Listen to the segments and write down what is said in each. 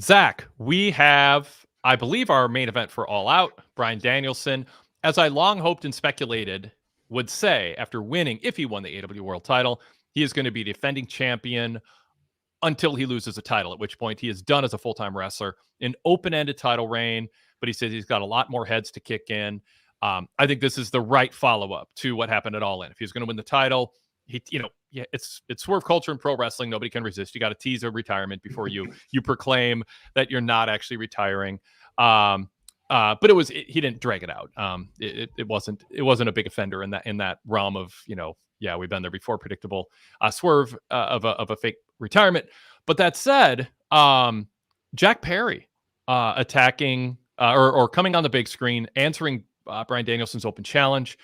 Zach, we have, I believe, our main event for All Out, Bryan Danielson, as I long hoped and speculated, would say after winning, if he won the AEW World title, he is going to be defending champion until he loses a title, at which point he is done as a full-time wrestler, an open-ended title reign, but he says he's got a lot more heads to kick in. I think this is the right follow-up to what happened at All In. If he's going to win the title, it's swerve culture in pro wrestling. Nobody can resist. You got to tease a retirement before you proclaim that you're not actually retiring. But he didn't drag it out. It wasn't a big offender in that realm of, we've been there before, predictable swerve of a fake retirement. But that said, Jack Perry attacking or coming on the big screen, answering Bryan Danielson's open challenge.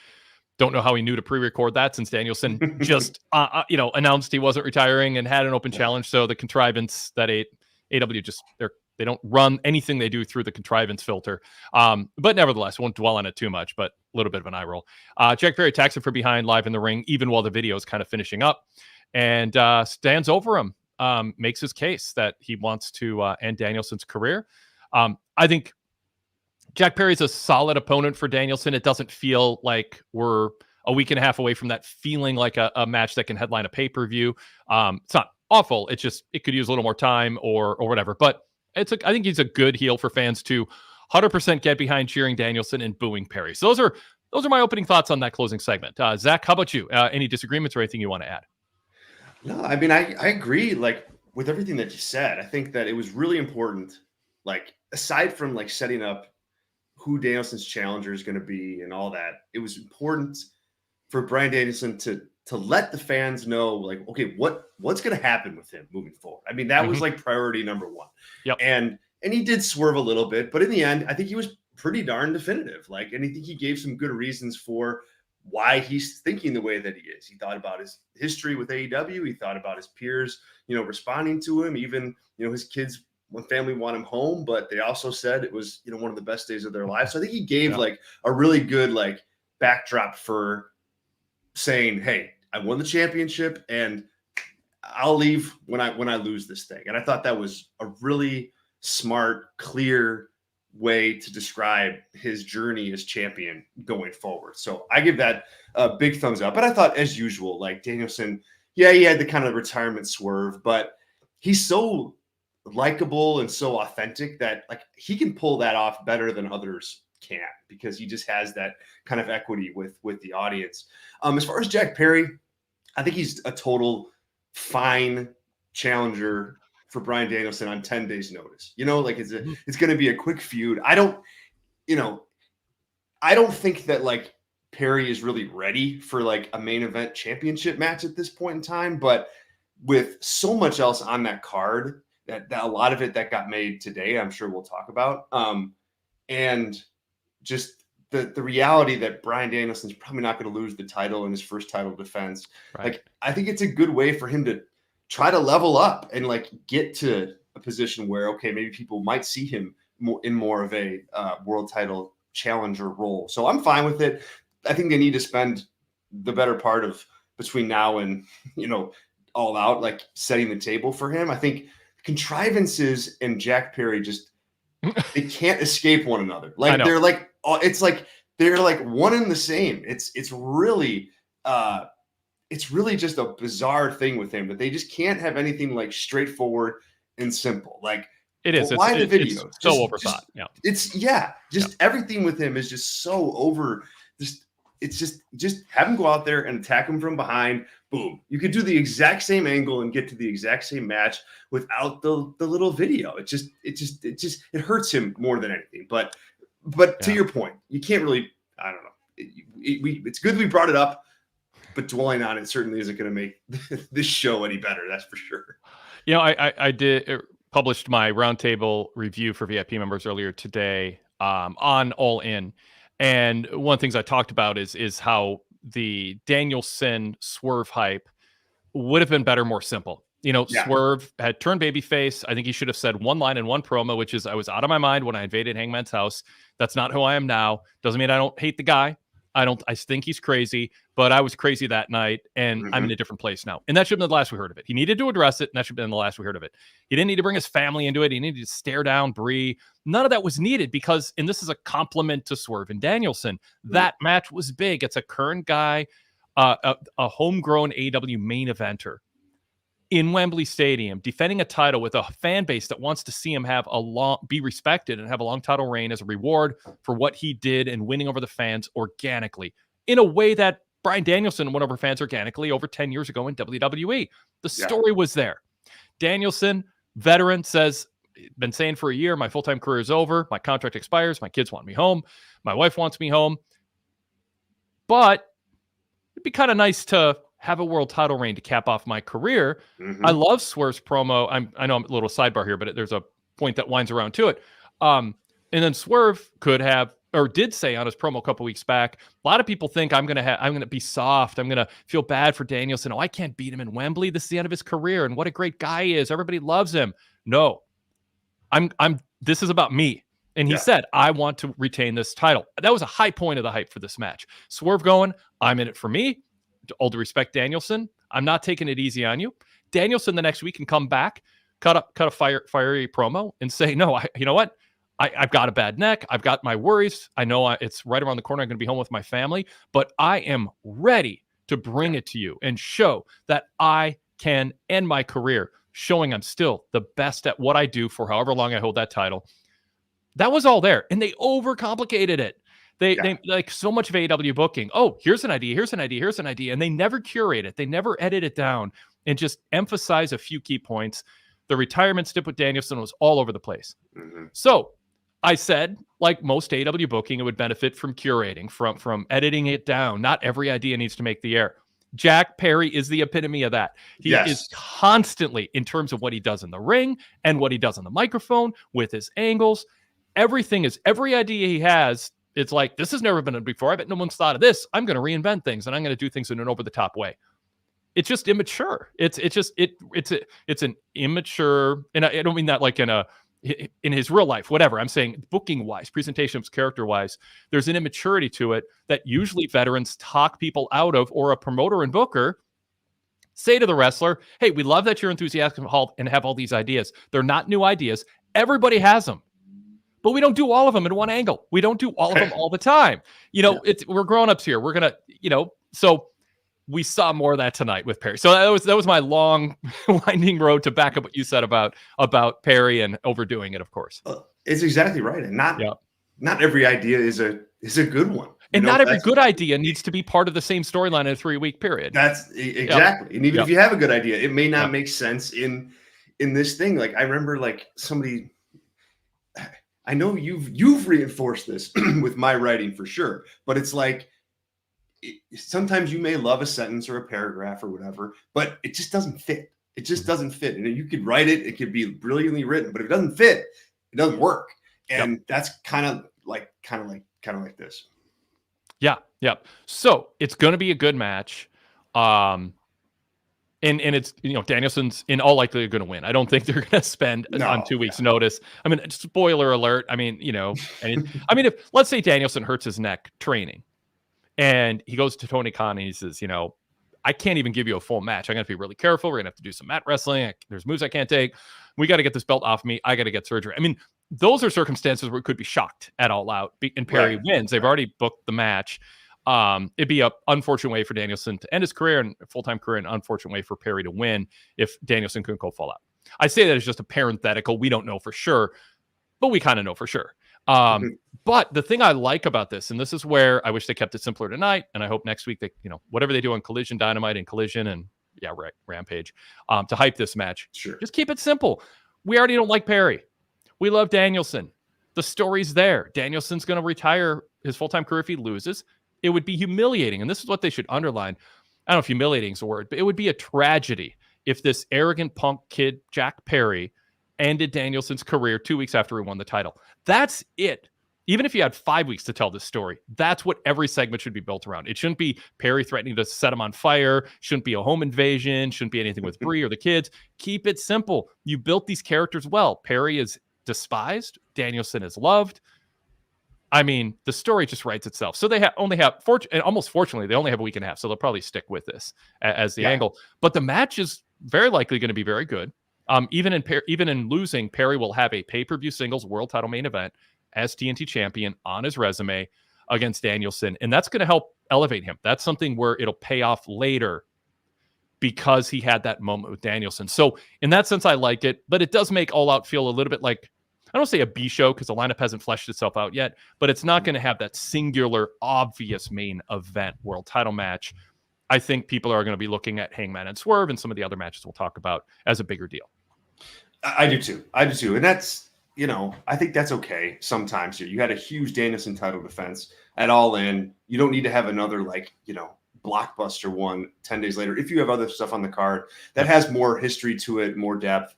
Don't know how he knew to pre-record that, since Danielson just announced he wasn't retiring and had an open challenge. So the contrivance that AEW they don't run anything they do through the contrivance filter. But nevertheless, won't dwell on it too much, but a little bit of an eye roll. Jack Perry attacks him from behind live in the ring, even while the video is kind of finishing up, and stands over him, makes his case that he wants to end Danielson's career. I think Jack Perry's a solid opponent for Danielson. It doesn't feel like we're a week and a half away from that feeling like a match that can headline a pay-per-view. It's not awful. It could use a little more time or whatever, but I think he's a good heel for fans to 100% get behind, cheering Danielson and booing Perry. So those are my opening thoughts on that closing segment. Zach, how about you? Any disagreements or anything you want to add? No, I mean, I agree, with everything that you said. I think that it was really important, aside from setting up who Danielson's challenger is going to be and all that, it was important for Bryan Danielson to let the fans know, okay, what's going to happen with him moving forward. I mean, that was priority number one. Yep. And he did swerve a little bit, but in the end, I think he was pretty darn definitive. And I think he gave some good reasons for why he's thinking the way that he is. He thought about his history with AEW. He thought about his peers, responding to him. Even, his kids, when family want him home, but they also said it was, one of the best days of their lives. So I think he gave a really good backdrop for saying, hey, I won the championship and I'll leave when I lose this thing. And I thought that was a really smart, clear way to describe his journey as champion going forward. So I give that a big thumbs up. But I thought, as usual, Danielson, he had the kind of retirement swerve, but he's so likable and so authentic that he can pull that off better than others can, because he just has that kind of equity with the audience. As far as Jack Perry, I think he's a total fine challenger for Bryan Danielson on 10 days notice. It's going to be a quick feud. I don't think that Perry is really ready for a main event championship match at this point in time, but with so much else on that card, that a lot of it that got made today, I'm sure we'll talk about. And just the reality that Bryan Danielson's probably not going to lose the title in his first title defense. Right. I think it's a good way for him to try to level up and get to a position where, okay, maybe people might see him in more of a world title challenger role. So I'm fine with it. I think they need to spend the better part of between now and, All Out, setting the table for him. I think contrivances and Jack Perry they can't escape one another. They're they're one and the same. It's really just a bizarre thing with him that they just can't have anything straightforward and simple. It is. Why the video? It's so overthought. Everything with him is just so over. Just have him go out there and attack him from behind. Boom. You could do the exact same angle and get to the exact same match without the little video. It hurts him more than anything. But to your point, you can't really, I don't know. It's good we brought it up, but dwelling on it certainly isn't going to make this show any better. That's for sure. I did published my roundtable review for VIP members earlier today on All In. And one of the things I talked about is how the Danielson swerve hype would have been better, more simple. Swerve had turned babyface. I think he should have said one line in one promo, which is, I was out of my mind when I invaded Hangman's house. That's not who I am now. Doesn't mean I don't hate the guy. I think he's crazy, but I was crazy that night and I'm in a different place now. And that should have been the last we heard of it. He needed to address it, and that should have been the last we heard of it. He didn't need to bring his family into it. He needed to stare down Bree. None of that was needed because, and this is a compliment to Swerve and Danielson, that match was big. It's a current guy, a homegrown AEW main eventer in Wembley Stadium, defending a title with a fan base that wants to see him be respected and have a long title reign as a reward for what he did and winning over the fans organically in a way that Bryan Danielson won over fans organically over 10 years ago in WWE. The story was there. Danielson, veteran, says, been saying for a year, my full-time career is over. My contract expires. My kids want me home. My wife wants me home. But it'd be kind of nice to have a world title reign to cap off my career. I love Swerve's promo. I know I'm a little sidebar here, but there's a point that winds around to it. And then Swerve could have, or did say on his promo a couple weeks back, a lot of people think I'm going to be soft. I'm going to feel bad for Danielson. Oh, I can't beat him in Wembley. This is the end of his career. And what a great guy he is. Everybody loves him. No, this is about me. And he said, I want to retain this title. That was a high point of the hype for this match. Swerve going, I'm in it for me. All due respect, Danielson, I'm not taking it easy on you. Danielson the next week can come back, cut a fiery promo and say, no, you know what? I've got a bad neck. I've got my worries. I know it's right around the corner. I'm going to be home with my family, but I am ready to bring it to you and show that I can end my career, showing I'm still the best at what I do for however long I hold that title. That was all there. And they overcomplicated it. They like so much of AEW booking. Oh, here's an idea. And they never curate it. They never edit it down and just emphasize a few key points. The retirement stip with Danielson was all over the place. So I said, like most AEW booking, it would benefit from curating, from editing it down. Not every idea needs to make the air. Jack Perry is the epitome of that. He is constantly, in terms of what he does in the ring and what he does on the microphone with his angles, every idea he has. It's like, this has never been done before. I bet no one's thought of this. I'm going to reinvent things and I'm going to do things in an over-the-top way. It's just immature. It's an immature, and I don't mean that like in his real life, whatever. I'm saying booking-wise, presentation-wise, character-wise, there's an immaturity to it that usually veterans talk people out of, or a promoter and booker say to the wrestler, hey, we love that you're enthusiastic and have all these ideas. They're not new ideas. Everybody has them. But we don't do all of them in one angle. We don't do all of them all the time. We're grown-ups here. We're going to, so we saw more of that tonight with Perry. So that was my long winding road to back up what you said about Perry and overdoing it, of course. It's exactly right. And not every idea is a good one. And not every good idea needs to be part of the same storyline in a 3-week period. That's exactly. And even if you have a good idea, it may not make sense in this thing. Like I remember like somebody, I know you've reinforced this with my writing for sure, but it's like sometimes you may love a sentence or a paragraph or whatever, but it just doesn't fit. It just doesn't fit. And you could write it, it could be brilliantly written, but if it doesn't fit, it doesn't work. And that's kind of like this. Yeah. So it's going to be a good match. And it's, Danielson's in all likelihood going to win. I don't think they're going to spend on 2 weeks notice. I mean, spoiler alert. I mean, if let's say Danielson hurts his neck training and he goes to Tony Khan and he says, I can't even give you a full match. I'm going to be really careful. We're going to have to do some mat wrestling. There's moves I can't take. We got to get this belt off me. I got to get surgery. I mean, those are circumstances where it could be shocked at All Out and Perry wins. They've already booked the match. It'd be an unfortunate way for Danielson to end his career and full-time career, and an unfortunate way for Perry to win if Danielson couldn't go full out. I say that as just a parenthetical. We don't know for sure, but we kind of know for sure. But the thing I like about this, and this is where I wish they kept it simpler tonight, and I hope next week they, whatever they do on Collision, Dynamite, and Collision, and Rampage, to hype this match, just keep it simple. We already don't like Perry. We love Danielson. The story's there. Danielson's going to retire his full-time career if he loses. It would be humiliating, and this is what they should underline. I don't know if humiliating is a word, but it would be a tragedy if this arrogant punk kid, Jack Perry, ended Danielson's career 2 weeks after he won the title. That's it. Even if you had 5 weeks to tell this story, that's what every segment should be built around. It shouldn't be Perry threatening to set him on fire. Shouldn't be a home invasion. Shouldn't be anything with Bree or the kids. Keep it simple. You built these characters well. Perry is despised. Danielson is loved. I mean, the story just writes itself. So they almost fortunately, they only have a week and a half. So they'll probably stick with this as the angle. But the match is very likely going to be very good. Even in losing, Perry will have a pay-per-view singles world title main event as TNT champion on his resume against Danielson. And that's going to help elevate him. That's something where it'll pay off later because he had that moment with Danielson. So in that sense, I like it. But it does make All Out feel a little bit like, I don't say a B show because the lineup hasn't fleshed itself out yet, but it's not going to have that singular, obvious main event world title match. I think people are going to be looking at Hangman and Swerve and some of the other matches we'll talk about as a bigger deal. I do too. And that's, I think that's okay sometimes here. You had a huge Danielson title defense at All In. You don't need to have another, blockbuster one 10 days later. If you have other stuff on the card that has more history to it, more depth.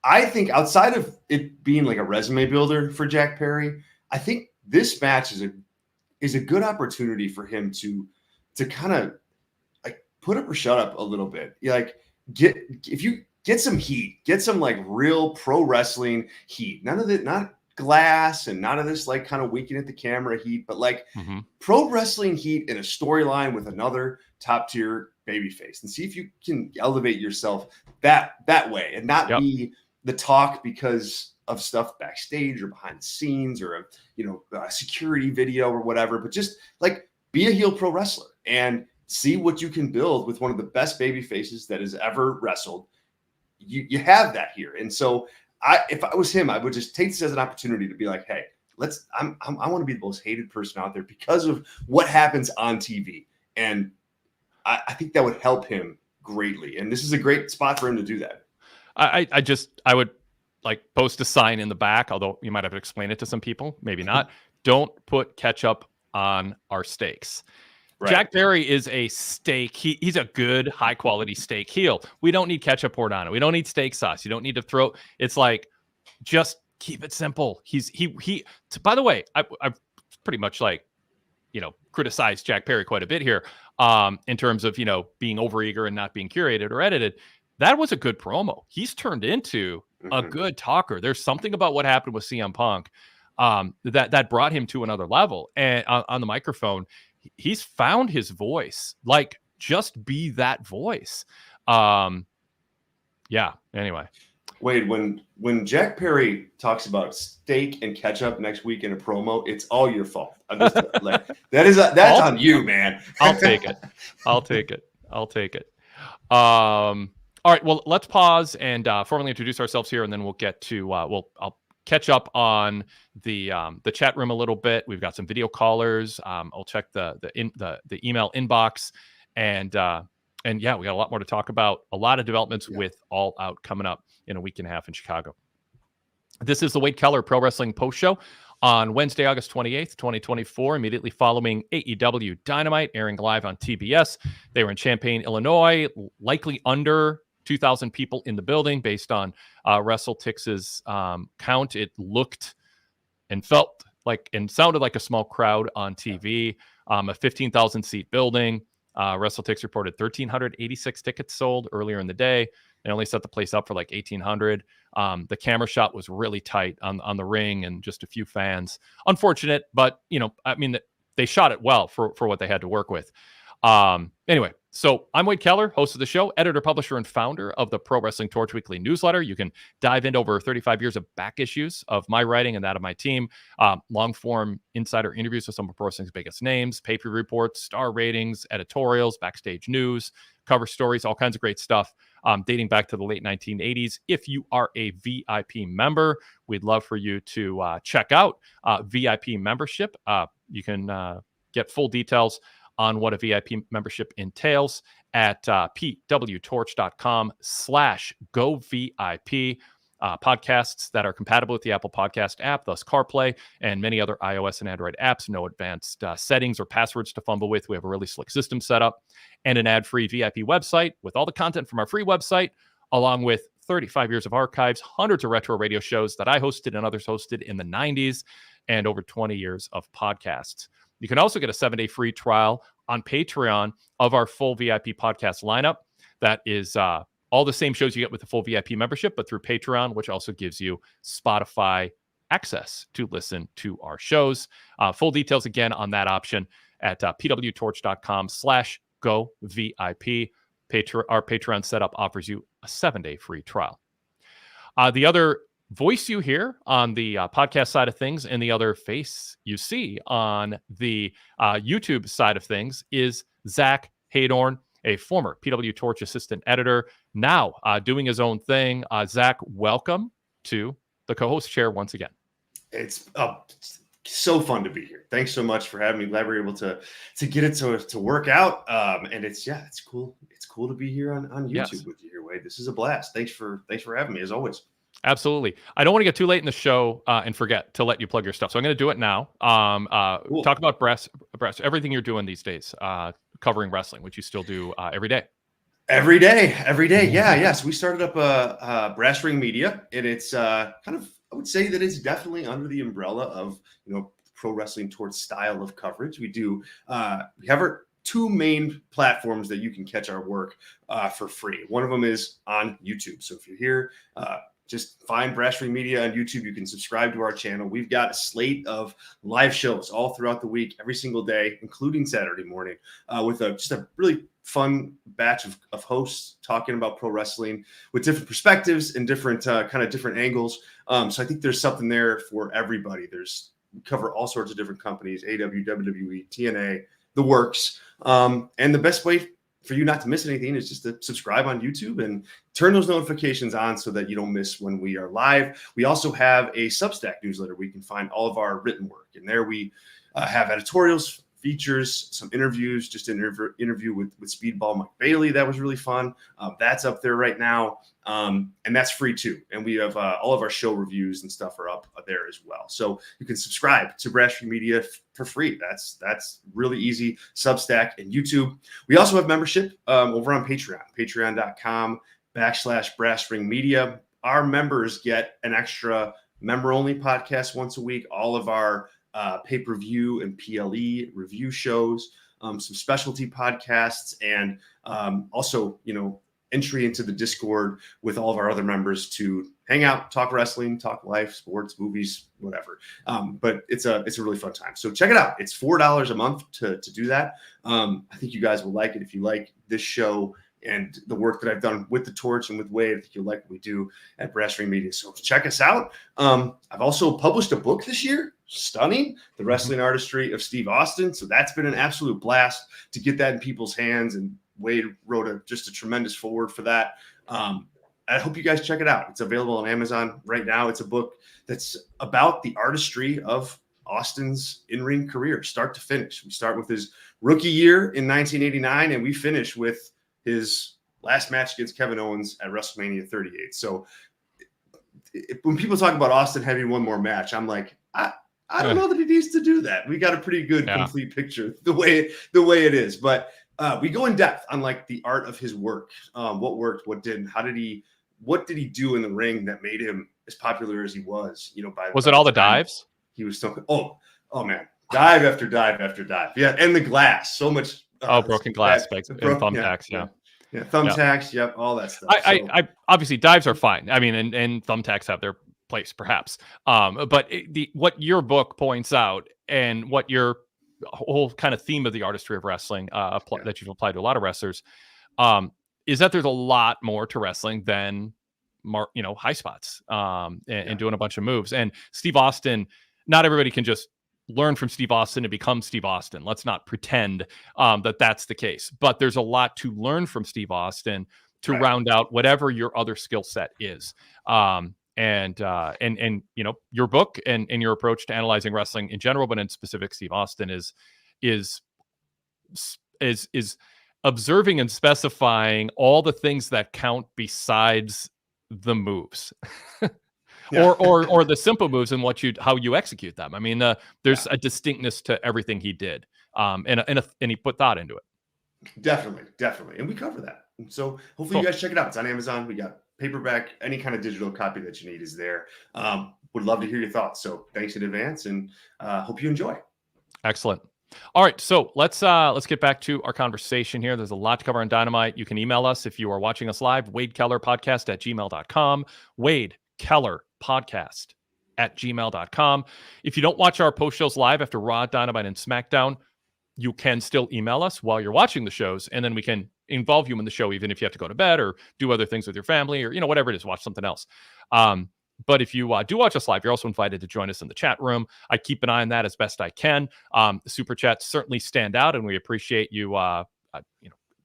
I think outside of it being like a resume builder for Jack Perry, I think this match is a good opportunity for him to kind of like put up or shut up a little bit. If you get some heat, get some like real pro wrestling heat. None of it, not glass and none of this like kind of winking at the camera heat, but like pro wrestling heat in a storyline with another top tier babyface, and see if you can elevate yourself that way and not be the talk because of stuff backstage or behind the scenes or a security video or whatever, but just like be a heel pro wrestler and see what you can build with one of the best baby faces that has ever wrestled. You have that here. And so if I was him, I would just take this as an opportunity to be like, hey, I want to be the most hated person out there because of what happens on TV. And I think that would help him greatly. And this is a great spot for him to do that. I would like post a sign in the back, although you might have to explain it to some people, maybe not. Don't put ketchup on our steaks. Right. Jack Perry is a steak. He's a good, high quality steak heel. We don't need ketchup poured on it. We don't need steak sauce. You don't need to throw. It's like, just keep it simple. By the way, I've pretty much criticized Jack Perry quite a bit here in terms of, being overeager and not being curated or edited. That was a good promo. He's turned into a good talker. There's something about what happened with CM Punk that brought him to another level. And on the microphone, he's found his voice. Like, just be that voice. Anyway. Wade, when Jack Perry talks about steak and ketchup next week in a promo, it's all your fault. I'm just that's on you, man. I'll take it. All right, well, let's pause and formally introduce ourselves here, and then we'll get to I'll catch up on the chat room a little bit. We've got some video callers. I'll check the email inbox, and we got a lot more to talk about. A lot of developments with All Out coming up in a week and a half in Chicago. This is the Wade Keller Pro Wrestling Post Show on Wednesday, August 28th, 2024, immediately following AEW Dynamite, airing live on TBS. They were in Champaign, Illinois, likely under 2,000 people in the building based on WrestleTix's count. It looked and felt like and sounded like a small crowd on TV. A 15,000 seat building. WrestleTix reported 1,386 tickets sold earlier in the day. They only set the place up for like 1,800. The camera shot was really tight on the ring and just a few fans. Unfortunate, but they shot it well for what they had to work with. Anyway, so I'm Wade Keller, host of the show, editor, publisher, and founder of the Pro Wrestling Torch Weekly newsletter. You can dive into over 35 years of back issues of my writing and that of my team, long-form insider interviews with some of pro wrestling's biggest names, pay-per-view reports, star ratings, editorials, backstage news, cover stories, all kinds of great stuff dating back to the late 1980s. If you are a VIP member, we'd love for you to check out VIP membership. You can get full details on what a VIP membership entails at pwtorch.com/govip. Podcasts that are compatible with the Apple Podcast app, thus CarPlay, and many other iOS and Android apps. No advanced settings or passwords to fumble with. We have a really slick system set up and an ad-free VIP website with all the content from our free website, along with 35 years of archives, hundreds of retro radio shows that I hosted and others hosted in the 90s, and over 20 years of podcasts. You can also get a 7-day free trial on Patreon of our full VIP podcast lineup. That is all the same shows you get with the full VIP membership, but through Patreon, which also gives you Spotify access to listen to our shows. Full details again on that option at pwtorch.com/govip. Our Patreon setup offers you a 7-day free trial. The other voice you hear on the podcast side of things and the other face you see on the YouTube side of things is Zack Heydorn, a former PWTorch assistant editor, now doing his own thing. Zack, welcome to the co-host chair once again. It's so fun to be here. Thanks so much for having me. Glad we're able to get it to work out. And it's cool. It's cool to be here on YouTube with you here, Wade. This is a blast. Thanks for having me as always. Absolutely. I don't want to get too late in the show and forget to let you plug your stuff. So I'm going to do it now. Cool. Talk about breast, everything you're doing these days, covering wrestling, which you still do every day. Every day. Yeah. So we started up Brass Ring Media, and it's kind of, I would say that it's definitely under the umbrella of, Pro Wrestling Torch style of coverage. We do, we have our 2 main platforms that you can catch our work for free. One of them is on YouTube. So if you're here, just find Brass Ring Media on YouTube. You can subscribe to our channel. We've got a slate of live shows all throughout the week, every single day, including Saturday morning, with just a really fun batch of hosts talking about pro wrestling with different perspectives and different kind of different angles. So I think there's something there for everybody. We cover all sorts of different companies, AEW, WWE, TNA, the works. And the best way for you not to miss anything is just to subscribe on YouTube and turn those notifications on so that you don't miss when we are live. We also have a Substack newsletter where you can find all of our written work. And there we have editorials, features, some interviews, just an interview with Speedball Mike Bailey. That was really fun. That's up there right now. And that's free too. And we have all of our show reviews and stuff are up there as well. So you can subscribe to Brass Ring Media for free. That's really easy. Substack and YouTube. We also have membership over on Patreon, patreon.com/Brass Ring Media. Our members get an extra member-only podcast once a week. All of our pay-per-view and PLE review shows, some specialty podcasts, and also, entry into the Discord with all of our other members to hang out, talk wrestling, talk life, sports, movies, whatever. But it's a really fun time. So check it out. It's $4 a month to do that. I think you guys will like it. If you like this show and the work that I've done with the Torch and with Wade, I think you'll like what we do at Brass Ring Media. So check us out. I've also published a book this year, Stunning, The Wrestling Artistry of Steve Austin. So that's been an absolute blast to get that in people's hands. And Wade wrote just a tremendous foreword for that. I hope you guys check it out. It's available on Amazon right now. It's a book that's about the artistry of Austin's in-ring career, start to finish. We start with his rookie year in 1989, and we finish with his last match against Kevin Owens at WrestleMania 38. So when people talk about Austin having one more match, I'm like, I don't know that he needs to do that. We got a pretty good complete picture the way it is. But we go in depth on like the art of his work, what worked, what didn't, what did he do in the ring that made him as popular as he was? Was it all the dives? He was so oh man, dive after dive after dive. Yeah, and the glass, so much. Broken glass, and thumbtacks, yeah, thumbtacks, yep, all that stuff. I obviously dives are fine. I mean, and thumbtacks have their place, perhaps. But what your book points out, and what your whole kind of theme of the artistry of wrestling that you've applied to a lot of wrestlers, is that there's a lot more to wrestling than high spots and doing a bunch of moves. And Steve Austin, not everybody can just learn from Steve Austin to become Steve Austin. Let's not pretend that that's the case. But there's a lot to learn from Steve Austin to round out whatever your other skill set is. And your book and your approach to analyzing wrestling in general, but in specific Steve Austin is observing and specifying all the things that count besides the moves. Or the simple moves and how you execute them. I mean, there's a distinctness to everything he did, and he put thought into it. Definitely, and we cover that. So hopefully you guys check it out. It's on Amazon. We got paperback, any kind of digital copy that you need is there. Would love to hear your thoughts. So thanks in advance, and hope you enjoy. Excellent. All right, so let's get back to our conversation here. There's a lot to cover on Dynamite. You can email us if you are watching us live, wadekellerpodcast@gmail.com. Wade Keller podcast @gmail.com. If you don't watch our post shows live after Raw, Dynamite, and SmackDown, you can still email us while you're watching the shows, and then we can involve you in the show, even if you have to go to bed or do other things with your family or, whatever it is, watch something else. But if you do watch us live, you're also invited to join us in the chat room. I keep an eye on that as best I can. The super chats certainly stand out, and we appreciate you,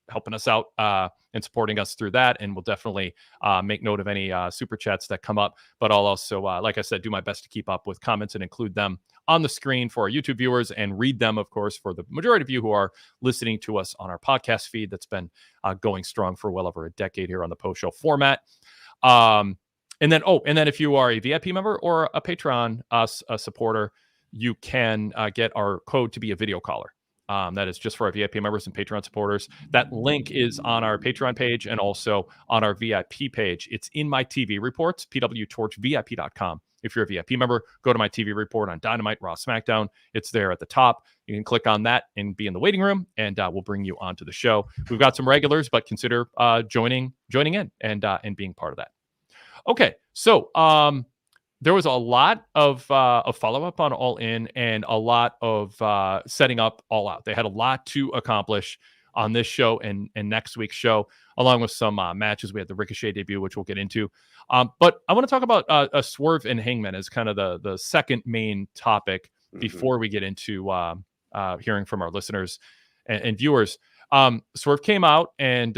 helping us out and supporting us through that. And we'll definitely make note of any super chats that come up. But I'll also, like I said, do my best to keep up with comments and include them on the screen for our YouTube viewers, and read them, of course, for the majority of you who are listening to us on our podcast feed that's been going strong for well over a decade here on the post show format. And then if you are a VIP member or a Patreon a supporter, you can get our code to be a video caller. That is just for our VIP members and Patreon supporters. That link is on our Patreon page and also on our VIP page. It's in my TV reports, PWTorchVIP.com. If you're a VIP member, go to my TV report on Dynamite, Raw, SmackDown. It's there at the top. You can click on that and be in the waiting room, and we'll bring you onto the show. We've got some regulars, but consider joining in and being part of that. Okay, so there was a lot of follow-up on All In and a lot of setting up All Out. They had a lot to accomplish on this show and next week's show, along with some matches. We had the Ricochet debut, which we'll get into. But I want to talk about a Swerve and Hangman as kind of the second main topic before we get into hearing from our listeners and viewers. Swerve came out and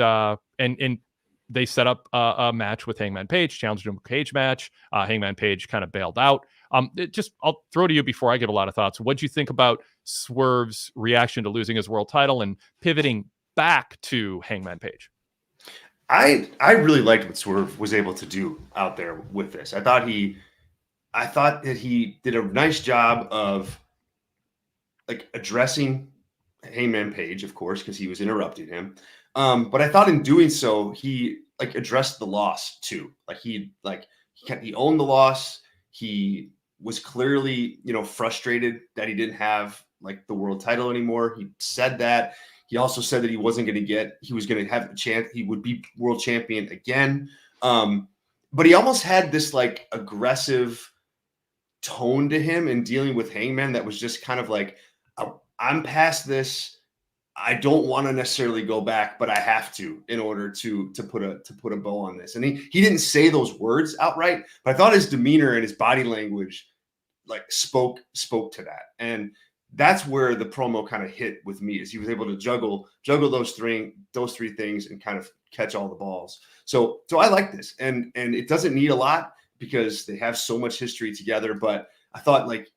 they set up a match with Hangman Page, challenged him a cage match. Hangman Page kind of bailed out. I'll throw to you before I give a lot of thoughts. What do you think about Swerve's reaction to losing his world title and pivoting back to Hangman Page? I really liked what Swerve was able to do out there with this. I thought that he did a nice job of like addressing Hangman Page, of course, because he was interrupting him. But I thought in doing so, he like addressed the loss too. He owned the loss. He was clearly, frustrated that he didn't have like the world title anymore. He said that. He also said that he was going to have a chance. He would be world champion again. But he almost had this like aggressive tone to him in dealing with Hangman that was just kind of like, I'm past this. I don't want to necessarily go back, but I have to in order to put a bow on this. And he didn't say those words outright, but I thought his demeanor and his body language like spoke to that. And that's where the promo kind of hit with me, is he was able to juggle those three things and kind of catch all the balls. So I like this, and it doesn't need a lot because they have so much history together. But I thought like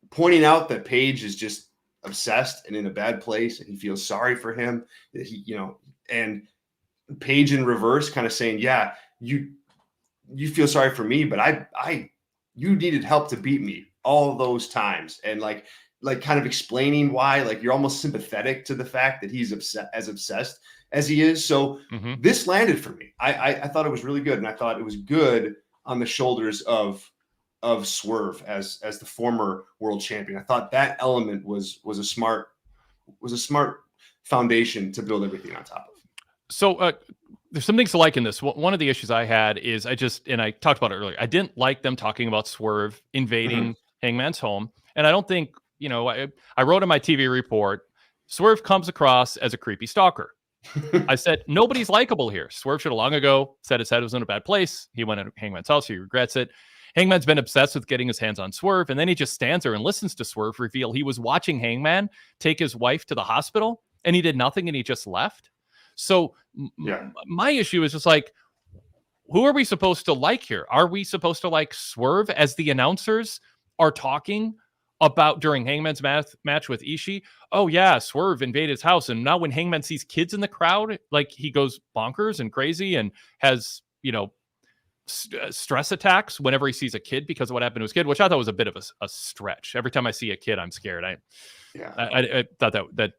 pointing out that Page is just obsessed and in a bad place, and he feels sorry for him, that and Page in reverse kind of saying, yeah, you feel sorry for me, but you needed help to beat me all those times. And like kind of explaining why, like you're almost sympathetic to the fact that he's obsessed as he is. So this landed for me. I thought it was really good. And I thought it was good on the shoulders of Swerve as the former world champion. I thought that element was a smart foundation to build everything on top of. So there's some things to like in this. One of the issues I had is I talked about it earlier. I didn't like them talking about Swerve invading Hangman's home. And I don't think, I wrote in my TV report, Swerve comes across as a creepy stalker. I said, nobody's likable here. Swerve should have long ago said his head was in a bad place. He went to Hangman's house. He regrets it. Hangman's been obsessed with getting his hands on Swerve, and then he just stands there and listens to Swerve reveal he was watching Hangman take his wife to the hospital, and he did nothing, and he just left. So my issue is just like, who are we supposed to like here? Are we supposed to like Swerve as the announcers are talking about during Hangman's match with Ishii? Oh yeah, Swerve invaded his house, and now when Hangman sees kids in the crowd, like he goes bonkers and crazy and has, stress attacks whenever he sees a kid because of what happened to his kid, which I thought was a bit of a stretch. Every time I see a kid, I'm scared. I thought that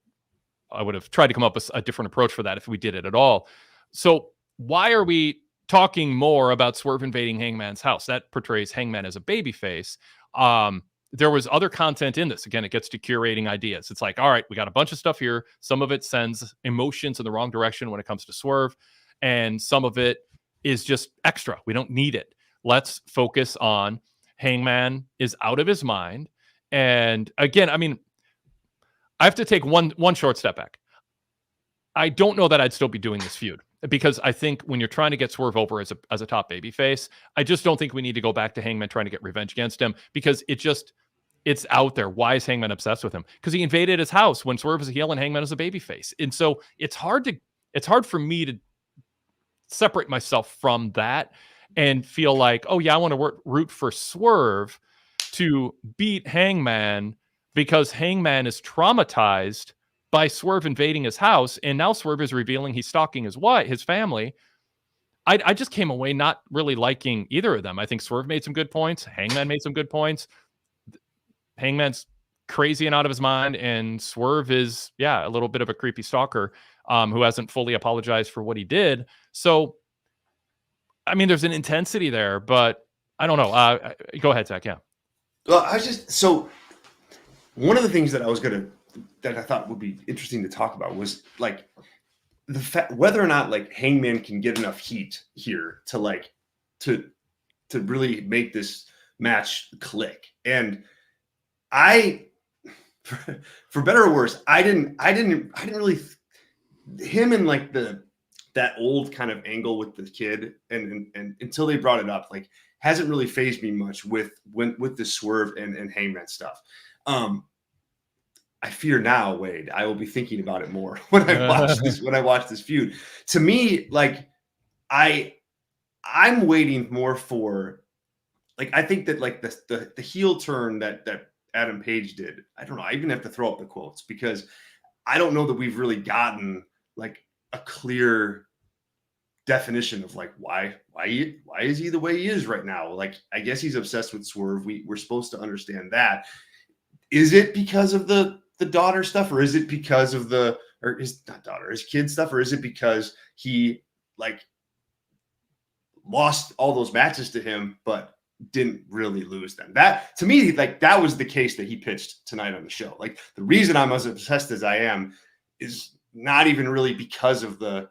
I would have tried to come up with a different approach for that if we did it at all. So why are we talking more about Swerve invading Hangman's house? That portrays Hangman as a babyface. There was other content in this. Again, it gets to curating ideas. It's like, all right, we got a bunch of stuff here. Some of it sends emotions in the wrong direction when it comes to Swerve, and some of it is just extra. We don't need it. Let's focus on Hangman is out of his mind. And again, I mean, I have to take one short step back. I don't know that I'd still be doing this feud, because I think when you're trying to get Swerve over as a top babyface, I just don't think we need to go back to Hangman trying to get revenge against him, because it's out there. Why is Hangman obsessed with him? Because he invaded his house when Swerve is a heel and Hangman is a babyface. And so it's hard for me to separate myself from that and feel like, oh yeah, I want to root for Swerve to beat Hangman because Hangman is traumatized by Swerve invading his house, and now Swerve is revealing he's stalking his family. I just came away not really liking either of them. I think Swerve made some good points. Hangman made some good points. Hangman's crazy and out of his mind, and Swerve is, a little bit of a creepy stalker who hasn't fully apologized for what he did. So, I mean, there's an intensity there, but I don't know. Go ahead, Zach. Yeah. Well, so one of the things that I thought would be interesting to talk about was like the fact whether or not like Hangman can get enough heat here to really make this match click. And for better or worse, I didn't really him and like that old kind of angle with the kid and until they brought it up, like hasn't really fazed me much with the Swerve and Hangman stuff. I fear now, Wade, I will be thinking about it more when I watch this feud. To me, like I'm waiting more for, like, I think that like the heel turn that Adam Page did. I don't know. I even have to throw up the quotes because I don't know that we've really gotten like a clear definition of like why is he the way he is right now? Like, I guess he's obsessed with Swerve. We're supposed to understand that. Is it because of the daughter stuff, or is it because of his kid stuff, or is it because he like lost all those matches to him but didn't really lose them? That, to me, like that was the case that he pitched tonight on the show. Like the reason I'm as obsessed as I am is not even really because of the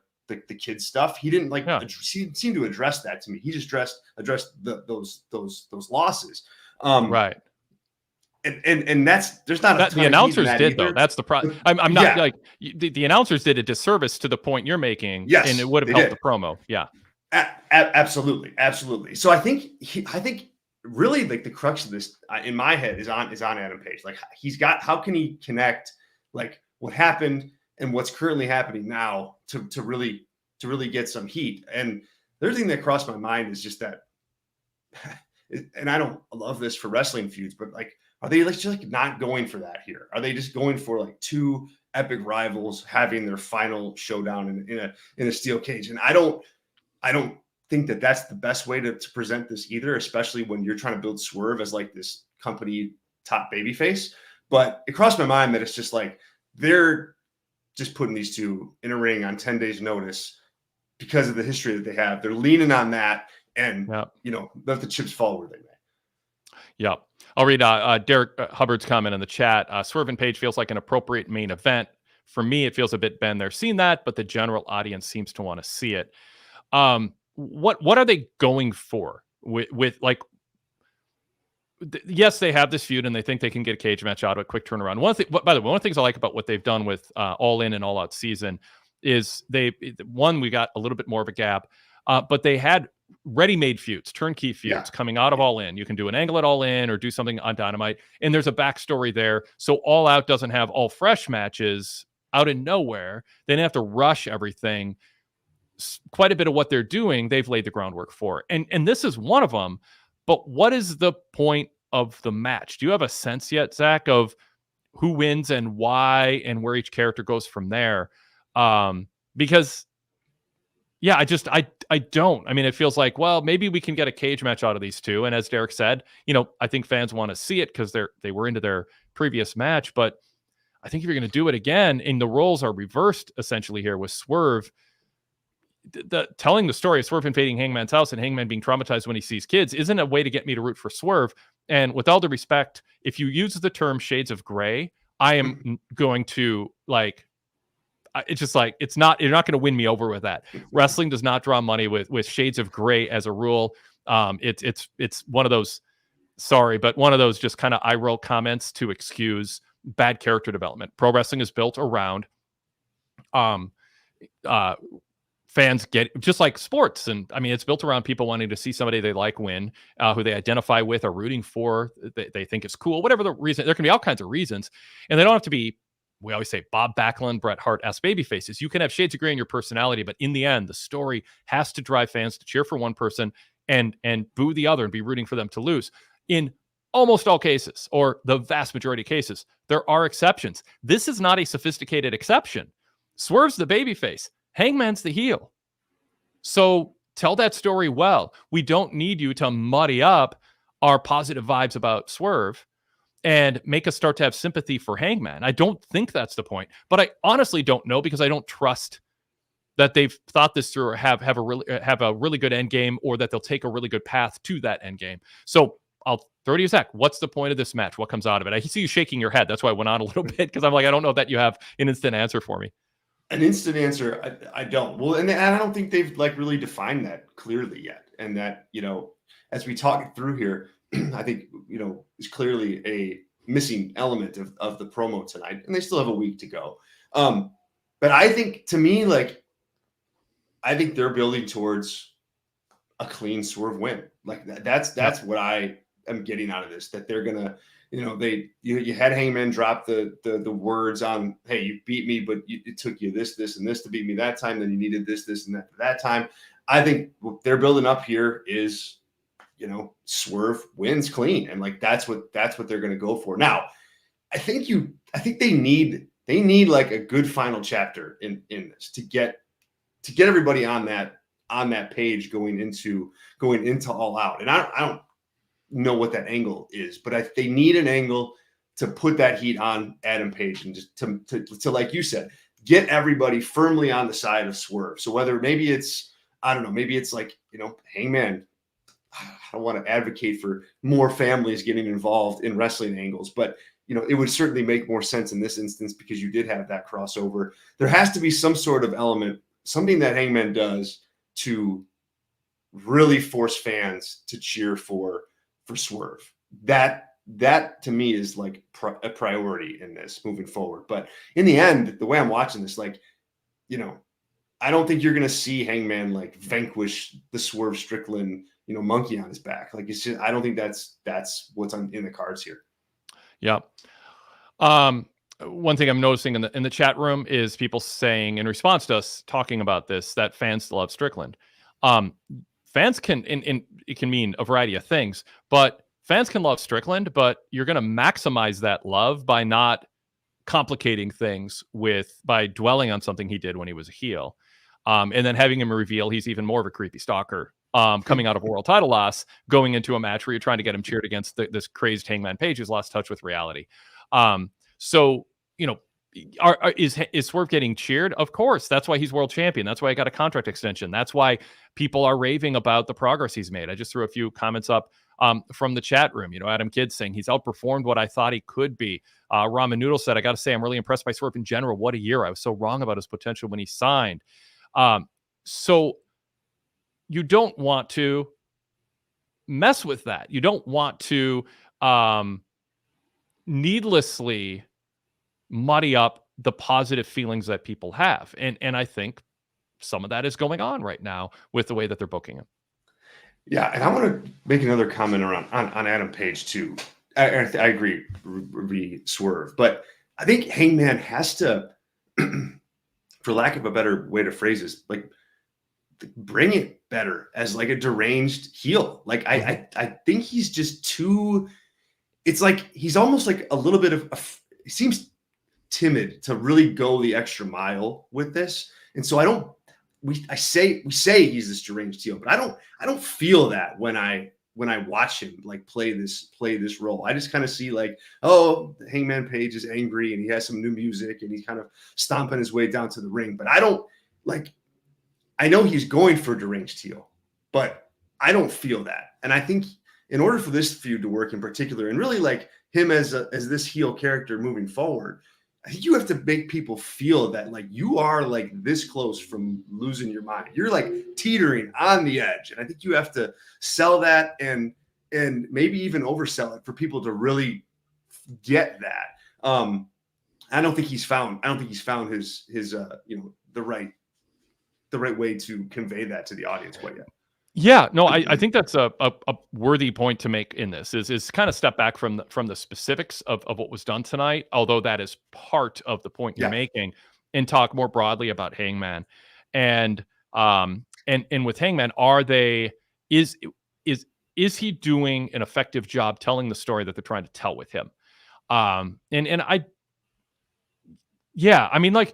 kid stuff. He didn't seem to address that to me. He just addressed those losses. Right. And that's, there's not a ton the announcers of did either. Though. That's the problem. I'm not like the announcers did a disservice to the point you're making. Yes, and it would have helped the promo. Yeah. Absolutely. So I think really like the crux of this in my head is on Adam Page. Like how can he connect like what happened and what's currently happening now to really get some heat? And the other thing that crossed my mind is just that, and I don't love this for wrestling feuds, but like, are they just like not going for that here? Are they just going for like two epic rivals having their final showdown in a steel cage? And I don't think that that's the best way to present this either, especially when you're trying to build Swerve as like this company top babyface. But it crossed my mind that it's just like they're just putting these two in a ring on 10 days notice because of the history that they have. They're leaning on that and, let the chips fall where they may. Yeah. I'll read Derek Hubbard's comment in the chat. Swerve and Page feels like an appropriate main event. For me, it feels a bit been. They're seeing that, but the general audience seems to want to see it. What are they going for with like? Yes, they have this feud and they think they can get a cage match out of a quick turnaround. By the way, one of the things I like about what they've done with All In and All Out season is we got a little bit more of a gap, but they had ready-made feuds, turnkey feuds coming out of All In. You can do an angle at All In or do something on Dynamite, and there's a backstory there. So All Out doesn't have all fresh matches out of nowhere. They didn't have to rush everything. Quite a bit of what they're doing, they've laid the groundwork for. And this is one of them. But what is the point of the match? Do you have a sense yet, Zach, of who wins and why and where each character goes from there? Because I don't. I mean, it feels like, well, maybe we can get a cage match out of these two. And as Derek said, I think fans want to see it because they were into their previous match. But I think if you're going to do it again, and the roles are reversed essentially here with Swerve, telling the story of Swerve invading Hangman's house and Hangman being traumatized when he sees kids isn't a way to get me to root for Swerve. And with all due respect, if you use the term shades of gray, I am going to like, it's just like, you're not going to win me over with that. Wrestling does not draw money with shades of gray as a rule. It's one of those sorry, but one of those just kind of eye roll comments to excuse bad character development. Pro wrestling is built around fans get, just like sports, and I mean it's built around people wanting to see somebody they like win, who they identify with or rooting for, they think is cool, whatever the reason. There can be all kinds of reasons, and they don't have to be, we always say, Bob Backlund, Bret Hart-esque baby faces. You can have shades of gray in your personality, but in the end the story has to drive fans to cheer for one person and boo the other and be rooting for them to lose. In almost all cases, or the vast majority of cases, there are exceptions. This is not a sophisticated exception. Swerve's the babyface, Hangman's the heel. So tell that story well. We don't need you to muddy up our positive vibes about Swerve and make us start to have sympathy for Hangman. I don't think that's the point, but I honestly don't know, because I don't trust that they've thought this through or have a really good end game, or that they'll take a really good path to that end game. So I'll throw to you, Zach. What's the point of this match? What comes out of it? I see you shaking your head. That's why I went on a little bit, because I'm like, I don't know that you have an instant answer for me. An instant answer, I don't. Well, and I don't think they've like really defined that clearly yet. And that, as we talk through here, I think, is clearly a missing element of the promo tonight. And they still have a week to go. But I think, to me, I think they're building towards a clean Swerve win. Like that's what I am getting out of this, that they're going to, you had Hangman drop the words on, hey, you beat me, but it took you this, and this to beat me that time. Then you needed this, and that time. I think what they're building up here is, Swerve wins clean. And like, that's what they're going to go for. Now, I think they need like a good final chapter in this to get everybody on that page going into All Out. And I don't know what that angle is, but they need an angle to put that heat on Adam Page and just to like you said, get everybody firmly on the side of Swerve. So whether maybe it's, I don't know, maybe it's like, Hangman, I don't want to advocate for more families getting involved in wrestling angles, but it would certainly make more sense in this instance, because you did have that crossover. There has to be some sort of element, something that Hangman does to really force fans to cheer for Swerve. That to me is like a priority in this moving forward. But in the end, the way I'm watching this, like, I don't think you're going to see Hangman like vanquish the Swerve Strickland, monkey on his back. Like, it's just, I don't think that's what's in the cards here. Yeah. One thing I'm noticing in the chat room is people saying, in response to us talking about this, that fans love Strickland. Fans can, it can mean a variety of things, but fans can love Strickland, but you're going to maximize that love by not complicating things by dwelling on something he did when he was a heel. And then having him reveal he's even more of a creepy stalker, coming out of a world title loss, going into a match where you're trying to get him cheered against this crazed Hangman Page who's lost touch with reality. So, is Swerve getting cheered? Of course. That's why he's world champion. That's why he got a contract extension. That's why people are raving about the progress he's made. I just threw a few comments up from the chat room. Adam Kidd saying he's outperformed what I thought he could be. Ramen Noodle said, I got to say, I'm really impressed by Swerve in general. What a year. I was so wrong about his potential when he signed. So you don't want to mess with that. You don't want to needlessly muddy up the positive feelings that people have. And I think some of that is going on right now with the way that they're booking him. Yeah, and I want to make another comment on Adam Page too. I agree, Swerve, but I think Hangman has to, for lack of a better way to phrase this, like, bring it better as like a deranged heel. Like, I think he's just too. It's like he's almost like a little bit of. He seems timid to really go the extra mile with this, and so we say he's this deranged heel, but I don't feel that when I watch him like play this role. I just kind of see like, oh, Hangman Page is angry and he has some new music and he's kind of stomping his way down to the ring. But I don't like. I know he's going for deranged heel, but I don't feel that. And I think in order for this feud to work in particular, and really like him as this heel character moving forward, I think you have to make people feel that like you are like this close from losing your mind. You're like teetering on the edge. And I think you have to sell that. And and maybe even oversell it for people to really get that. I don't think he's found his the right way to convey that to the audience quite yet. Yeah, no, I think that's a worthy point to make in this is kind of step back from the specifics of what was done tonight, although that is part of the point you're making, and talk more broadly about Hangman. And with Hangman, is he doing an effective job telling the story that they're trying to tell with him? I mean, like,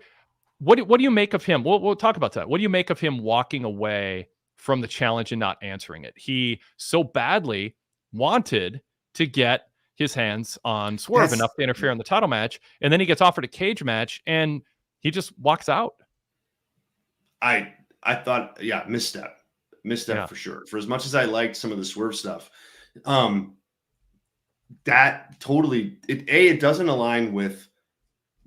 what do you make of him? We'll talk about that. What do you make of him walking away from the challenge and not answering it? He so badly wanted to get his hands on Swerve enough to interfere in the title match, and then he gets offered a cage match and he just walks out. I thought, misstep for sure. For as much as I liked some of the Swerve stuff, that totally it doesn't align with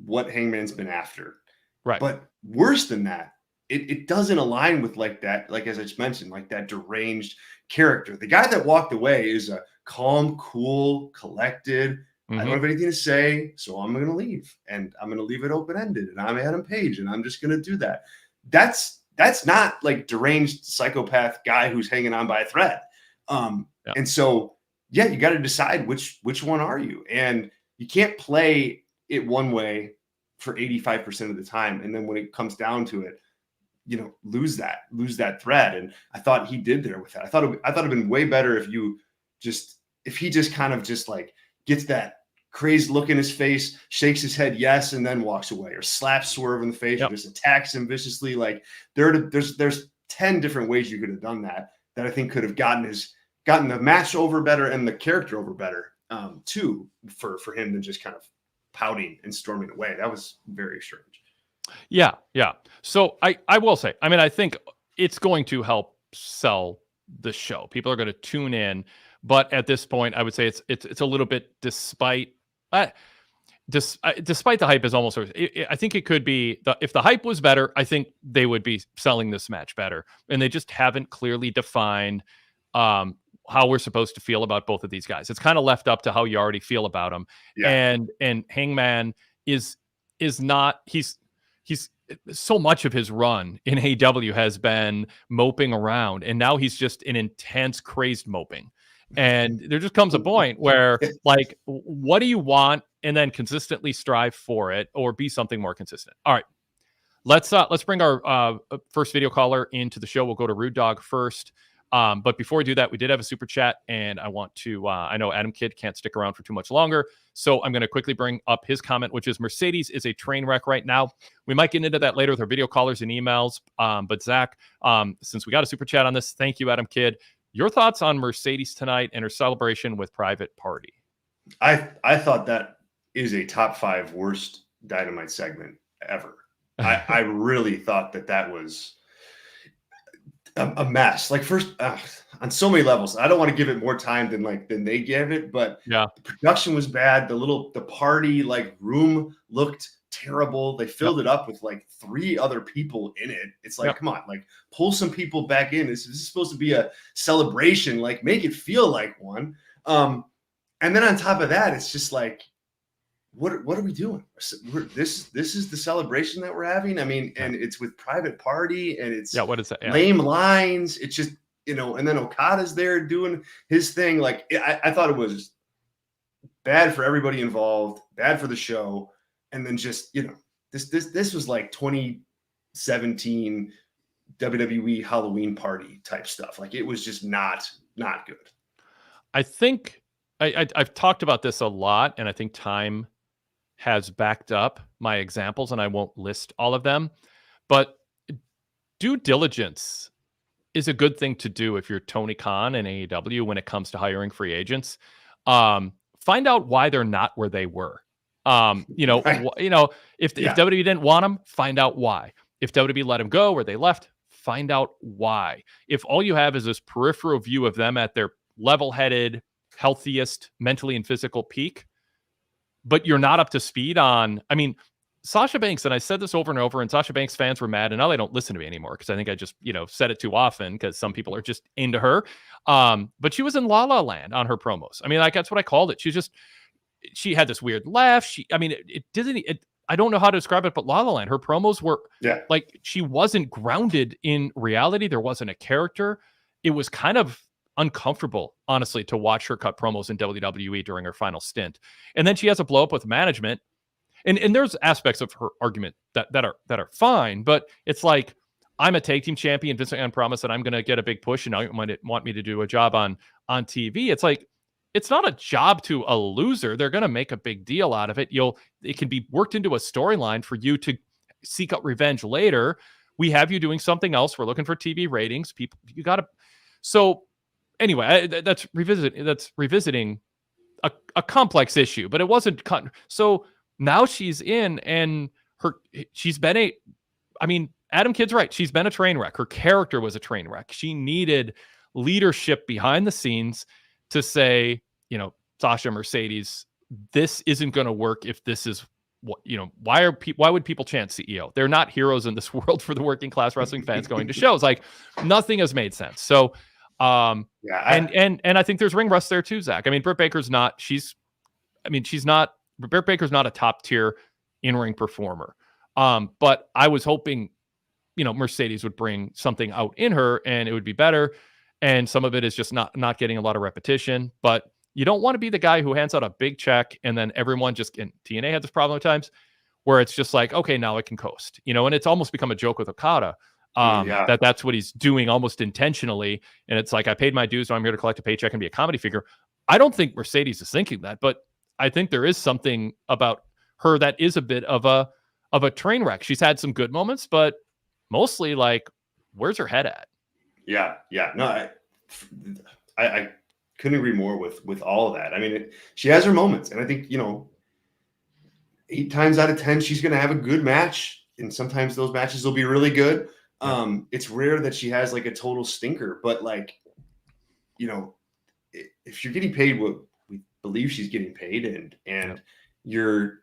what Hangman's been after. Right. But worse than that, it doesn't align with like that, like as I just mentioned, like that deranged character. The guy that walked away is a calm, cool, collected. I don't have anything to say, so I'm going to leave, and I'm going to leave it open-ended, and I'm Adam Page, and I'm just going to do that. That's not like deranged psychopath guy who's hanging on by a thread. And so, you got to decide which one are you, and you can't play it one way for 85% of the time, and then when it comes down to it, lose that thread. And I thought he did there with that. I thought it'd been way better if he just kind of just like gets that crazed look in his face, shakes his head yes, and then walks away, or slaps Swerve in the face, or just attacks him viciously. Like there's 10 different ways you could have done that I think could have gotten the match over better and the character over better too, for him than just kind of pouting and storming away. That was very strange. Yeah. So I will say, I mean, I think it's going to help sell the show. People are going to tune in, but at this point, I would say it's a little bit despite the hype is almost. I think it could be if the hype was better, I think they would be selling this match better, and they just haven't clearly defined how we're supposed to feel about both of these guys. It's kind of left up to how you already feel about them. Yeah. And Hangman is not. He's so much of his run in AEW has been moping around, and now he's just an intense, crazed moping. And there just comes a point where, like, what do you want? And then consistently strive for it, or be something more consistent. All right, let's bring our first video caller into the show. We'll go to Rude Dog first. But before we do that, we did have a super chat, and I want to, I know Adam Kidd can't stick around for too much longer, so I'm going to quickly bring up his comment, which is Mercedes is a train wreck right now. We might get into that later with our video callers and emails. But Zach, since we got a super chat on this, thank you, Adam Kidd. Your thoughts on Mercedes tonight and her celebration with Private Party? I thought that is a top 5 worst Dynamite segment ever. I really thought that was a mess. Like, first, on so many levels, I don't want to give it more time than they gave it, but the production was bad. The party like room looked terrible. They filled it up with like 3 other people in it. It's like, come on, like, pull some people back in. This is supposed to be a celebration. Like, make it feel like one. And then on top of that, it's just like, what are we doing? This is the celebration that we're having. I mean, and it's with Private Party, and it's what is that? Lame lines. It's just, and then Okada's there doing his thing. Like, I thought it was bad for everybody involved, bad for the show. And then just, this was like 2017 WWE Halloween party type stuff. Like, it was just not good. I think I've talked about this a lot, and I think time has backed up my examples, and I won't list all of them, but due diligence is a good thing to do if you're Tony Khan and AEW when it comes to hiring free agents. Find out why they're not where they were. If WWE didn't want them, find out why. If WWE let them go where they left, find out why. If all you have is this peripheral view of them at their level-headed, healthiest mentally and physical peak, but you're not up to speed on, I mean, Sasha Banks, and I said this over and over, and Sasha Banks fans were mad, and now they don't listen to me anymore because I think I just, said it too often because some people are just into her. But she was in La La Land on her promos. I mean, like, that's what I called it. She had this weird laugh. I don't know how to describe it, but La La Land, her promos were like, she wasn't grounded in reality. There wasn't a character. It was kind of uncomfortable, honestly, to watch her cut promos in WWE during her final stint. And then she has a blow up with management. And there's aspects of her argument that are fine, but it's like, I'm a tag team champion. Vince McMahon promised that I'm going to get a big push, and now you might want me to do a job on TV. It's like, it's not a job to a loser. They're going to make a big deal out of it. It can be worked into a storyline for you to seek out revenge later. We have you doing something else. We're looking for TV ratings. People, you got to. So anyway, that's revisiting a complex issue, but it wasn't. So now she's in, and she's been Adam Kidd's right. She's been a train wreck. Her character was a train wreck. She needed leadership behind the scenes to say, Sasha, Mercedes, this isn't going to work if this is what, why would people chant CEO? They're not heroes in this world for the working class wrestling fans going to shows. Like, nothing has made sense. So, and I think there's ring rust there too, Zach. I mean, Britt Baker's not a top tier in-ring performer. But I was hoping, Mercedes would bring something out in her and it would be better. And some of it is just not getting a lot of repetition, but you don't want to be the guy who hands out a big check and then everyone and TNA had this problem at times where it's just like, okay, now I can coast, and it's almost become a joke with Okada. That's what he's doing almost intentionally. And it's like, I paid my dues, so I'm here to collect a paycheck and be a comedy figure. I don't think Mercedes is thinking that, but I think there is something about her that is a bit of a train wreck. She's had some good moments, but mostly, like, where's her head at? Yeah. No, I couldn't agree more with all of that. I mean, she has her moments, and I think 8 times out of 10 she's going to have a good match, and sometimes those matches will be really good. It's rare that she has like a total stinker, but like, if you're getting paid what we believe she's getting paid, and you're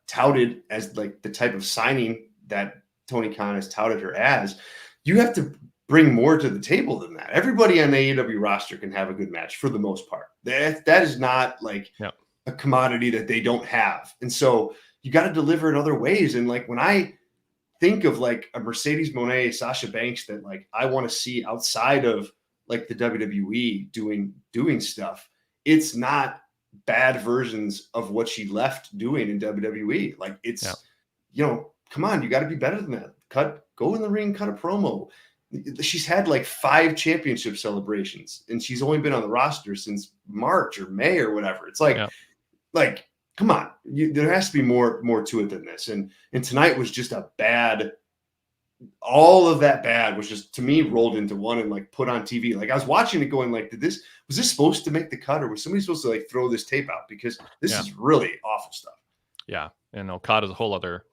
touted as like the type of signing that Tony Khan has touted her as, you have to bring more to the table than that. Everybody on the AEW roster can have a good match for the most part. That is not like a commodity that they don't have. And so you got to deliver in other ways. And like, when I think of like a Mercedes Moné, Sasha Banks that like I want to see outside of like the WWE doing stuff, it's not bad versions of what she left doing in WWE. Like, it's, come on, you got to be better than that. Go in the ring, cut a promo. She's had like 5 championship celebrations, and she's only been on the roster since March or May or whatever. It's like, come on, there has to be more to it than this. And tonight was just a bad. All of that bad was just, to me, rolled into one and like put on TV. Like, I was watching it going like, was this supposed to make the cut, or was somebody supposed to like throw this tape out? Because this is really awful stuff. Yeah. And Okada's a whole other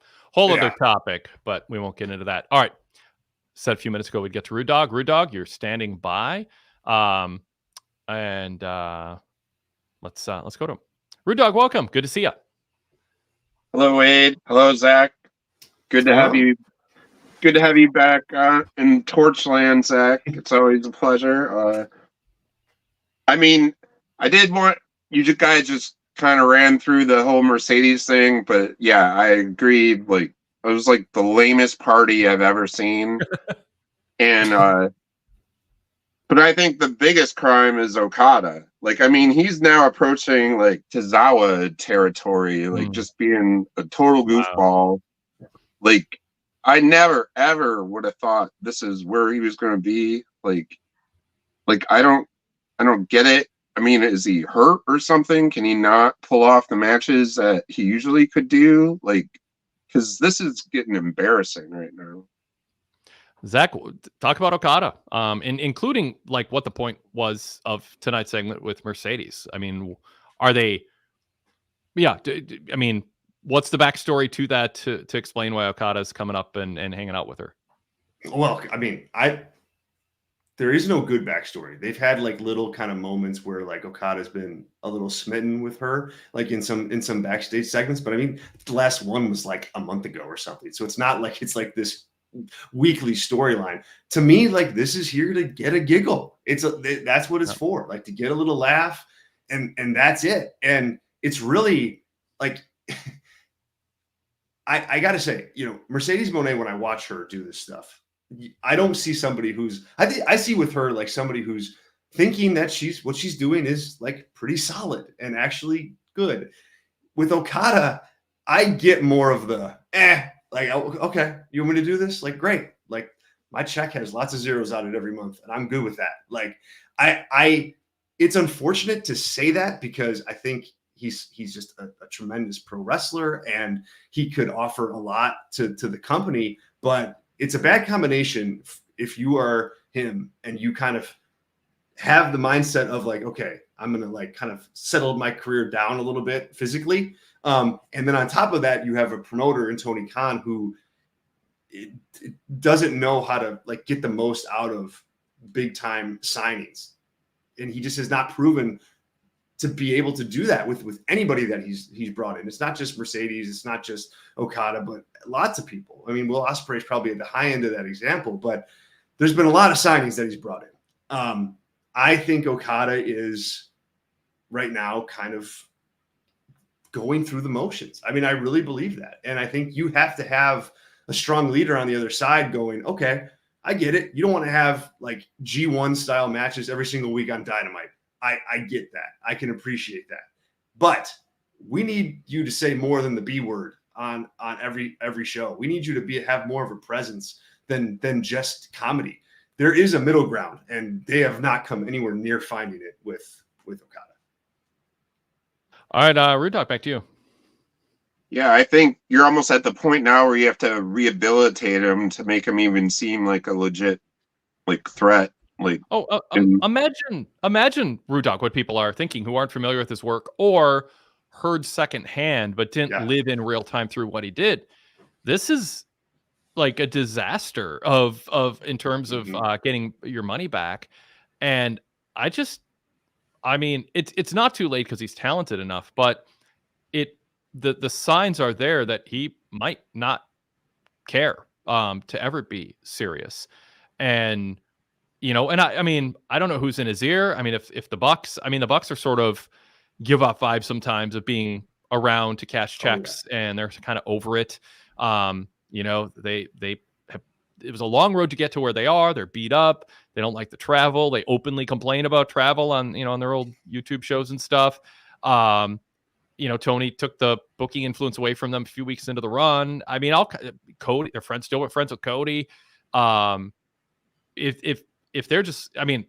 topic, but we won't get into that. All right. Said a few minutes ago we'd get to Rude Dog. Rude Dog, you're standing by. Let's go to him. Rude Dog, welcome. Good to see you. Hello, Wade. Hello, Zach. Good to have you. Good to have you back in Torchland, Zach. It's always a pleasure. I mean, I did want you guys just kind of ran through the whole Mercedes thing, but yeah, I agreed. Like, it was like the lamest party I've ever seen. And but I think the biggest crime is Okada. Like, I mean, he's now approaching like Tozawa territory, like just being a total goofball. Wow. Like, I never ever would have thought this is where he was going to be. Like I don't get it. I mean, is he hurt or something? Can he not pull off the matches that he usually could do? Like, because this is getting embarrassing right now. Zach, talk about Okada, including like what the point was of tonight's segment with Mercedes. I mean, are they? Yeah, I mean, what's the backstory to that to explain why Okada is coming up and hanging out with her? Well, I mean, there is no good backstory. They've had like little kind of moments where like Okada's been a little smitten with her, like in some backstage segments. But I mean, the last one was like a month ago or something. So it's not like it's like this weekly storyline. To me, like this is here to get a giggle. That's what it's for, like to get a little laugh, and that's it. And it's really like I gotta say, you know, Mercedes Moné, when I watch her do this stuff, I don't see somebody who's I see with her like somebody who's thinking that what she's doing is like pretty solid and actually good. With Okada, I get more of the like, okay, you want me to do this? Like, great. Like my check has lots of zeros on it every month, and I'm good with that. Like it's unfortunate to say that because I think he's just a tremendous pro wrestler and he could offer a lot to the company, but it's a bad combination if you are him and you kind of have the mindset of like, okay, I'm going to like kind of settle my career down a little bit physically. And then on top of that, you have a promoter in Tony Khan who it doesn't know how to like get the most out of big time signings. And he just has not proven to be able to do that with anybody that he's brought in. It's not just Mercedes, it's not just Okada, but lots of people. I mean, Will Ospreay is probably at the high end of that example, but there's been a lot of signings that he's brought in. I think Okada is right now kind of going through the motions. I mean, I really believe that. And I think you have to have a strong leader on the other side going, okay, I get it. You don't want to have like G1 style matches every single week on Dynamite. I get that. I can appreciate that. But we need you to say more than the B word on every show. We need you to have more of a presence than just comedy. There is a middle ground, and they have not come anywhere near finding it with Okada. All right, Rude Dog, back to you. Yeah, I think you're almost at the point now where you have to rehabilitate him to make him even seem like a legit like threat. Like, imagine Rude Dog, what people are thinking who aren't familiar with his work or heard secondhand but didn't live in real time through what he did. This is like a disaster of in terms of getting your money back. And I mean, it's not too late because he's talented enough, but the signs are there that he might not care to ever be serious. And you know, and I mean, I don't know who's in his ear. I mean, if the Bucks are sort of give off vibes sometimes of being around to cash checks, and they're kind of over it. You know, they have, it was a long road to get to where they are. They're beat up. They don't like the travel. They openly complain about travel on their old YouTube shows and stuff. You know, Tony took the booking influence away from them a few weeks into the run. I mean, Cody, their friends still were friends with Cody. If they're just, I mean,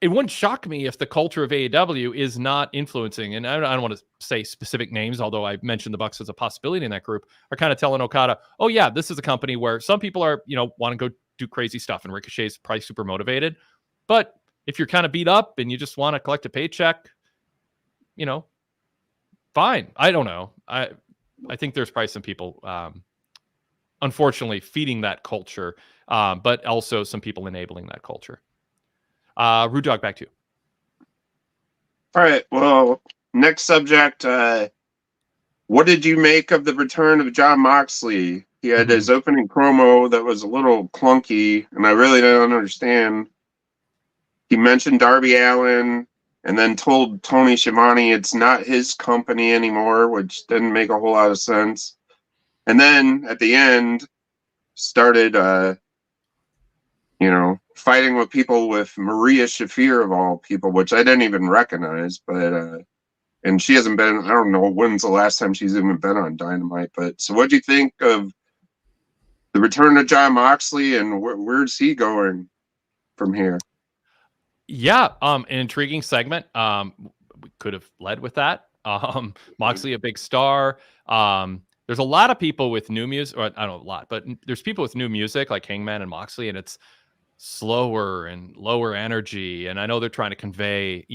it wouldn't shock me if the culture of AEW is not influencing, and I don't want to say specific names, although I mentioned the Bucks as a possibility in that group, are kind of telling Okada, oh yeah, this is a company where some people are, want to go do crazy stuff, and Ricochet's probably super motivated. But if you're kind of beat up and you just want to collect a paycheck, fine. I don't know. I think there's probably some people, unfortunately, feeding that culture, but also some people enabling that culture. Rude Dog, back to you. All right. Well, next subject. What did you make of the return of Jon Moxley? He had his opening promo that was a little clunky, and I really don't understand. He mentioned Darby Allin and then told Tony Schiavone it's not his company anymore, which didn't make a whole lot of sense. And then at the end, started, fighting with people with Maria Shafir of all people, which I didn't even recognize. But and she hasn't been. I don't know when's the last time she's even been on Dynamite. But so, what do you think of the return of Jon Moxley, and where's he going from here? Yeah, an intriguing segment. We could have led with that. Moxley, a big star. There's a lot of people with new music, or I don't know a lot, but there's people with new music like Hangman and Moxley, and it's slower and lower energy. And I know they're trying to convey,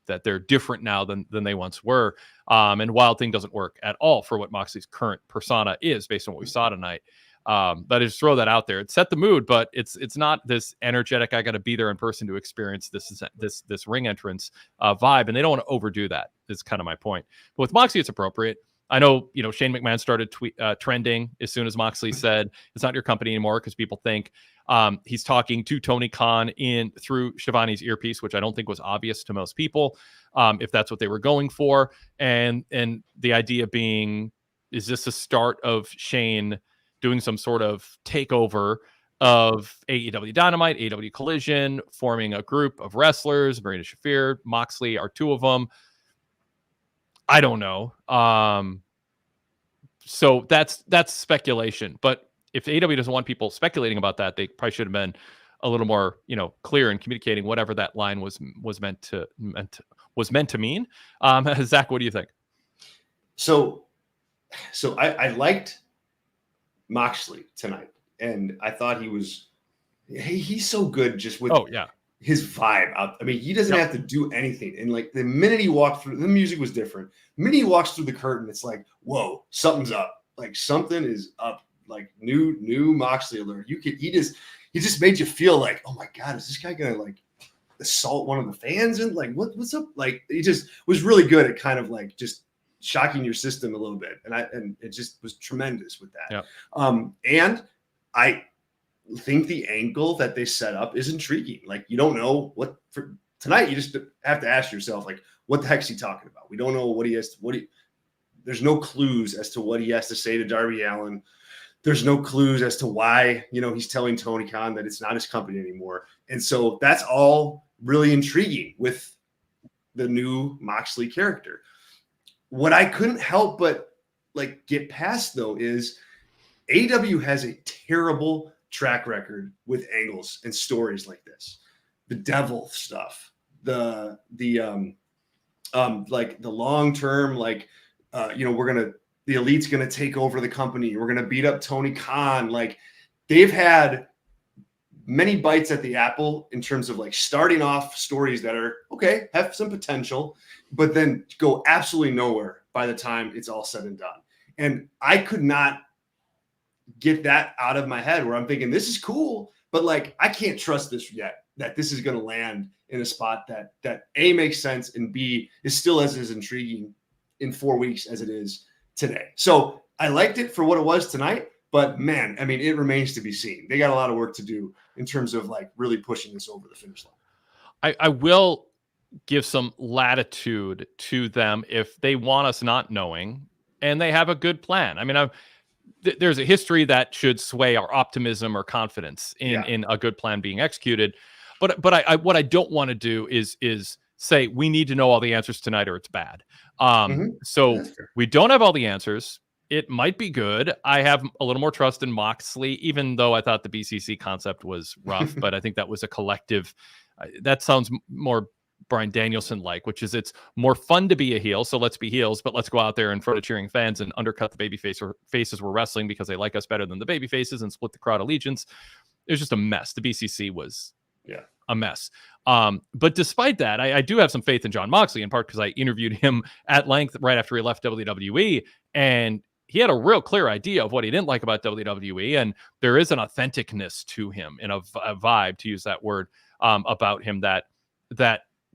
that they're different now than they once were. And Wild Thing doesn't work at all for what Moxley's current persona is based on what we saw tonight. But I just throw that out there. It set the mood, but it's not this energetic, I got to be there in person to experience this ring entrance vibe, and they don't want to overdo that. Is kind of my point. But with Moxley, it's appropriate. I know, Shane McMahon started trending as soon as Moxley said it's not your company anymore, because people think he's talking to Tony Khan through Shivani's earpiece, which I don't think was obvious to most people, if that's what they were going for. And the idea being, is this the start of Shane doing some sort of takeover of AEW Dynamite, AEW Collision, forming a group of wrestlers? Marina Shafir, Moxley are two of them. I don't know. So that's speculation. But if AEW doesn't want people speculating about that, they probably should have been a little more, clear in communicating whatever that line was meant to mean. Zach, what do you think? So I liked Moxley tonight, and I thought he's so good just with his vibe out. I mean, he doesn't have to do anything. And like the minute he walked through, the music was different. The minute he walks through the curtain, it's like, whoa, something's up. Like something is up. Like new Moxley alert. He just made you feel like, oh my God, is this guy gonna like assault one of the fans? And like, what's up? Like he just was really good at kind of like just shocking your system a little bit. And it just was tremendous with that. Yeah. And I think the angle that they set up is intriguing. Like you don't know what for tonight. You just have to ask yourself, like, what the heck's he talking about? We don't know what he has. There's no clues as to what he has to say to Darby Allin. There's no clues as to why, he's telling Tony Khan that it's not his company anymore. And so that's all really intriguing with the new Moxley character. What I couldn't help but like get past though is AEW has a terrible track record with angles and stories like this. The devil stuff, the long term, the elite's gonna take over the company. We're gonna beat up Tony Khan. Like they've had many bites at the apple in terms of like starting off stories that are okay, have some potential, but then go absolutely nowhere by the time it's all said and done. And I could not get that out of my head where I'm thinking this is cool, but like I can't trust this yet, that this is going to land in a spot that A, makes sense, and B, is still as intriguing in 4 weeks as it is today. So I liked it for what it was tonight, but man, I mean, it remains to be seen. They got a lot of work to do in terms of like really pushing this over the finish line. I will give some latitude to them if they want us not knowing and they have a good plan. I mean, there's a history that should sway our optimism or confidence in a good plan being executed. But what I don't want to do is say we need to know all the answers tonight or it's bad. So we don't have all the answers. It might be good. I have a little more trust in Moxley, even though I thought the BCC concept was rough, but I think that was a collective. That sounds more Bryan Danielson-like, which is it's more fun to be a heel, so let's be heels, but let's go out there in front of cheering fans and undercut the baby faces we're wrestling because they like us better than the baby faces and split the crowd allegiance. It was just a mess. The BCC was a mess. But despite that, I do have some faith in Jon Moxley, in part because I interviewed him at length right after he left WWE, and he had a real clear idea of what he didn't like about WWE, and there is an authenticness to him and a vibe, to use that word, about him that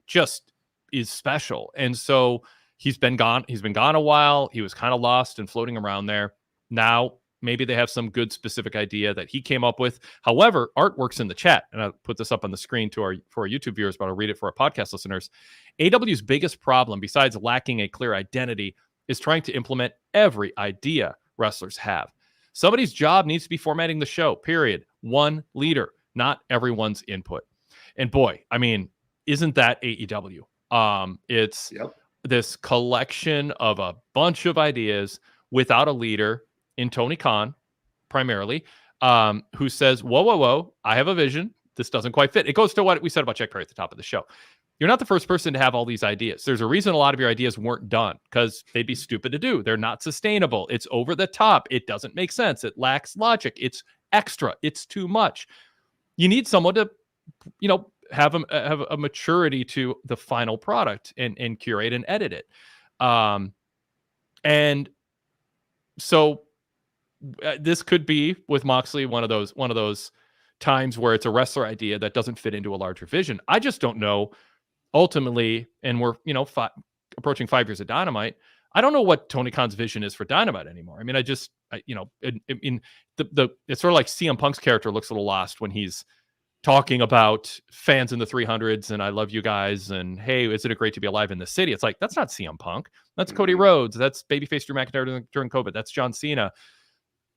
just is special. And so he's been gone a while. He was kind of lost and floating around there. Now maybe they have some good specific idea that he came up with. However, Art works in the chat, and I'll put this up on the screen for our YouTube viewers, but I'll read it for our podcast listeners. AEW's biggest problem, besides lacking a clear identity, is trying to implement every idea wrestlers have. Somebody's job needs to be formatting the show, period. One leader, not everyone's input. And boy, I mean, isn't that AEW? It's this collection of a bunch of ideas without a leader in Tony Khan, primarily, who says, whoa, I have a vision. This doesn't quite fit. It goes to what we said about Jack Perry at the top of the show. You're not the first person to have all these ideas. There's a reason a lot of your ideas weren't done, because they'd be stupid to do. They're not sustainable. It's over the top. It doesn't make sense. It lacks logic. It's extra. It's too much. You need someone to, have a maturity to the final product and curate and edit it. And so this could be with Moxley one of those times where it's a wrestler idea that doesn't fit into a larger vision. I just don't know ultimately, and we're approaching 5 years of Dynamite. I don't know what Tony Khan's vision is for Dynamite anymore. I mean, it's sort of like CM Punk's character looks a little lost when he's talking about fans in the 300s and I love you guys and hey, isn't it great to be alive in the city? It's like, that's not CM Punk. That's Cody Rhodes. That's babyface Drew McIntyre during COVID. That's John Cena.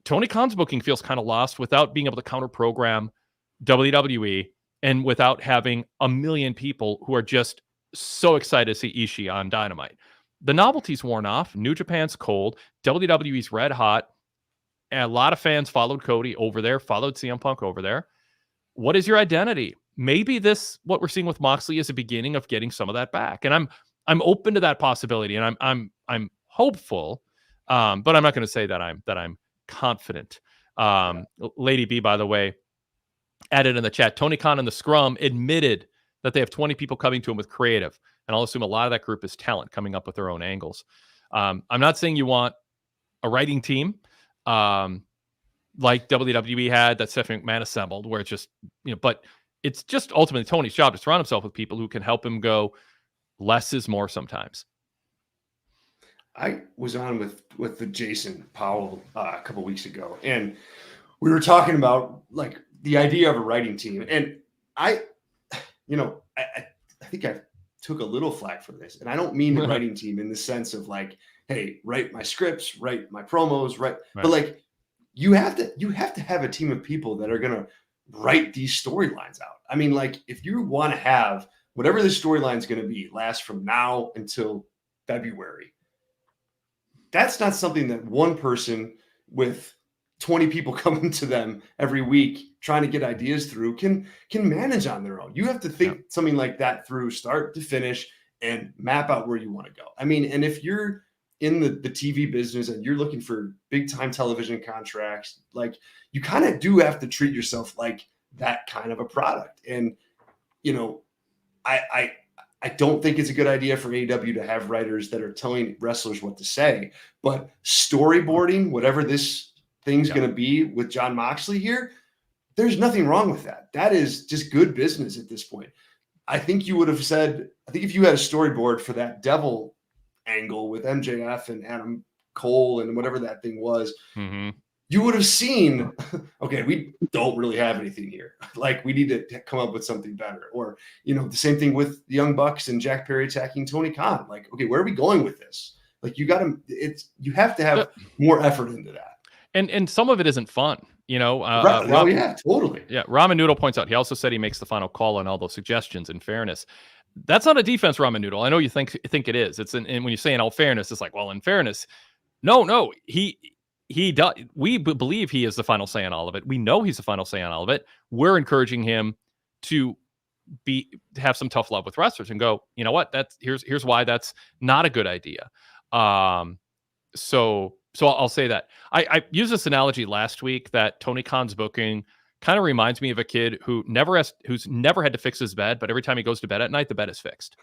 Tony Khan's booking feels kind of lost without being able to counter program WWE and without having a million people who are just so excited to see Ishii on Dynamite. The novelty's worn off. New Japan's cold. WWE's red hot. And a lot of fans followed Cody over there, followed CM Punk over there. What is your identity? Maybe what we're seeing with Moxley is a beginning of getting some of that back. And I'm open to that possibility, and I'm hopeful, but I'm not going to say that I'm confident. Lady B, by the way, added in the chat, Tony Khan and the Scrum admitted that they have 20 people coming to him with creative, and I'll assume a lot of that group is talent coming up with their own angles. I'm not saying you want a writing team like WWE had that Stephanie McMahon assembled, where it's just, but it's just ultimately Tony's job to surround himself with people who can help him go less is more sometimes. I was on with the Jason Powell a couple weeks ago, and we were talking about like the idea of a writing team. And I think I took a little flack for this, and I don't mean the writing team in the sense of like, hey, write my scripts, write my promos, right? But like, you have to have a team of people that are going to write these storylines out. I mean, like, if you want to have whatever the storyline is going to be last from now until February, that's not something that one person with 20 people coming to them every week trying to get ideas through can manage on their own. You have to think something like that through start to finish and map out where you want to go. I mean, and if you're in the TV business and you're looking for big time television contracts, like, you kind of do have to treat yourself like that kind of a product. And, I don't think it's a good idea for AEW to have writers that are telling wrestlers what to say, but storyboarding, whatever this thing's going to be with Jon Moxley here, there's nothing wrong with that. That is just good business at this point. I think you would have said, if you had a storyboard for that devil angle with MJF and Adam Cole and whatever that thing was, you would have seen, okay, we don't really have anything here. Like, we need to come up with something better. Or, the same thing with the Young Bucks and Jack Perry attacking Tony Khan. Like, okay, where are we going with this? Like, you have to have more effort into that. And some of it isn't fun, yeah, totally. Yeah, Ramen Noodle points out, he also said he makes the final call on all those suggestions. In fairness, that's not a defense, Ramen Noodle. I know you think it is. It's and when you say in all fairness, it's like, well, in fairness, no, he does. We believe he is the final say on all of it. We know he's the final say on all of it. We're encouraging him to have some tough love with wrestlers and go, you know what? Here's why that's not a good idea. So I'll say that. I used this analogy last week that Tony Khan's booking kind of reminds me of a kid who's never had to fix his bed, but every time he goes to bed at night, the bed is fixed.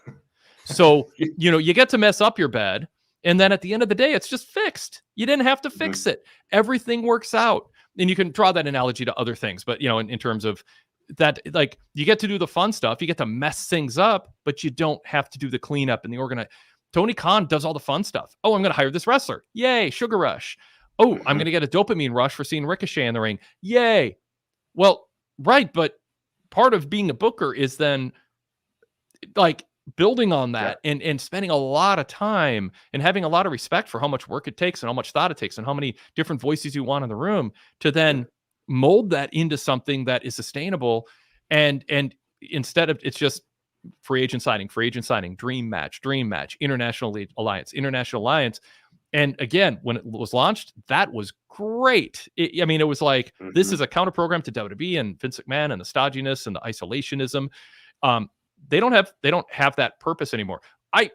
So, you get to mess up your bed, and then at the end of the day, it's just fixed. You didn't have to fix it. Everything works out. And you can draw that analogy to other things, but in terms of that, like, you get to do the fun stuff, you get to mess things up, but you don't have to do the cleanup and the organize. Tony Khan does all the fun stuff. Oh, I'm going to hire this wrestler. Yay, sugar rush. Oh, I'm going to get a dopamine rush for seeing Ricochet in the ring. Yay. Well, right, but part of being a booker is then, like, building on that and spending a lot of time and having a lot of respect for how much work it takes and how much thought it takes and how many different voices you want in the room to then mold that into something that is sustainable. And instead of, it's just free agent signing, dream match, international alliance. And again, when it was launched, that was great. It was like, this is a counter program to WWE and Vince McMahon and the stodginess and the isolationism. They don't have that purpose anymore.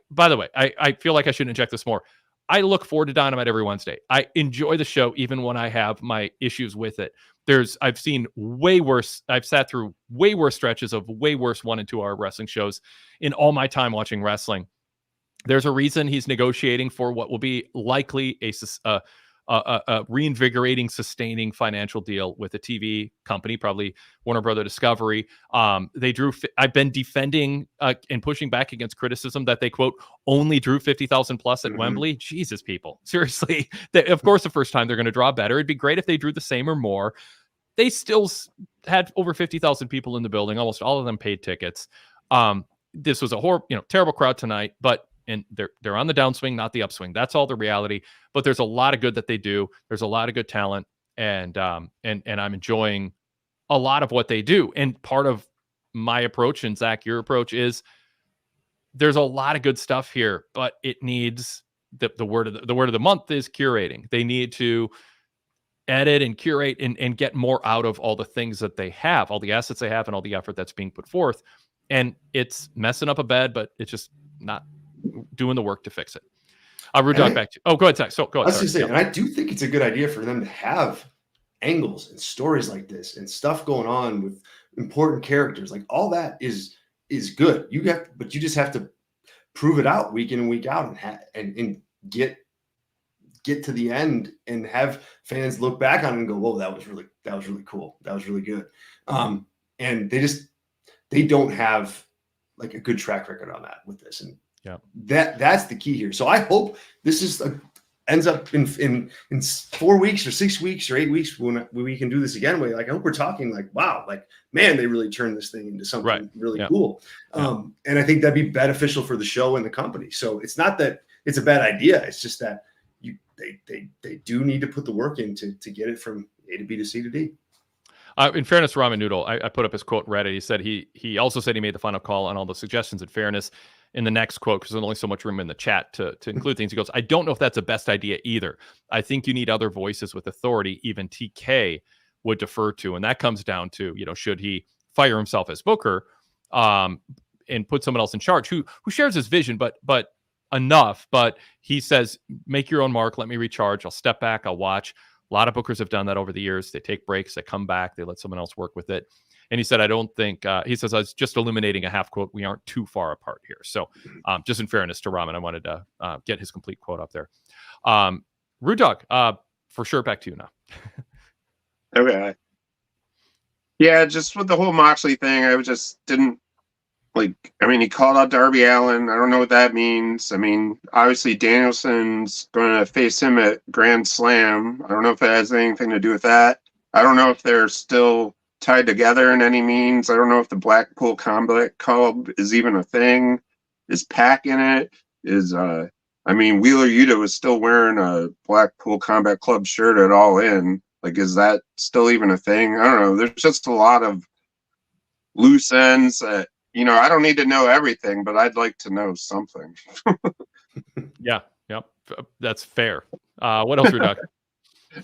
By the way, I feel like I should inject this more. I look forward to Dynamite every Wednesday. I enjoy the show, even when I have my issues with it. I've seen way worse. I've sat through way worse stretches of way worse 1 and 2 hour wrestling shows in all my time watching wrestling. There's a reason he's negotiating for what will be likely a reinvigorating, sustaining financial deal with a TV company, probably Warner Brother Discovery. They drew. I've been defending and pushing back against criticism that they quote only drew 50,000 plus at Wembley. Jesus, people, seriously. Of course, the first time they're going to draw better. It'd be great if they drew the same or more. They still had over 50,000 people in the building. Almost all of them paid tickets. This was a terrible crowd tonight, and they're on the downswing, not the upswing. That's all the reality. But there's a lot of good that they do. There's a lot of good talent, and I'm enjoying a lot of what they do. And part of my approach, and Zach, your approach, is there's a lot of good stuff here, but it needs the word of the month is curating. They need to edit and curate and get more out of all the things that they have, all the assets they have, and all the effort that's being put forth. And it's messing up a bed, but it's just not doing the work to fix it. Rude Dog, back to you. Oh, go ahead, Zach. So go ahead. I was just saying, and I do think it's a good idea for them to have angles and stories like this and stuff going on with important characters. Like all that is good. But you just have to prove it out week in and week out and get to the end and have fans look back on it and go, "Whoa, that was really cool. That was really good." And they don't have like a good track record on that with this, and that's the key here. So I hope this is ends up in 4 weeks or 6 weeks or 8 weeks when we can do this again. I hope we're talking like, wow, like man, they really turned this thing into something really cool. And I think that'd be beneficial for the show and the company. So it's not that it's a bad idea. It's just that they do need to put the work in to get it from A to B to C to D. In fairness to Ramen Noodle, I put up his quote in Reddit. He said he also said he made the final call on all the suggestions. In fairness, in the next quote, because there's only so much room in the chat to include things, he goes, "I don't know if that's the best idea either. I think you need other voices with authority, even TK would defer to." And that comes down to, should he fire himself as booker and put someone else in charge who shares his vision, but enough. But he says, make your own mark. Let me recharge. I'll step back. I'll watch. A lot of bookers have done that over the years. They take breaks. They come back. They let someone else work with it. And he said, I don't think, he says, I was just illuminating a half quote. We aren't too far apart here. So just in fairness to Ramen, I wanted to get his complete quote up there. Rude Dog, for sure, back to you now. Okay. Yeah, just with the whole Moxley thing, I just didn't he called out Darby Allin. I don't know what that means. I mean, obviously Danielson's going to face him at Grand Slam. I don't know if it has anything to do with that. I don't know if they're still tied together in any means. I don't know if the Blackpool Combat Club is even a thing. Is Pac in it? Wheeler Yuta was still wearing a Blackpool Combat Club shirt at All In. Is that still even a thing? I don't know. There's just a lot of loose ends that, I don't need to know everything, but I'd like to know something. Yeah. That's fair. What else, Rudak?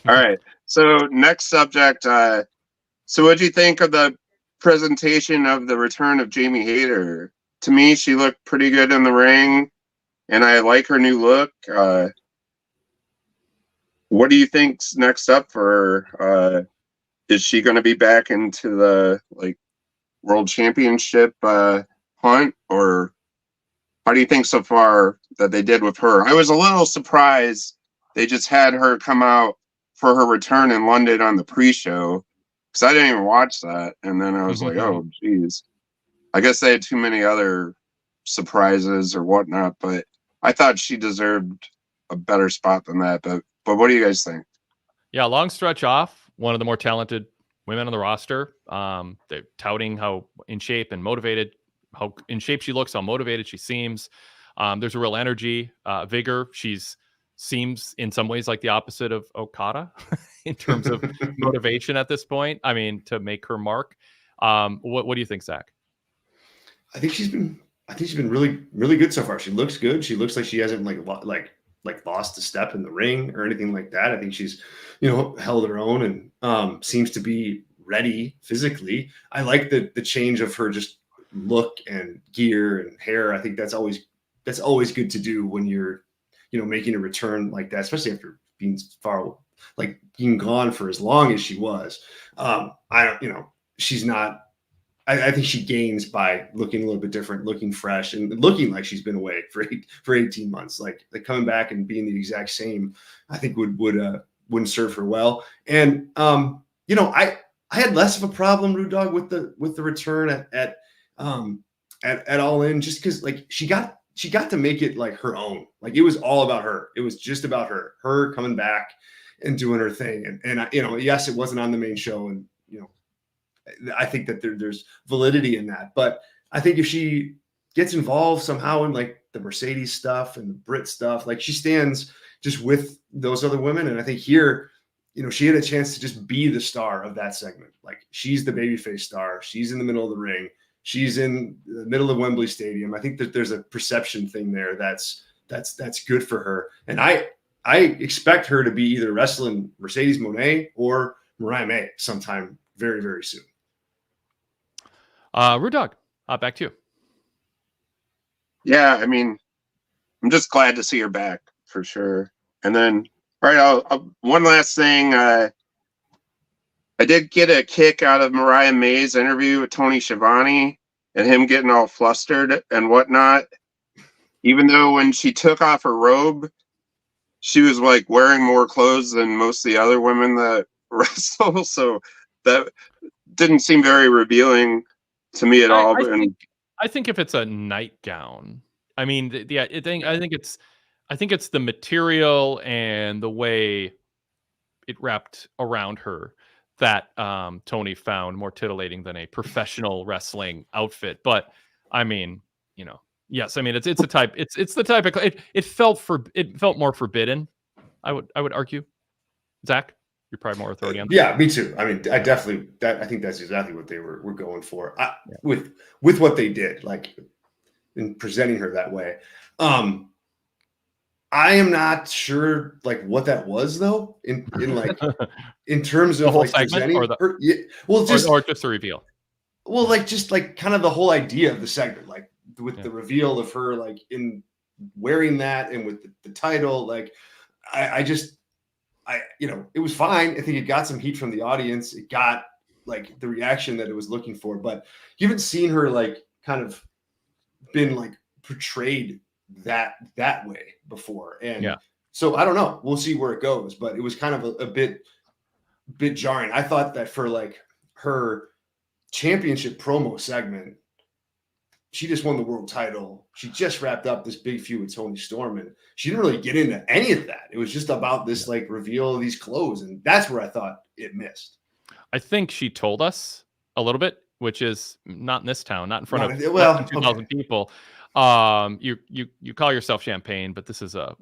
All right. So next subject. So what do you think of the presentation of the return of Jamie Hayter? To me, she looked pretty good in the ring, and I like her new look. What do you think's next up for her? Is she going to be back into the World Championship hunt, or how do you think so far that they did with her? I was a little surprised they just had her come out for her return in London on the pre-show, because I didn't even watch that, and then I was like, oh geez, I guess they had too many other surprises or whatnot, but I thought she deserved a better spot than that. But what do you guys think? Yeah, long stretch off, one of the more talented women on the roster. They're touting how in shape and motivated, how in shape she looks, how motivated she seems. There's a real energy, vigor. Seems in some ways like the opposite of Okada in terms of motivation at this point. I mean, to make her mark. What do you think, Zach? I think she's been really, really good so far. She looks good. She looks like she hasn't lost a step in the ring or anything like that. I think she's, held her own and seems to be ready physically. I like the change of her just look and gear and hair. I think that's always good to do when you're, making a return like that, especially after being being gone for as long as she was. She's not. I think she gains by looking a little bit different, looking fresh, and looking like she's been away for 18 months. Like coming back and being the exact same, I think would wouldn't serve her well. And you know, I had less of a problem, Rude Dog, with the return at Allin, just because like she got to make it like her own. Like it was all about her. It was just about her coming back and doing her thing. And you know, yes, it wasn't on the main show, and you know, I think that there's validity in that. But I think if she gets involved somehow in like the Mercedes stuff and the Brit stuff, like she stands just with those other women. And I think here, you know, she had a chance to just be the star of that segment. Like she's the babyface star. She's in the middle of the ring. She's in the middle of Wembley Stadium. I think that there's a perception thing there that's good for her. And I expect her to be either wrestling Mercedes Moné or Mariah May sometime very, very soon. Rude Dog, back to you. Yeah, I mean, I'm just glad to see her back for sure. And then, all right, I'll one last thing. I did get a kick out of Mariah May's interview with Tony Schiavone and him getting all flustered and whatnot. Even though when she took off her robe, she was like wearing more clothes than most of the other women that wrestle. So that didn't seem very revealing to me at all. I think if it's a nightgown, I mean, I think it's the material and the way it wrapped around her that Tony found more titillating than a professional wrestling outfit. But I mean, you know, yes, I mean it's the type of it felt more forbidden. I would argue. Zach, you're probably more authority on that. Yeah, me too. I mean, I think that's exactly what they were going for with what they did, like in presenting her that way. I am not sure like what that was though, in like in terms of like segment or just a reveal. Well, like just like kind of the whole idea of the segment, like with the reveal of her like in wearing that and with the title, like I you know, it was fine. I think it got some heat from the audience. It got like the reaction that it was looking for, but you haven't seen her like kind of been like portrayed that way before. And so I don't know, we'll see where it goes, but it was kind of a bit jarring. I thought that for like her championship promo segment, she just won the world title. She just wrapped up this big feud with Tony Storm, and she didn't really get into any of that. It was just about this like reveal of these clothes, and that's where I thought it missed. I think she told us a little bit, which is not in this town, not in front of 2,000 people. You call yourself champagne, but this is a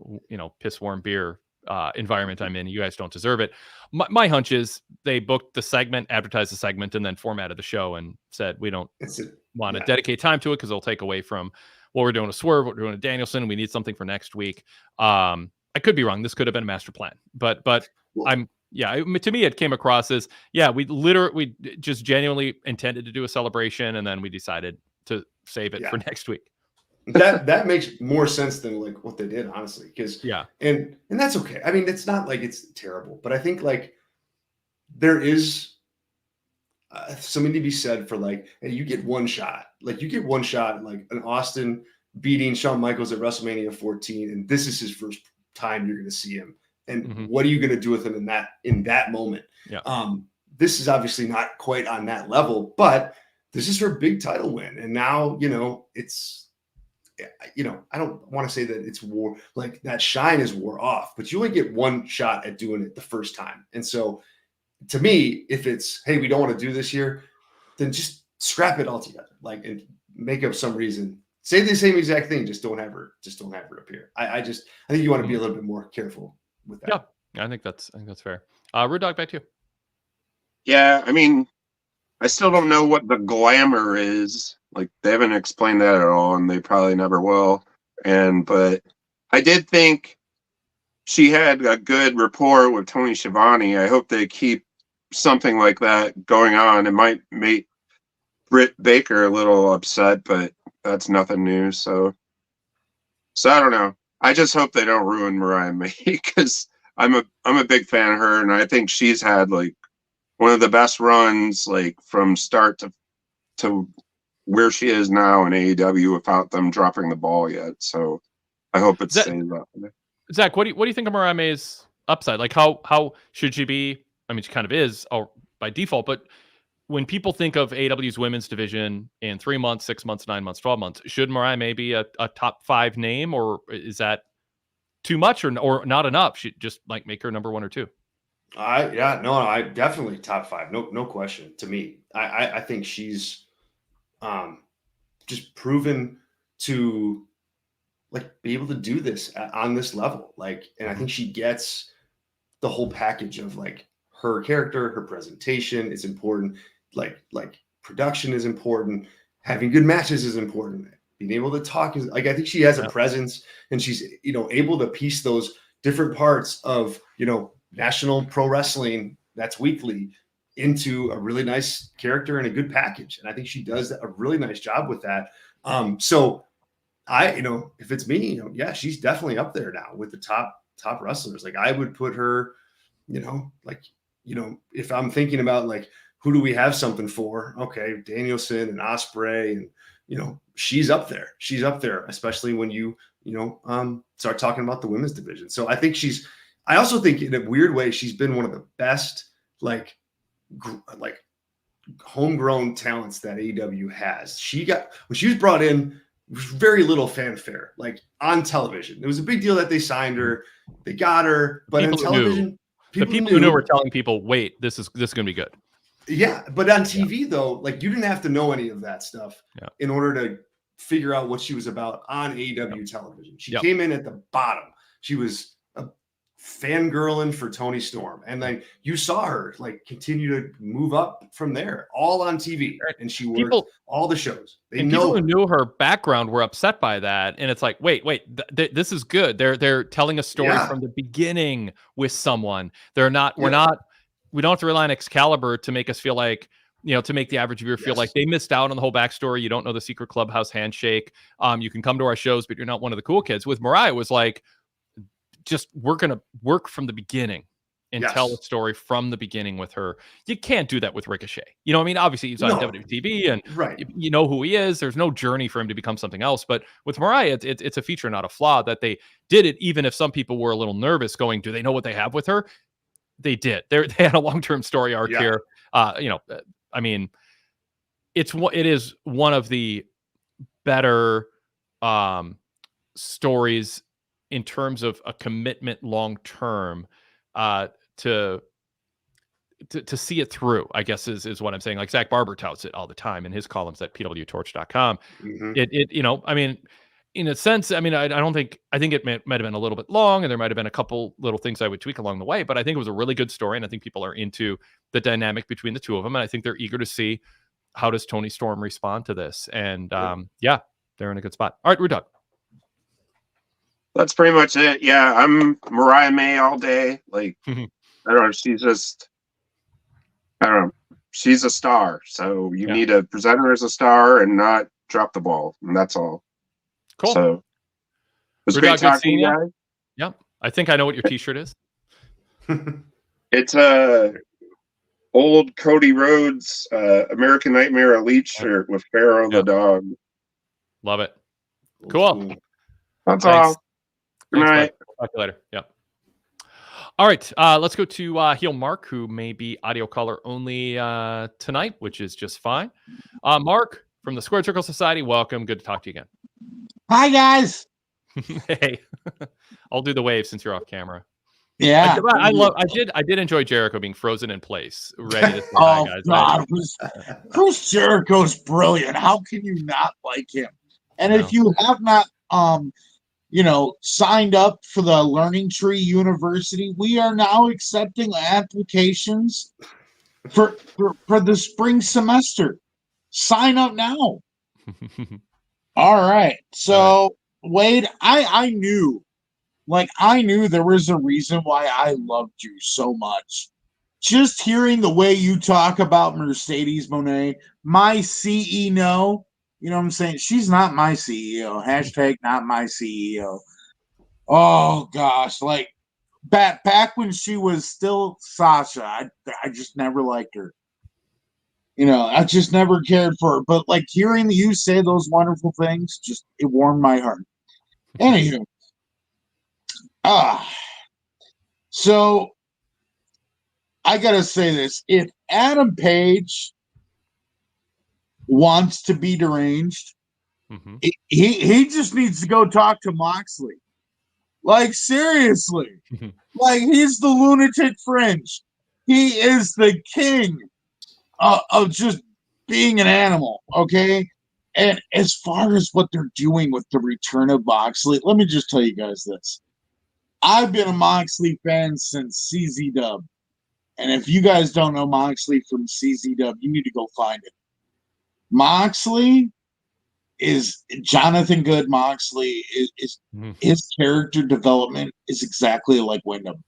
piss warm beer environment I'm in. You guys don't deserve it. My hunch is they booked the segment, advertised the segment, and then formatted the show and said we don't want to dedicate time to it because it'll take away from what we're doing with Swerve, what we're doing with Danielson. We need something for next week. I could be wrong. This could have been a master plan, but to me it came across as we just genuinely intended to do a celebration, and then we decided to save it for next week. That makes more sense than like what they did, honestly, because and that's okay. I mean, it's not like it's terrible, but I think like there is something to be said for like, hey, you get one shot, like an Austin beating Shawn Michaels at WrestleMania 14, and this is his first time you're going to see him, and what are you going to do with him in that moment? This is obviously not quite on that level, but this is her big title win, and now it's. I don't want to say that it's war, like that shine is wore off, but you only get one shot at doing it the first time. And so to me, if it's, hey, we don't want to do this year, then just scrap it all together. Like, and make up some reason, say the same exact thing. Just don't have her appear. I think you want to be a little bit more careful with that. Yeah, I think that's fair. Rude Dog, back to you. Yeah. I mean, I still don't know what the glamour is. Like, they haven't explained that at all, and they probably never will. But I did think she had a good rapport with Tony Schiavone. I hope they keep something like that going on. It might make Britt Baker a little upset, but that's nothing new. So I don't know. I just hope they don't ruin Mariah May, because I'm a big fan of her, and I think she's had like one of the best runs, like from start to where she is now in AEW without them dropping the ball yet. So I hope it stays up. Zach, what do you think of Mariah May's upside? Like how should she be? I mean, she kind of is by default, but when people think of AEW's women's division in 3 months, 6 months, 9 months, 12 months, should Mariah maybe a top 5 name, or is that too much or not enough? Should just like make her number 1 or 2? I definitely top 5. No question to me. I think she's just proven to like be able to do this on this level. Like, and I think she gets the whole package of like her character, her presentation is important. Like production is important. Having good matches is important. Being able to talk is like, I think she has a presence, and she's, able to piece those different parts of, national pro wrestling that's weekly into a really nice character and a good package. And I think she does a really nice job with that. So if it's me, she's definitely up there now with the top wrestlers. Like I would put her, if I'm thinking about like, who do we have something for? Okay, Danielson and Ospreay, and she's up there. She's up there, especially when you start talking about the women's division. So I think I also think in a weird way she's been one of the best like homegrown talents that AEW has. When she was brought in, very little fanfare, like on television. It was a big deal that they signed her, they got her, but on television, the people who knew were telling people, "Wait, this is going to be good." Yeah, but on TV though, like you didn't have to know any of that stuff in order to figure out what she was about on AEW television. She came in at the bottom. She was a fangirling for Tony Storm, and then you saw her like continue to move up from there, all on TV, and she worked all the shows. People who knew her background were upset by that, and it's like, wait, this is good. They're telling a story from the beginning with someone. They're not. We don't have to rely on Excalibur to make us feel like, to make the average viewer feel like they missed out on the whole backstory. You don't know the secret clubhouse handshake. You can come to our shows, but you're not one of the cool kids. With Mariah, it was like, we're going to work from the beginning and tell a story from the beginning with her. You can't do that with Ricochet. I mean, obviously he's on WTV and you know who he is. There's no journey for him to become something else. But with Mariah, it's a feature, not a flaw, that they did it, even if some people were a little nervous going, do they know what they have with her? They did. They had a long-term story arc here. I mean, it is one of the better stories in terms of a commitment long-term to see it through, I guess is what I'm saying. Like Zach Barber touts it all the time in his columns at PWTorch.com. I mean, in a sense, I mean, I think it might have been a little bit long, and there might have been a couple little things I would tweak along the way, but I think it was a really good story, and I think people are into the dynamic between the two of them, and I think they're eager to see how does Tony Storm respond to this. And they're in a good spot. All right, we're done. That's pretty much it. Yeah, I'm Mariah May all day. Like, I don't know, she's a star. So you need to present her as a star and not drop the ball, and that's all. Cool. So it was great talking to you guys. Yep. I think I know what your t-shirt is. It's a old Cody Rhodes American Nightmare Elite shirt with Pharaoh the dog. Love it. Cool. That's all. Good night. Talk to you later. Yep. All right. Let's go to Heel Mark, who may be audio caller only tonight, which is just fine. Mark from the Square Circle Society, welcome. Good to talk to you again. Hi, guys. Hey, I'll do the wave since you're off camera. Yeah, I did enjoy Jericho being frozen in place, ready to say hi, guys. God, Chris Jericho's brilliant. How can you not like him? And if you have not, signed up for the Learning Tree University, we are now accepting applications for the spring semester. Sign up now. All right. So, Wade, I knew there was a reason why I loved you so much. Just hearing the way you talk about Mercedes Moné, my CEO, you know what I'm saying? She's not my CEO. Hashtag not my CEO. Oh, gosh. Like, back when she was still Sasha, I just never liked her. I just never cared for her. But, like, hearing you say those wonderful things, it warmed my heart. Anywho. So I gotta say this: if Adam Page wants to be deranged, he just needs to go talk to Moxley. Like, seriously. Like, he's the lunatic fringe. He is the king of just being an animal, okay? And as far as what they're doing with the return of Moxley, let me just tell you guys this. I've been a Moxley fan since CZ Dub. And if you guys don't know Moxley from CZ Dub, you need to go find it. Moxley is Jonathan Good. Moxley is his character development is exactly like Wyndham.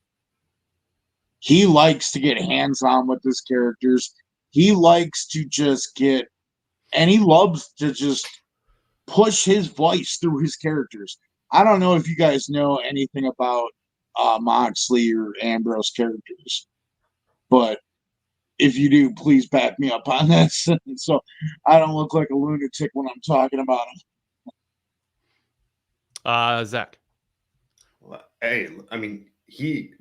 He likes to get hands-on with his characters. He likes to just get, and he loves to just push his voice through his characters. I don't know if you guys know anything about Moxley or Ambrose characters, but if you do, please back me up on that sentence so I don't look like a lunatic when I'm talking about him. Zach. Well, hey, I mean, he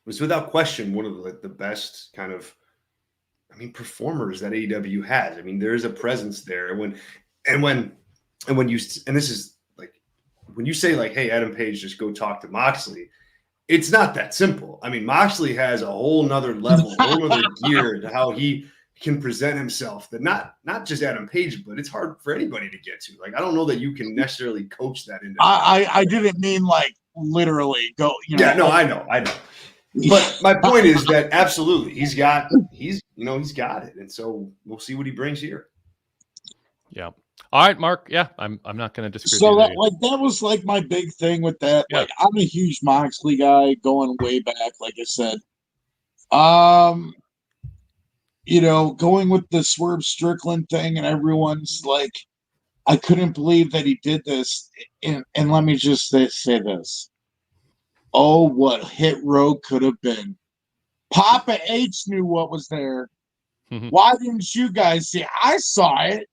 was without question one of the best kind of, performers that AEW has. I mean, there is a presence there. And when you say like, hey, Adam Page, just go talk to Moxley. It's not that simple. I mean, Moxley has a whole nother level, a whole nother gear to how he can present himself that not just Adam Page, but it's hard for anybody to get to. Like, I don't know that you can necessily coach that into. I didn't mean like literally go. Yeah, no, I know. But my point is that absolutely he's got it, and so we'll see what he brings here. Yeah. All right, Mark. Yeah, I'm not going to disagree. So that was like my big thing with that. Yeah. Like, I'm a huge Moxley guy, going way back. Like I said, going with the Swerve Strickland thing, and everyone's like, I couldn't believe that he did this. And let me just say this. Oh, what Hit Row could have been. Papa H knew what was there. Why didn't you guys see? I saw it.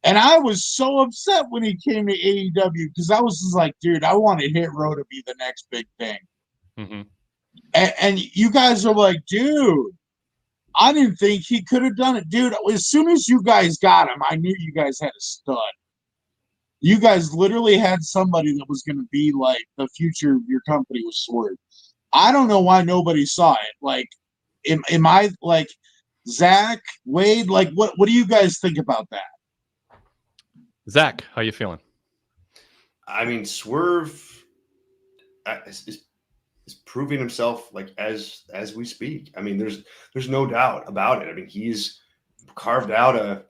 And I was so upset when he came to AEW because I was just like, dude, I wanted Hit Row to be the next big thing. And you guys are like, dude, I didn't think he could have done it. Dude, as soon as you guys got him, I knew you guys had a stud. You guys literally had somebody that was going to be like the future of your company with Swerve. I don't know why nobody saw it. Like, am I like Zach, Wade? Like, what do you guys think about that? Zach, how you feeling? I mean, Swerve is proving himself like as we speak. I mean, there's no doubt about it. I mean, he's carved out a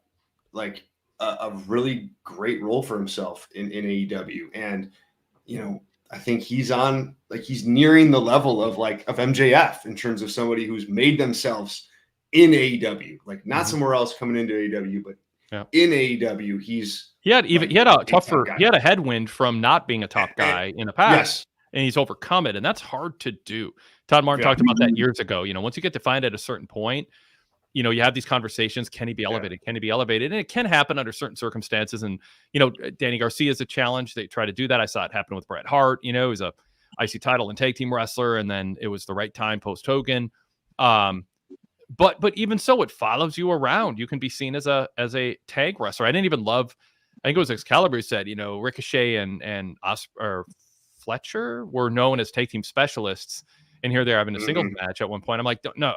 really great role for himself in AEW, and I think he's nearing the level of MJF in terms of somebody who's made themselves in AEW, like not somewhere else coming into AEW, but in AEW, he had a headwind from not being a top guy in the past, and he's overcome it, and that's hard to do. Todd Martin talked about that years ago. Once you get defined at a certain point, you have these conversations. Can he be elevated? Can he be elevated? And it can happen under certain circumstances. And Danny Garcia is a challenge. They try to do that. I saw it happen with Bret Hart. He's a IC title and tag team wrestler, and then it was the right time post Hogan. But even so, it follows you around. You can be seen as a tag wrestler. I didn't even love. I think it was Excalibur who said, Ricochet and Fletcher were known as tag team specialists, and here they're having a singles match at one point. I'm like, no,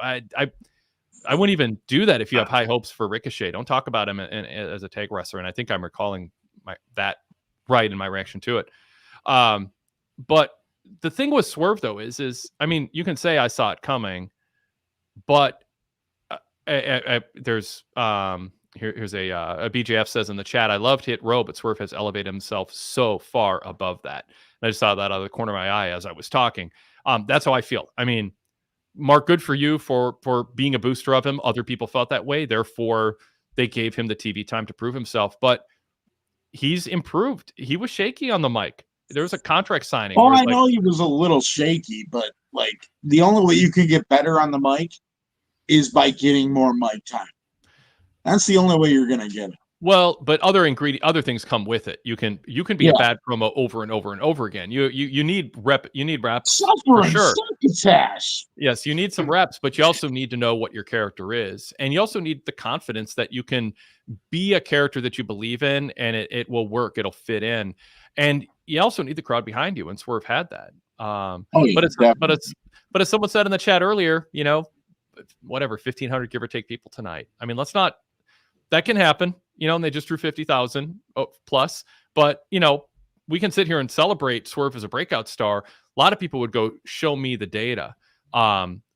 I wouldn't even do that if you have high hopes for Ricochet. Don't talk about him as a tag wrestler. And I think I'm recalling that right in my reaction to it. But the thing with Swerve though is I mean, you can say I saw it coming, but there's here's a BJF says in the chat, I loved Hit Row, but Swerve has elevated himself so far above that. And I just saw that out of the corner of my eye as I was talking. That's how I feel. I mean, Mark, good for you for being a booster of him. Other people felt that way. Therefore, they gave him the TV time to prove himself. But he's improved. He was shaky on the mic. There was a contract signing. Oh, I know he was a little shaky, but like the only way you can get better on the mic is by getting more mic time. That's the only way you're going to get it. Well, but other things come with it. You can be a Yeah. bad promo over and over and over again. You need reps for Suffering, sure. succotash. Yes, you need some reps, but you also need to know what your character is. And you also need the confidence that you can be a character that you believe in, and it will work. It'll fit in. And you also need the crowd behind you, and Swerve had that. But as someone said in the chat earlier, whatever, 1,500 give or take people tonight. I mean, that can happen, and they just drew 50,000 plus. But, we can sit here and celebrate Swerve as a breakout star. A lot of people would go, show me the data.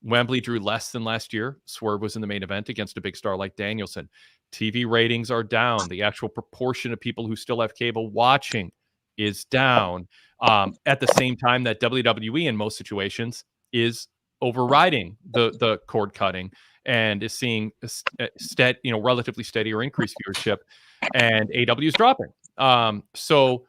Wembley drew less than last year. Swerve was in the main event against a big star like Danielson. TV ratings are down. The actual proportion of people who still have cable watching is down. At the same time that WWE in most situations is overriding the cord cutting and is seeing relatively steady or increased viewership, and AEW is dropping. So,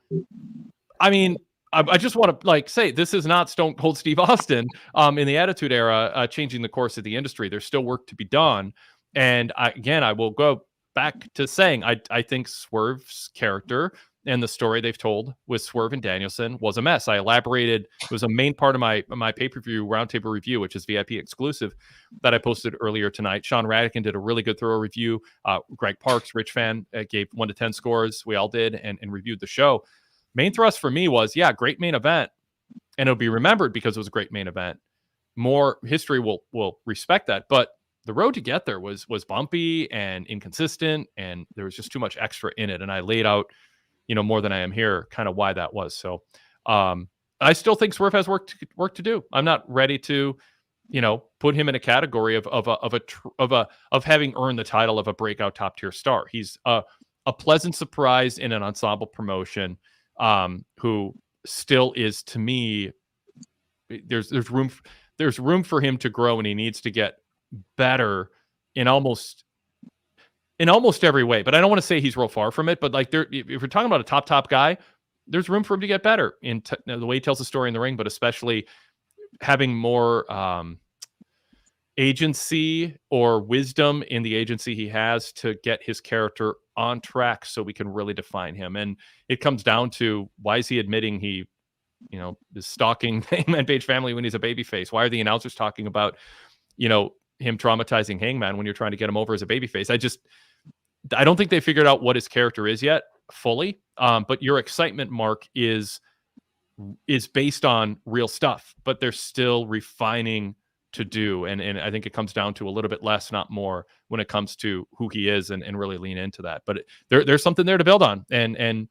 I mean, I just want to say this is not Stone Cold Steve Austin in the Attitude Era changing the course of the industry. There's still work to be done, and I will go back to saying I think Swerve's character and the story they've told with Swerve and Danielson was a mess. I elaborated. It was a main part of my pay-per-view roundtable review, which is VIP exclusive, that I posted earlier tonight. Sean Radican did a really good thorough review. Greg Parks, Rich fan, gave 1 to 10 scores. We all did and reviewed the show. Main thrust for me was, great main event, and it'll be remembered because it was a great main event. More history will respect that, but the road to get there was bumpy and inconsistent, and there was just too much extra in it. And I laid out, more than I am here, kind of why that was. So I still think Swerve has work to do. I'm not ready to, put him in a category of having earned the title of a breakout top tier star. He's a pleasant surprise in an ensemble promotion, who still is, to me, there's room for him to grow, and he needs to get better in almost every way. But I don't want to say he's real far from it. But if we're talking about a top guy, there's room for him to get better in the way he tells the story in the ring, but especially having more agency or wisdom in the agency he has to get his character on track so we can really define him. And it comes down to, why is he admitting he, is stalking the Hangman Page family when he's a babyface? Why are the announcers talking about, him traumatizing Hangman when you're trying to get him over as a babyface? I don't think they figured out what his character is yet fully. But your excitement, Mark, is based on real stuff, but they're still refining to do. And I think it comes down to a little bit less, not more, when it comes to who he is, and really lean into that. But there's something there to build on. And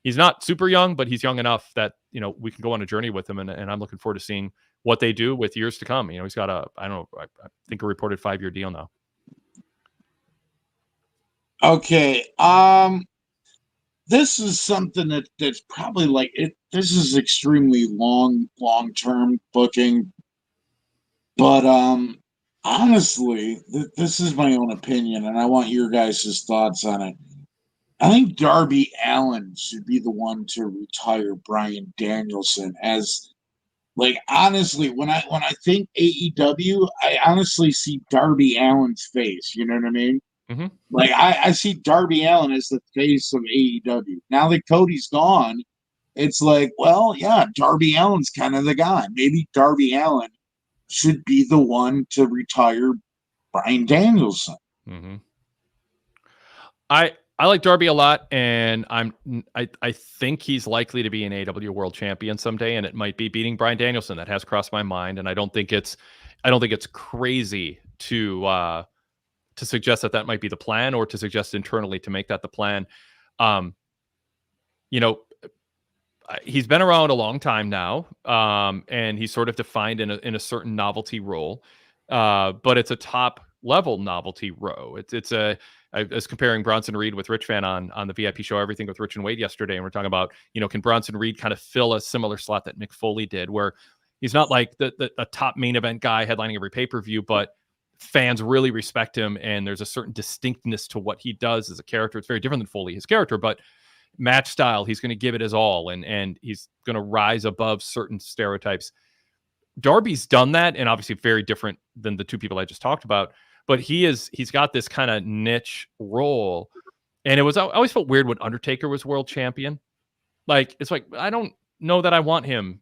he's not super young, but he's young enough that, we can go on a journey with him. And I'm looking forward to seeing what they do with years to come. He's got I think a reported 5-year deal now. Okay. This is something that's probably this is extremely long-term booking. But honestly, this is my own opinion, and I want your guys' thoughts on it. I think Darby Allin should be the one to retire Bryan Danielson. Honestly, when I think AEW, I honestly see Darby Allin's face. You know what I mean? Mm-hmm. I see Darby Allin as the face of AEW. Now that Cody's gone, it's Darby Allin's kind of the guy. Maybe Darby Allin should be the one to retire Bryan Danielson. Mm-hmm. I like Darby a lot, and I think he's likely to be an AEW World Champion someday, and it might be beating Bryan Danielson. That has crossed my mind, and I don't think it's crazy to suggest that might be the plan, or to suggest internally to make that the plan. He's been around a long time now, and he's sort of defined in a certain novelty role, but it's a top level novelty row. I was comparing Bronson Reed with Rich Fan on the VIP show, Everything with Rich and Wade yesterday, and we're talking about, can Bronson Reed kind of fill a similar slot that Mick Foley did, where he's not like a top main event guy headlining every pay-per-view, but fans really respect him, and there's a certain distinctness to what he does as a character. It's very different than Foley, his character, but match style, he's going to give it his all, and he's going to rise above certain stereotypes. Darby's done that, and obviously very different than the two people I just talked about, but he's got this kind of niche role And I always felt weird when Undertaker was world champion. Like, it's like, I don't know that I want him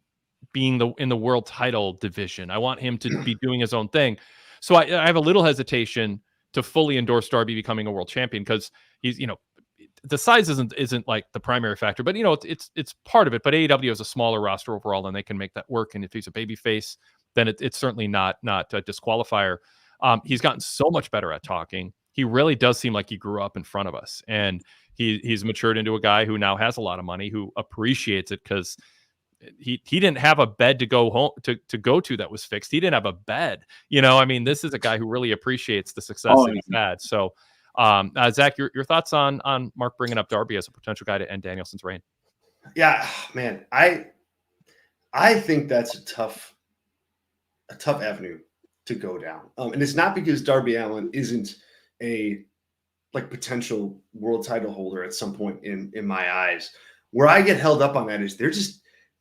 being in the world title division. I want him to be doing his own thing. So I have a little hesitation to fully endorse Darby becoming a world champion, because he's, the size isn't like the primary factor, but it's part of it. But AEW has a smaller roster overall, and they can make that work. And if he's a babyface, then it's certainly not a disqualifier. He's gotten so much better at talking. He really does seem like he grew up in front of us, and he's matured into a guy who now has a lot of money, who appreciates it, because he didn't have a bed to go home to go to that was fixed. He didn't have a bed. This is a guy who really appreciates the success that he's had. So, Zach, your thoughts on Mark bringing up Darby as a potential guy to end Danielson's reign? Yeah, man, I think that's a tough avenue to go down. And it's not because Darby Allin isn't a potential world title holder at some point in my eyes. Where I get held up on that is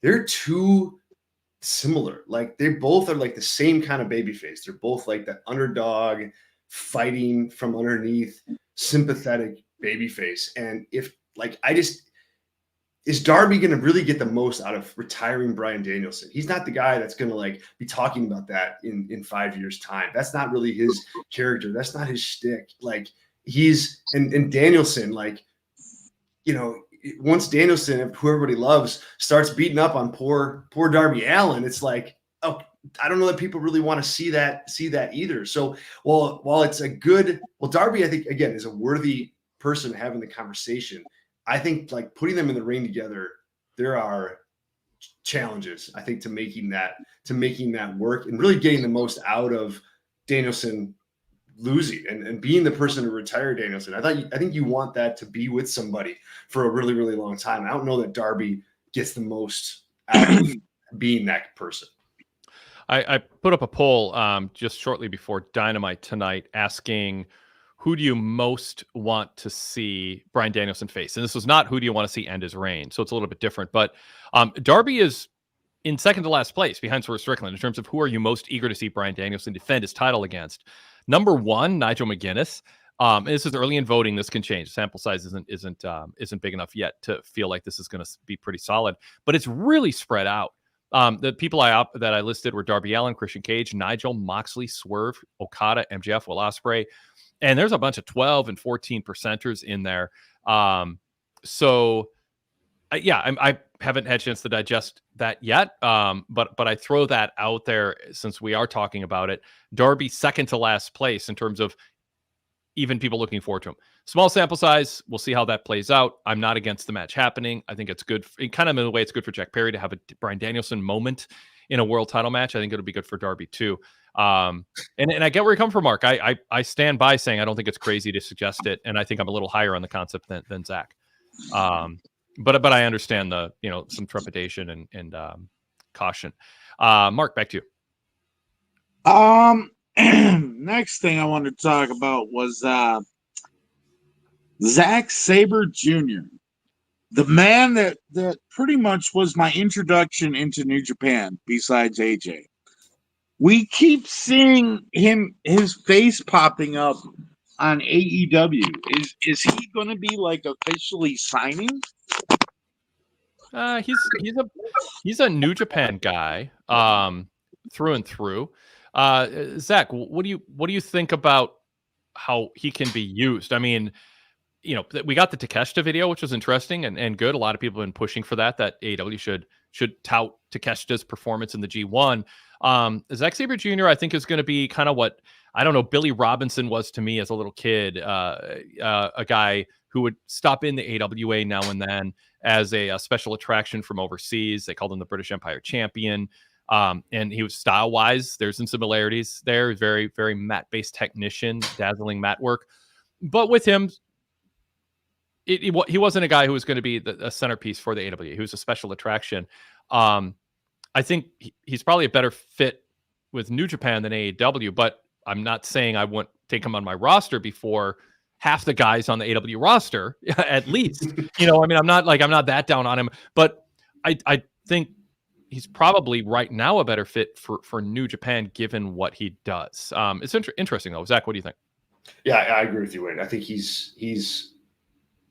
they're too similar. Like, they both are like the same kind of babyface. They're both like that underdog, fighting from underneath, sympathetic babyface. And is Darby going to really get the most out of retiring Bryan Danielson? He's not the guy that's going to be talking about that in 5 years' time. That's not really his character. That's not his shtick. He's and Danielson, once Danielson, who everybody loves, starts beating up on poor Darby Allin, it's like, oh, I don't know that people really want to see that either. So while it's Darby, I think, again, is a worthy person having the conversation. I think putting them in the ring together, there are challenges, I think, to making that work and really getting the most out of Danielson losing and being the person to retire Danielson. I think you want that to be with somebody for a really, really long time. I don't know that Darby gets the most out of being that person. I put up a poll just shortly before Dynamite tonight asking, who do you most want to see Bryan Danielson face? And this was not who do you want to see end his reign. So it's a little bit different. But Darby is in second to last place behind Swerve Strickland in terms of who are you most eager to see Bryan Danielson defend his title against. Number one, Nigel McGuinness. And this is early in voting. This can change. Sample size isn't big enough yet to feel like this is going to be pretty solid. But it's really spread out. The people that I listed were Darby Allin, Christian Cage, Nigel, Moxley, Swerve, Okada, MJF, Will Ospreay. And there's a bunch of 12 and 14 percenters in there. I haven't had a chance to digest that yet. But I throw that out there since we are talking about it. Darby second to last place in terms of even people looking forward to him. Small sample size. We'll see how that plays out. I'm not against the match happening. I think it's good, kind of in the way it's good for Jack Perry to have a Bryan Danielson moment in a world title match. I think it'll be good for Darby too. And I get where you come from, Mark. I stand by saying I don't think it's crazy to suggest it, and I think I'm a little higher on the concept than Zach. But I understand the some trepidation and caution. Mark, back to you. Next thing I wanted to talk about was Zack Sabre Jr., the man that pretty much was my introduction into New Japan besides AJ. We keep seeing his face popping up on AEW. Is he going to be officially signing? He's a New Japan guy through and through. Zach, what do you think about how he can be used? I mean, we got the Takeshita video, which was interesting and good. A lot of people have been pushing for that AEW should tout Takeshita's performance in the G1. Zack Sabre Jr., I think, is going to be kind of what, I don't know, Billy Robinson was to me as a little kid, a guy who would stop in the AWA now and then as a special attraction from overseas. They called him the British Empire champion. And he was style-wise, there's some similarities there. Very, very mat-based technician, dazzling mat work. But with him, he wasn't a guy who was going to be a centerpiece for the AWA. He was a special attraction. I think he's probably a better fit with New Japan than AEW, but I'm not saying I wouldn't take him on my roster before half the guys on the AEW roster, at least. I'm not that down on him, but I think he's probably right now a better fit for New Japan given what he does. It's interesting though. Zach, what do you think? Yeah, I agree with you, Wade. I think he's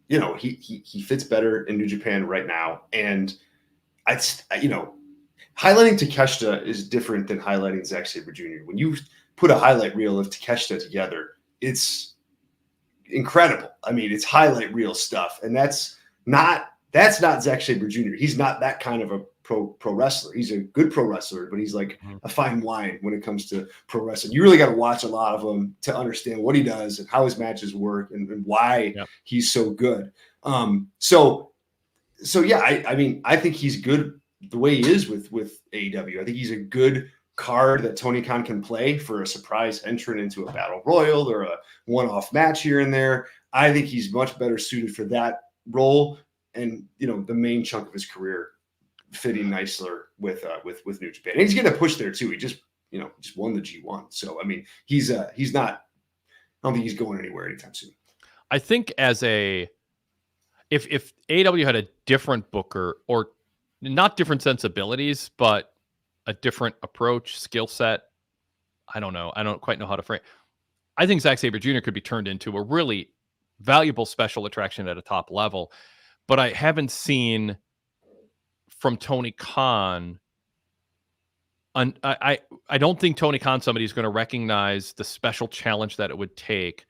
you know, he fits better in New Japan right now. And you know, highlighting Takeshita is different than highlighting Zack Sabre Jr. When you put a highlight reel of Takeshita together, it's incredible. I mean, it's highlight reel stuff, and that's not Zack Sabre Jr. He's not that kind of a pro wrestler. He's a good pro wrestler, but he's like a fine wine when it comes to pro wrestling. You really got to watch a lot of them to understand what he does and how his matches work and why he's so good. So yeah, I mean, I think he's good the way he is with AEW. I think he's a good card that Tony Khan can play for a surprise entrant into a battle royal or a one-off match here and there. I think he's much better suited for that role, and you know, the main chunk of his career fitting nicer with New Japan. And he's getting a push there too. He just won the G1. So I mean, he's not. I don't think he's going anywhere anytime soon. I think if AEW had a different booker, or not different sensibilities, but a different approach, skill set, I don't know. I don't quite know how to frame. I think Zack Sabre Jr. could be turned into a really valuable special attraction at a top level, but I haven't seen from Tony Khan. I don't think Tony Khan, somebody's going to recognize the special challenge that it would take,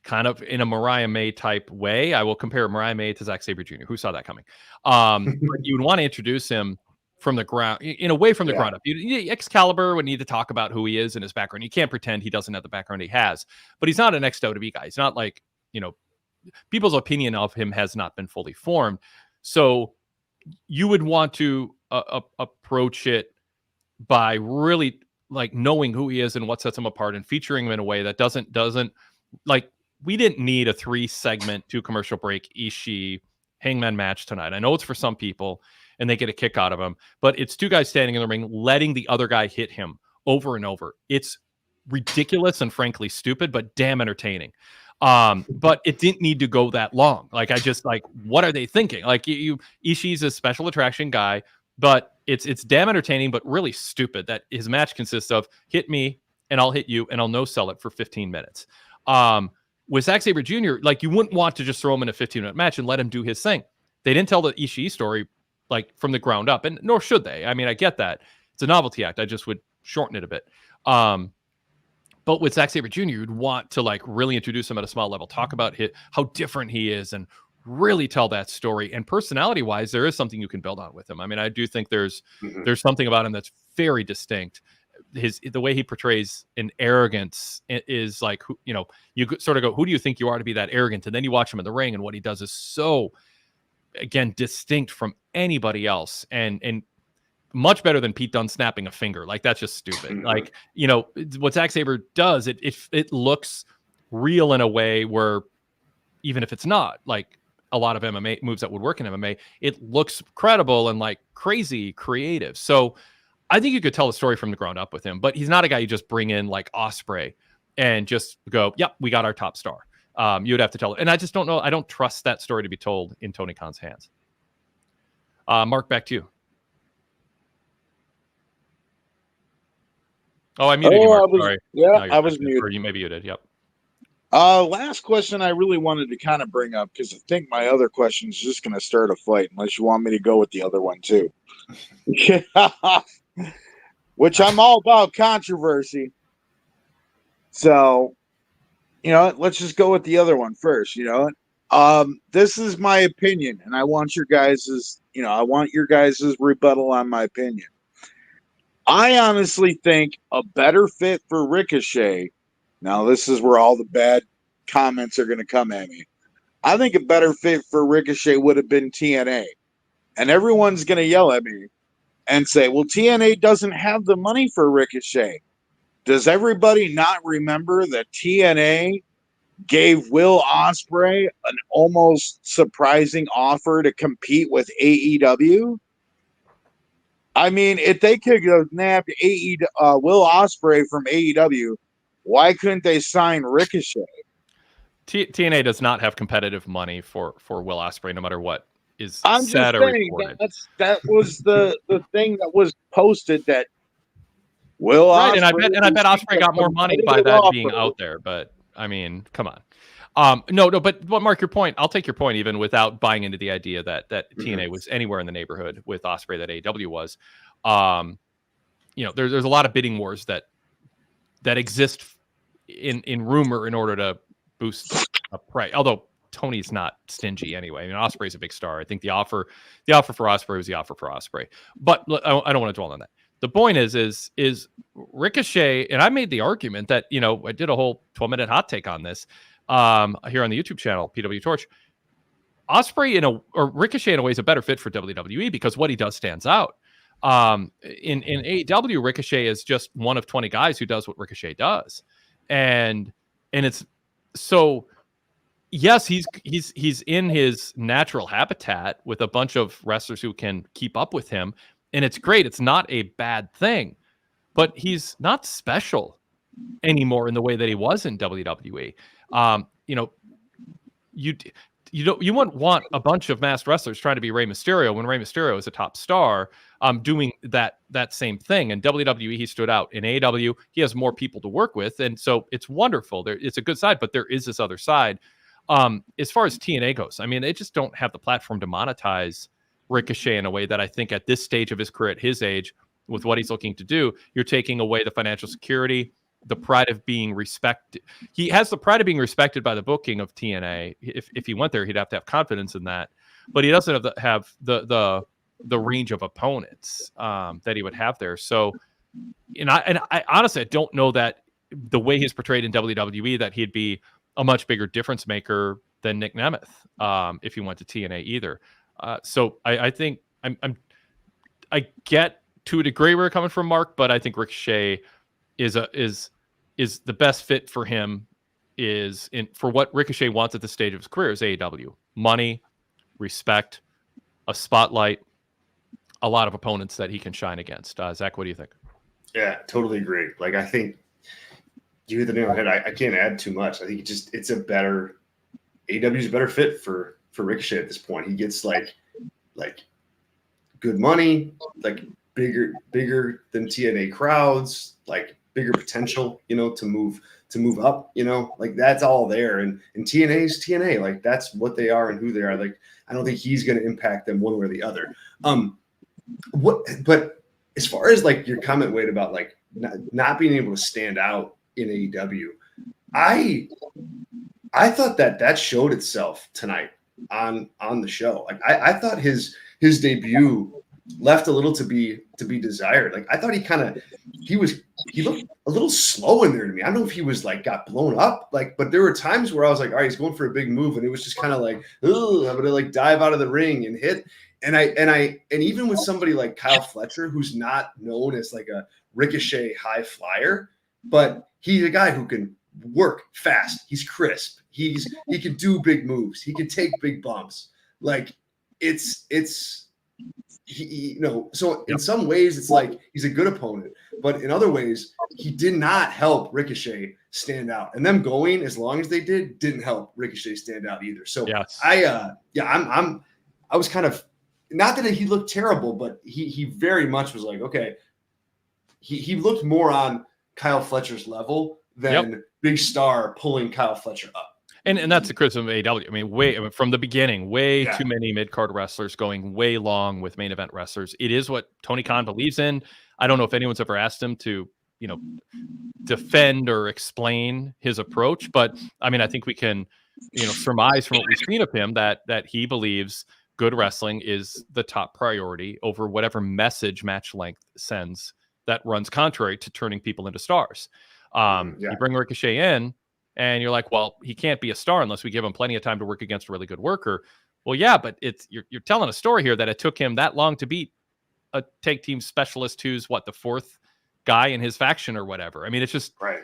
kind of in a Mariah May type way. I will compare Mariah May to Zack Sabre Jr. Who saw that coming? You would want to introduce him from the ground, in a way, from the ground up. Excalibur would need to talk about who he is and his background. You can't pretend he doesn't have the background he has, but he's not an ex-WWE guy. He's not like, you know, people's opinion of him has not been fully formed. So you would want to approach it by really like knowing who he is and what sets him apart, and featuring him in a way that doesn't like, we didn't need a 3-segment 2 commercial break Ishii Hangman match tonight. I know it's for some people and they get a kick out of him, but it's 2 guys standing in the ring, letting the other guy hit him over and over. It's ridiculous and frankly stupid, but damn entertaining. But it didn't need to go that long. Like, I just like, what are they thinking? Like, Ishii's a special attraction guy, but it's damn entertaining, but really stupid that his match consists of hit me and I'll hit you and I'll no sell it for 15 minutes. With Zack Sabre Jr., like, you wouldn't want to just throw him in a 15-minute match and let him do his thing. They didn't tell the Ishii story like from the ground up, and nor should they. I mean, I get that it's a novelty act. I just would shorten it a bit. But with Zack Sabre Jr., you'd want to like really introduce him at a small level, talk about how different he is, and really tell that story. And personality-wise, there is something you can build on with him. I mean, I do think there's something about him that's very distinct. The way he portrays an arrogance is like, you know, you sort of go, who do you think you are to be that arrogant? And then you watch him in the ring, and what he does is so, again, distinct from anybody else, and much better than Pete Dunne snapping a finger. Like, that's just stupid. Like, you know, what Zack Sabre does, it looks real in a way where, even if it's not like a lot of MMA moves that would work in MMA, it looks credible and like crazy creative. So I think you could tell the story from the ground up with him, but he's not a guy you just bring in like Ospreay and just go, yep, we got our top star. You would have to tell it. And I just don't know. I don't trust that story to be told in Tony Khan's hands. Mark, back to you. Oh, I muted you, Mark. Sorry. Yeah, No, I was muted. Or maybe you did. Yep. Last question I really wanted to kind of bring up, because I think my other question is just going to start a fight, unless you want me to go with the other one too. Yeah. Which I'm all about controversy. So, you know, let's just go with the other one first. You know, this is my opinion, and I want your guys's, you know, I want your guys's rebuttal on my opinion. I honestly think a better fit for Ricochet. Now, this is where all the bad comments are going to come at me. I think a better fit for Ricochet would have been TNA. And everyone's going to yell at me and say, well, TNA doesn't have the money for Ricochet. Does everybody not remember that TNA gave Will Ospreay an almost surprising offer to compete with AEW? I mean, if they could have nabbed Will Ospreay from AEW, why couldn't they sign Ricochet? TNA does not have competitive money for Will Ospreay, no matter what is I'm said just or saying reported. that was the thing that was posted, that Will Right, Ospreay, and I bet Ospreay got more money by that being out there. But I mean, come on. No, but Mark, your point, I'll take your point even without buying into the idea that TNA was anywhere in the neighborhood with Ospreay that AEW was. There's a lot of bidding wars that exist in rumor in order to boost a price. Although Tony's not stingy anyway. I mean, Ospreay's a big star. I think the offer for Ospreay was the offer for Ospreay. But I don't want to dwell on that. The point is Ricochet, and I made the argument that, I did a whole 12-minute hot take on this here on the YouTube channel, PWTorch. Ospreay or Ricochet in a way is a better fit for WWE because what he does stands out. In AEW, Ricochet is just one of 20 guys who does what Ricochet does. And it's so, yes, he's in his natural habitat with a bunch of wrestlers who can keep up with him. And it's great. It's not a bad thing, but he's not special anymore in the way that he was in WWE. You wouldn't want a bunch of masked wrestlers trying to be Rey Mysterio when Rey Mysterio is a top star, doing that same thing. In WWE, he stood out. In AEW, he has more people to work with, and so it's wonderful. It's a good side, but there is this other side. As far as TNA goes, I mean, they just don't have the platform to monetize Ricochet in a way that I think at this stage of his career, at his age, with what he's looking to do, you're taking away the financial security, the pride of being respected. He has the pride of being respected by the booking of TNA. If he went there, he'd have to have confidence in that. But he doesn't have the range of opponents that he would have there. So, I honestly, I don't know that the way he's portrayed in WWE that he'd be a much bigger difference maker than Nick Nemeth if he went to TNA either. So I think I get to a degree where you're coming from, Mark, but I think Ricochet is the best fit for him for what Ricochet wants at this stage of his career is AEW. Money, respect, a spotlight, a lot of opponents that he can shine against. Zach, what do you think? Yeah, totally agree. Like, I think you hit the nail on the head. I can't add too much. I think it's a better AEW's a better fit for Ricochet at this point. He gets like good money, like bigger than TNA crowds, like bigger potential, to move up, like that's all there. And TNA's TNA, like that's what they are and who they are. Like, I don't think he's going to impact them one way or the other. But as far as like your comment, Wade, about like not being able to stand out in AEW, I thought that showed itself tonight on the show. Like I thought his debut left a little to be desired. Like I thought he looked a little slow in there to me. I don't know if he was like got blown up, like, but there were times where I was like, all right, he's going for a big move, and it was just kind of like, oh, I'm gonna like dive out of the ring and hit. And even with somebody like Kyle Fletcher, who's not known as like a Ricochet high flyer, but he's a guy who can work fast. He's crisp. He can do big moves. He can take big bumps. Like so in some ways it's like he's a good opponent, but in other ways he did not help Ricochet stand out. And them going as long as they didn't help Ricochet stand out either. So yes. I was kind of, not that he looked terrible, but he very much was like, okay, he looked more on Kyle Fletcher's level than Big Star pulling Kyle Fletcher up. And that's the criticism of AEW. I mean, from the beginning, too many mid-card wrestlers going way long with main event wrestlers. It is what Tony Khan believes in. I don't know if anyone's ever asked him to, defend or explain his approach, but I mean, I think we can, surmise from what we've seen of him that he believes good wrestling is the top priority over whatever message match length sends that runs contrary to turning people into stars. You bring Ricochet in, and you're like, well, he can't be a star unless we give him plenty of time to work against a really good worker. Well, yeah, but you're telling a story here that it took him that long to beat a tag team specialist who's the fourth guy in his faction or whatever. I mean, it's just right.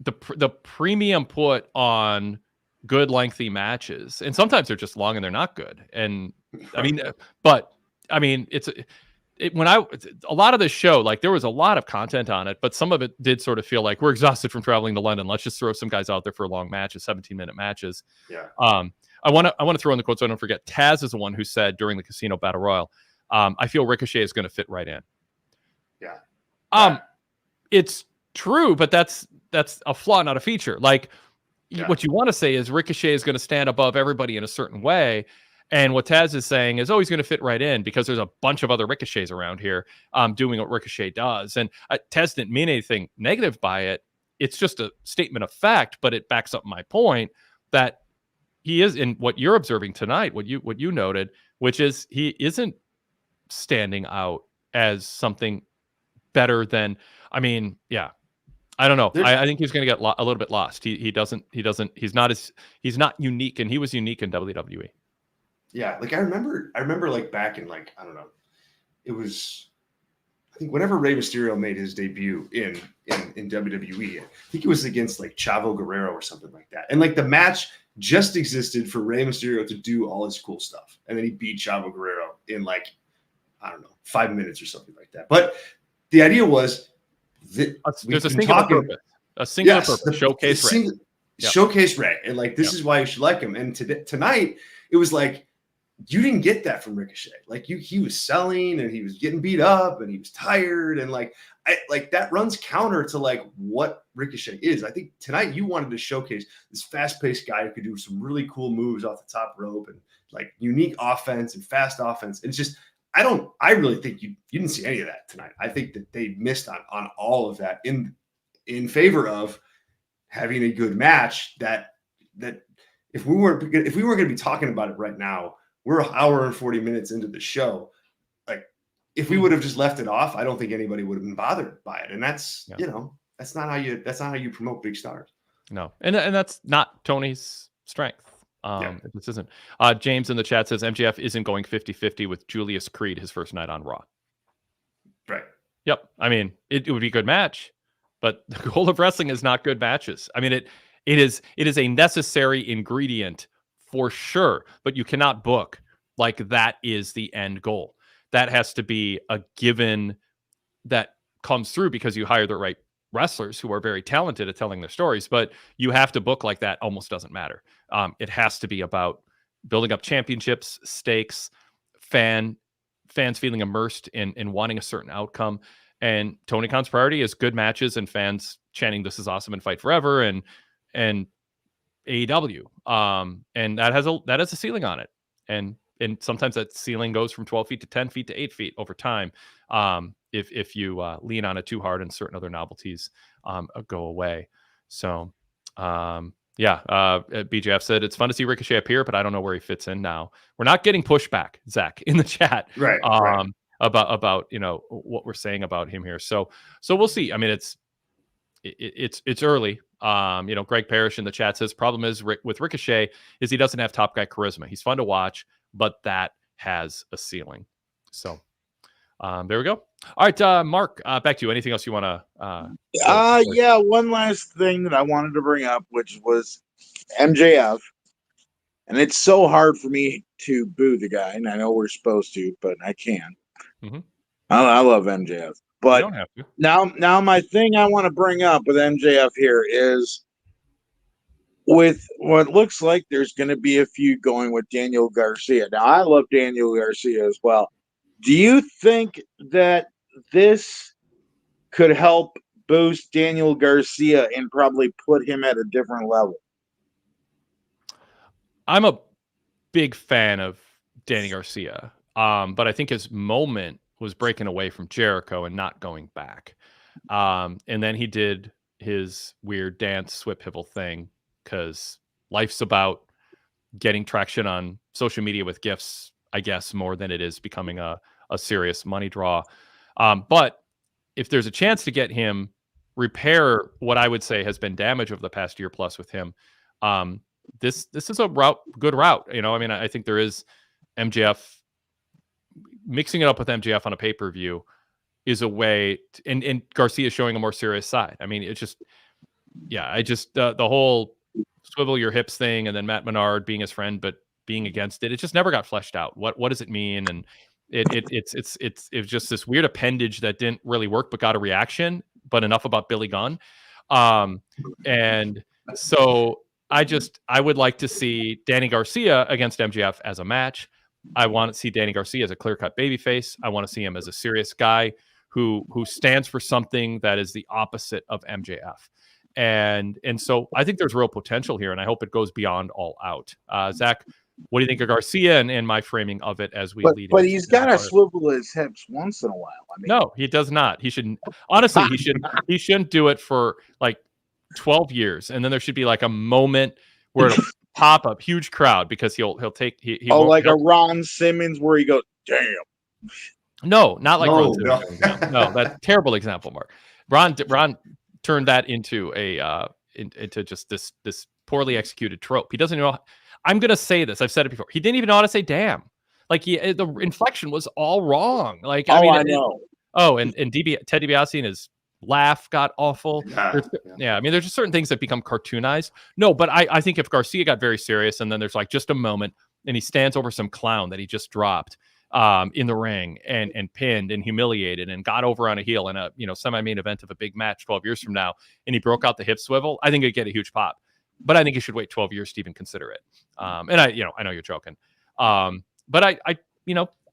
The premium put on good lengthy matches, and sometimes they're just long and they're not good. And I mean, but I mean, when a lot of this show, like there was a lot of content on it, but some of it did sort of feel like we're exhausted from traveling to London. Let's just throw some guys out there for long matches, 17-minute matches. Yeah. I want to throw in the quote so I don't forget. Taz is the one who said during the Casino Battle Royal, I feel Ricochet is going to fit right in. Yeah. It's True, but that's a flaw, not a feature. Like Yeah. what you want to say is Ricochet is going to stand above everybody in a certain way. And what Taz is saying is, oh, he's going to fit right in because there's a bunch of other Ricochets around here doing what Ricochet does. And Taz didn't mean anything negative by it. It's just a statement of fact, but it backs up my point that he is in what you're observing tonight, what you noted, which is he isn't standing out as something better than, I mean, yeah. I don't know. I think he's going to get a little bit lost. He's not unique, and he was unique in WWE. Yeah, like I remember like back in like, I don't know, it was, I think whenever Rey Mysterio made his debut in WWE, I think it was against like Chavo Guerrero or something like that. And like the match just existed for Rey Mysterio to do all his cool stuff. And then he beat Chavo Guerrero in like, I don't know, 5 minutes or something like that. But the idea was that there's a singular purpose. A singular purpose. Showcase Rey. Showcase Rey. And like, this is why you should like him. And tonight, it was like, you didn't get that from Ricochet. Like he was selling and he was getting beat up and he was tired. And like that runs counter to like what Ricochet is. I think tonight you wanted to showcase this fast-paced guy who could do some really cool moves off the top rope and like unique offense and fast offense. And it's just, I really think you didn't see any of that tonight. I think that they missed on all of that in favor of having a good match that if we weren't going to be talking about it right now, we're an hour and 40 minutes into the show. Like if we would have just left it off, I don't think anybody would have been bothered by it. And that's, that's not how you promote big stars. No. And that's not Tony's strength. This isn't. James in the chat says MJF isn't going 50-50 with Julius Creed his first night on Raw. Right. Yep. I mean, it would be a good match, but the goal of wrestling is not good matches. I mean, it is a necessary ingredient for sure, but you cannot book like that is the end goal. That has to be a given that comes through because you hire the right wrestlers who are very talented at telling their stories, but you have to book like that almost doesn't matter. It has to be about building up championships, stakes, fans feeling immersed in wanting a certain outcome. And Tony Khan's priority is good matches and fans chanting "This is awesome" and fight forever and AEW. And that has a ceiling on it. And sometimes that ceiling goes from 12 feet to 10 feet to 8 feet over time. If you lean on it too hard and certain other novelties go away. So, BJF said it's fun to see Ricochet appear, but I don't know where he fits in now. We're not getting pushback, Zach, in the chat. Right. About what we're saying about him here. So we'll see. I mean, it's early. Greg Parrish in the chat says problem is with Ricochet is he doesn't have top guy charisma. He's fun to watch, but that has a ceiling. So there we go. All right, Mark, back to you. Anything else you want to? One last thing that I wanted to bring up, which was MJF, and it's so hard for me to boo the guy, and I know we're supposed to, but I can. Mm-hmm. I love MJF, but you don't have to. Now my thing I want to bring up with MJF here is with what looks like there's going to be a feud going with Daniel Garcia. Now I love Daniel Garcia as well. Do you think that this could help boost Daniel Garcia and probably put him at a different level? I'm a big fan of Danny Garcia, but I think his moment was breaking away from Jericho and not going back. And then he did his weird dance Swip Hibble thing because life's about getting traction on social media with gifts, I guess, more than it is becoming a serious money draw. But if there's a chance to get him repair what I would say has been damage over the past year plus with him, this is a good route. I think there is MJF mixing it up with MJF on a pay-per-view is a way and Garcia showing a more serious side. I mean, it's just, the whole swivel your hips thing and then Matt Menard being his friend, but being against it. It just never got fleshed out. What does it mean? And it's just this weird appendage that didn't really work, but got a reaction, but enough about Billy Gunn. And so I would like to see Danny Garcia against MJF as a match. I want to see Danny Garcia as a clear-cut babyface. I want to see him as a serious guy who stands for something that is the opposite of MJF. And so I think there's real potential here, and I hope it goes beyond All Out. Zach, what do you think of Garcia and my framing of it as we lead? But he's got to swivel his hips once in a while. I mean, no, he does not. He shouldn't. Honestly, he shouldn't do it for like 12 years, and then there should be like a moment where it'll pop up, huge crowd, because he'll take like a Ron Simmons where he goes, damn. No, not like Ron No. Simmons. No, that's a terrible example, Mark. Ron turned that into into just this poorly executed trope. He doesn't know. I'm gonna say this. I've said it before. He didn't even know how to say "damn." Like the inflection was all wrong. Like I know. And Ted DiBiase and his laugh got awful. I mean, there's just certain things that become cartoonized. No, but I think if Garcia got very serious, and then there's like just a moment, and he stands over some clown that he just dropped in the ring and pinned and humiliated and got over on a heel in a semi-main event of a big match 12 years from now, and he broke out the hip swivel, I think it'd get a huge pop. But I think you should wait 12 years to even consider it. And I know you're joking. But I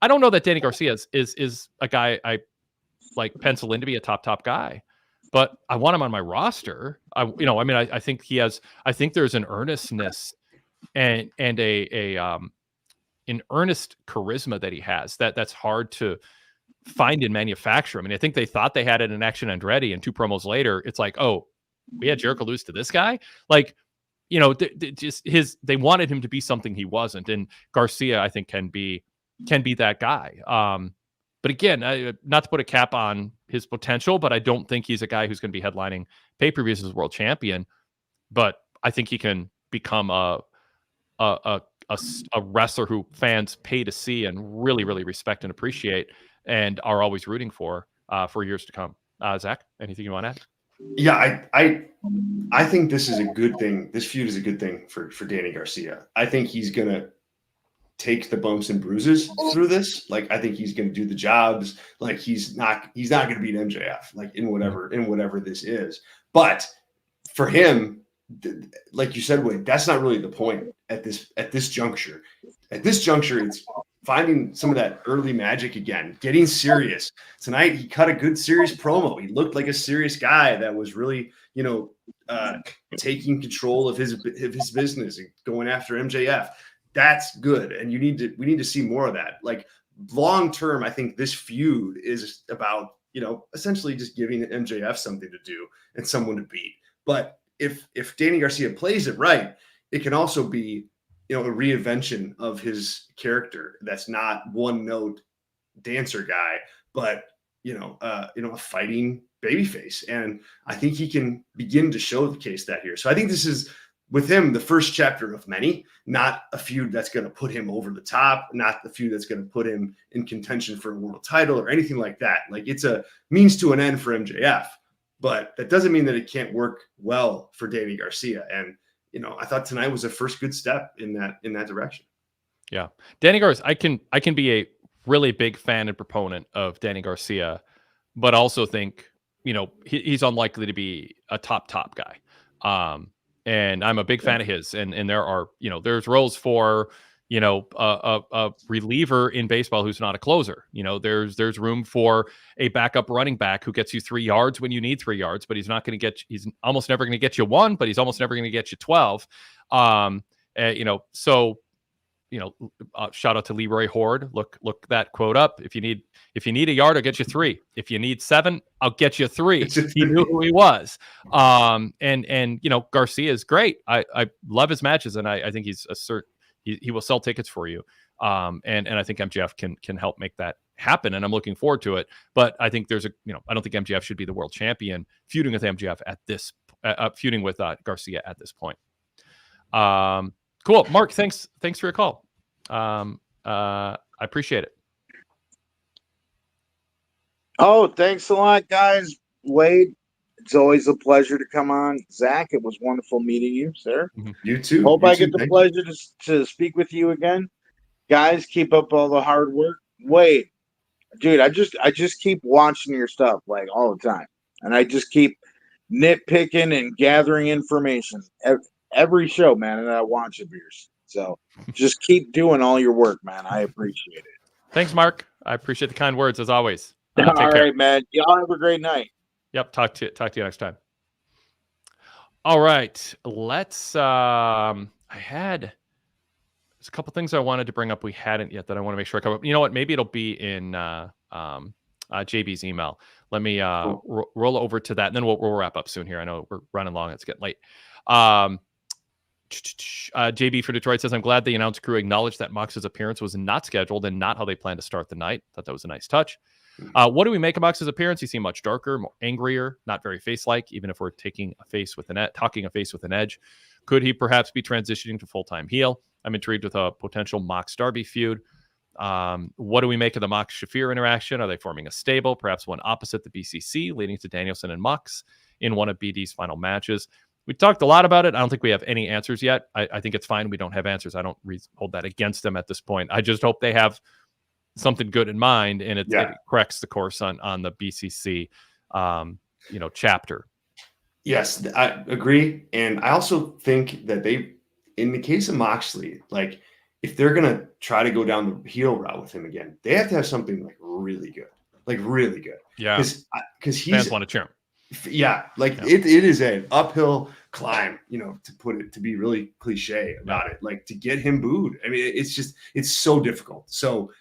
don't know that Danny Garcia is a guy I like pencil in to be a top guy, but I want him on my roster. I think I think there's an earnestness and an earnest charisma that he has that's hard to find in manufacture. I mean, I think they thought they had it in Action Andretti, and 2 promos later, it's like, oh, we had Jericho lose to this guy. Like, they wanted him to be something he wasn't, and Garcia, I think, can be that guy. But again, not to put a cap on his potential, but I don't think he's a guy who's going to be headlining pay-per-views as world champion. But I think he can become a wrestler who fans pay to see and really, really respect and appreciate, and are always rooting for years to come. Zach, anything you want to add? Yeah, I think this is a good thing. This feud is a good thing for Danny Garcia. I think he's gonna take the bumps and bruises through this. Like, I think he's gonna do the jobs. Like, he's not gonna beat MJF, like in whatever this is. But for him, like you said, Wade, that's not really the point at this juncture. At this juncture, it's finding some of that early magic again, getting serious. Tonight, he cut a good serious promo. He looked like a serious guy that was really, taking control of his business and going after MJF. That's good, and we need to see more of that. Like, long term, I think this feud is about essentially just giving MJF something to do and someone to beat. But if Danny Garcia plays it right, it can also be a reinvention of his character. That's not one note dancer guy, but a fighting babyface. And I think he can begin to show the case that here. So I think this is, with him, the first chapter of many, not a feud that's going to put him over the top, not the feud that's going to put him in contention for a world title or anything like that. Like, it's a means to an end for MJF, but that doesn't mean that it can't work well for Danny Garcia. And I thought tonight was a first good step in that direction. Yeah, Danny Garcia, I can be a really big fan and proponent of Danny Garcia, but also think he's unlikely to be a top guy. And I'm a big fan of his. And there are there's roles for a reliever in baseball who's not a closer. There's room for a backup running back who gets you 3 yards when you need 3 yards, but he's almost never going to get you 1, but he's almost never going to get you 12. Shout out to Leroy Horde. Look that quote up. If you need a yard, I'll get you 3. If you need 7, I'll get you 3. He knew who he was. And Garcia is great. I love his matches, and I think he will sell tickets for you. And I think MJF can help make that happen, and I'm looking forward to it. But I think I don't think MJF should be the world champion feuding with MJF at this feuding with Garcia at this point. Cool. Mark, thanks for your call. I appreciate it. Oh, thanks a lot, guys. Wade, it's always a pleasure to come on. Zach, it was wonderful meeting you, sir. You too. Hope I get the pleasure to speak with you again. Guys, keep up all the hard work. Wade, dude, I just keep watching your stuff like all the time. And I just keep nitpicking and gathering information. Every show, man, and I watch of yours. So just keep doing all your work, man. I appreciate it. Thanks, Mark. I appreciate the kind words as always. All Take care. right, man. Y'all have a great night. Yep. Talk to you next time. All right. Let's. There's a couple things I wanted to bring up we hadn't yet that I want to make sure I cover. You know what? Maybe it'll be in JB's email. Let me roll over to that, and then we'll wrap up soon here. I know we're running long. It's getting late. JB for Detroit says, I'm glad the announce crew acknowledged that Mox's appearance was not scheduled and not how they planned to start the night. Thought that was a nice touch. What do we make of Mox's appearance? He seemed much darker, more angrier, not very face-like, even if we're talking a face with an edge. Could he perhaps be transitioning to full-time heel? I'm intrigued with a potential Mox Darby feud. What do we make of the Mox Shafir interaction? Are they forming a stable, perhaps one opposite the BCC, leading to Danielson and Mox in one of BD's final matches? We talked a lot about it. I don't think we have any answers yet. I think it's fine. We don't have answers. I don't hold that against them at this point. I just hope they have something good in mind, and it corrects the course on the BCC, chapter. Yes, I agree. And I also think that in the case of Moxley, like if they're going to try to go down the heel route with him again, they have to have something like really good. Yeah. Because fans want to cheer him. Yeah. It is an uphill climb, to be really cliche about it, like to get him booed. I mean, it's so difficult. So,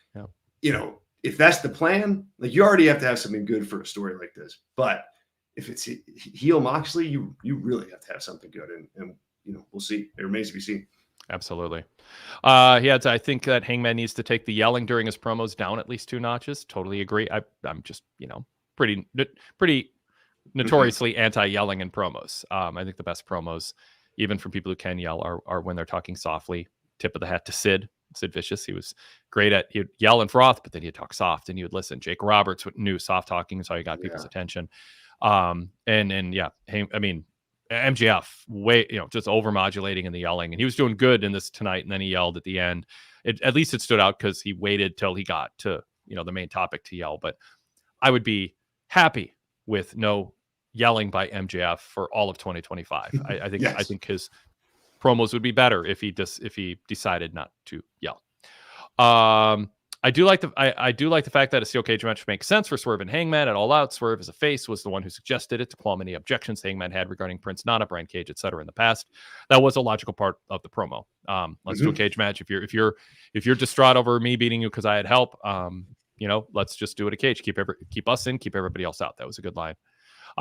if that's the plan, like you already have to have something good for a story like this, but if it's heel Moxley, you really have to have something good, and we'll see. It remains to be seen. Absolutely. I think that Hangman needs to take the yelling during his promos down at least 2 notches. Totally agree. I'm just pretty notoriously anti-yelling in promos. I think the best promos, even from people who can yell, are when they're talking softly. Tip of the hat to Sid Vicious. He was great he'd yell and froth, but then he'd talk soft and you would listen. Jake Roberts knew soft talking is how he got people's attention. MJF just over modulating in the yelling, and he was doing good in this tonight, and then he yelled at the end. At least it stood out because he waited till he got to the main topic to yell. But I would be happy with no yelling by MJF for all of 2025. I think I think his promos would be better if he decided not to yell. I do like the fact that a steel cage match makes sense for Swerve and Hangman at All Out. Swerve as a face was the one who suggested it to quell any objections Hangman had regarding Prince Nana, Brian Cage, etc. in the past. That was a logical part of the promo. Let's do a cage match. If you're distraught over me beating you because I had help, let's just do it a cage. Keep us in, keep everybody else out. That was a good line.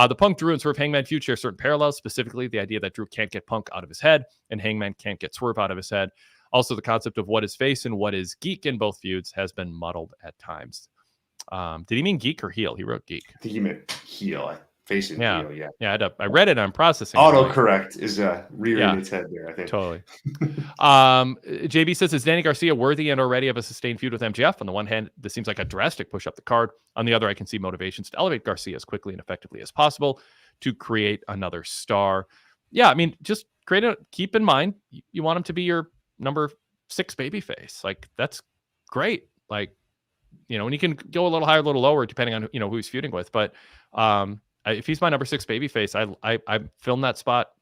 The Punk, Drew, and Swerve Hangman feud share certain parallels, specifically the idea that Drew can't get Punk out of his head and Hangman can't get Swerve out of his head. Also, the concept of what is face and what is geek in both feuds has been muddled at times. Did he mean geek or heel? He wrote geek. I think he meant heel. Face and heel, yeah. Yeah, I read it on processing. Autocorrect is rearing its head there, I think. Totally. JB says, is Danny Garcia worthy and already of a sustained feud with MJF? On the one hand, this seems like a drastic push up the card. On the other, I can see motivations to elevate Garcia as quickly and effectively as possible to create another star. Yeah, I mean, just keep in mind, you want him to be your number 6 babyface. Like, that's great. Like, and you can go a little higher, a little lower, depending on, who he's feuding with. But if he's my number 6 babyface, I filmed that spot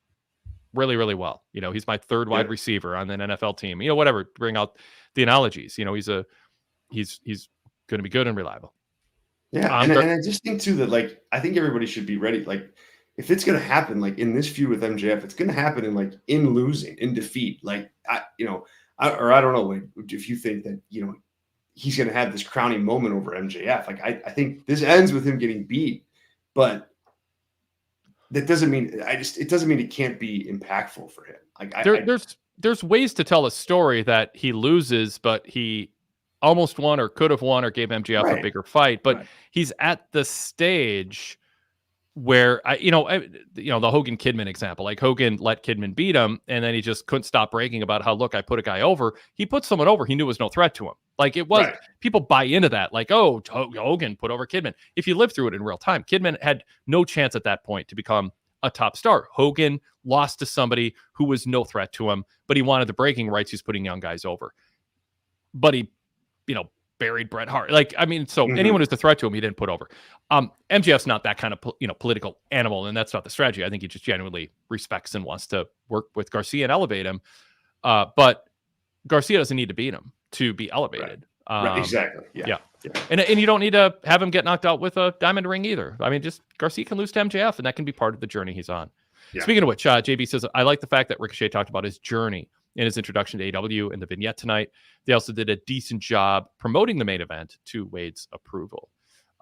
really, really well. He's my 3rd wide receiver on an NFL team, whatever, bring out the analogies. He's going to be good and reliable. Yeah. And I just think too that, like, I think everybody should be ready. Like, if it's going to happen, like in this feud with MJF, it's going to happen in losing, in defeat. Like, I don't know if you think that, he's going to have this crowning moment over MJF. Like, I think this ends with him getting beat, but that doesn't mean it doesn't mean it can't be impactful for him. Like, there's ways to tell a story that he loses, but he almost won or could have won or gave MJF a bigger fight. But he's at the stage where the Hogan Kidman example, like Hogan let Kidman beat him and then he just couldn't stop bragging about how, look, I put a guy over. He put someone over he knew was no threat to him. Like, it was, people buy into that. Like, oh, Hogan put over Kidman. If you live through it in real time, Kidman had no chance at that point to become a top star. Hogan lost to somebody who was no threat to him, but he wanted the bragging rights. He's putting young guys over, but he, buried Bret Hart. Like, I mean, so anyone who's the threat to him, he didn't put over. MJF's not that kind of, political animal, and that's not the strategy. I think he just genuinely respects and wants to work with Garcia and elevate him. But Garcia doesn't need to beat him to be elevated. Right, exactly. Yeah. And you don't need to have him get knocked out with a diamond ring either. I mean, just Garcia can lose to MJF, and that can be part of the journey he's on. Yeah. Speaking of which, JB says, I like the fact that Ricochet talked about his journey in his introduction to AEW and the vignette tonight. They also did a decent job promoting the main event to Wade's approval.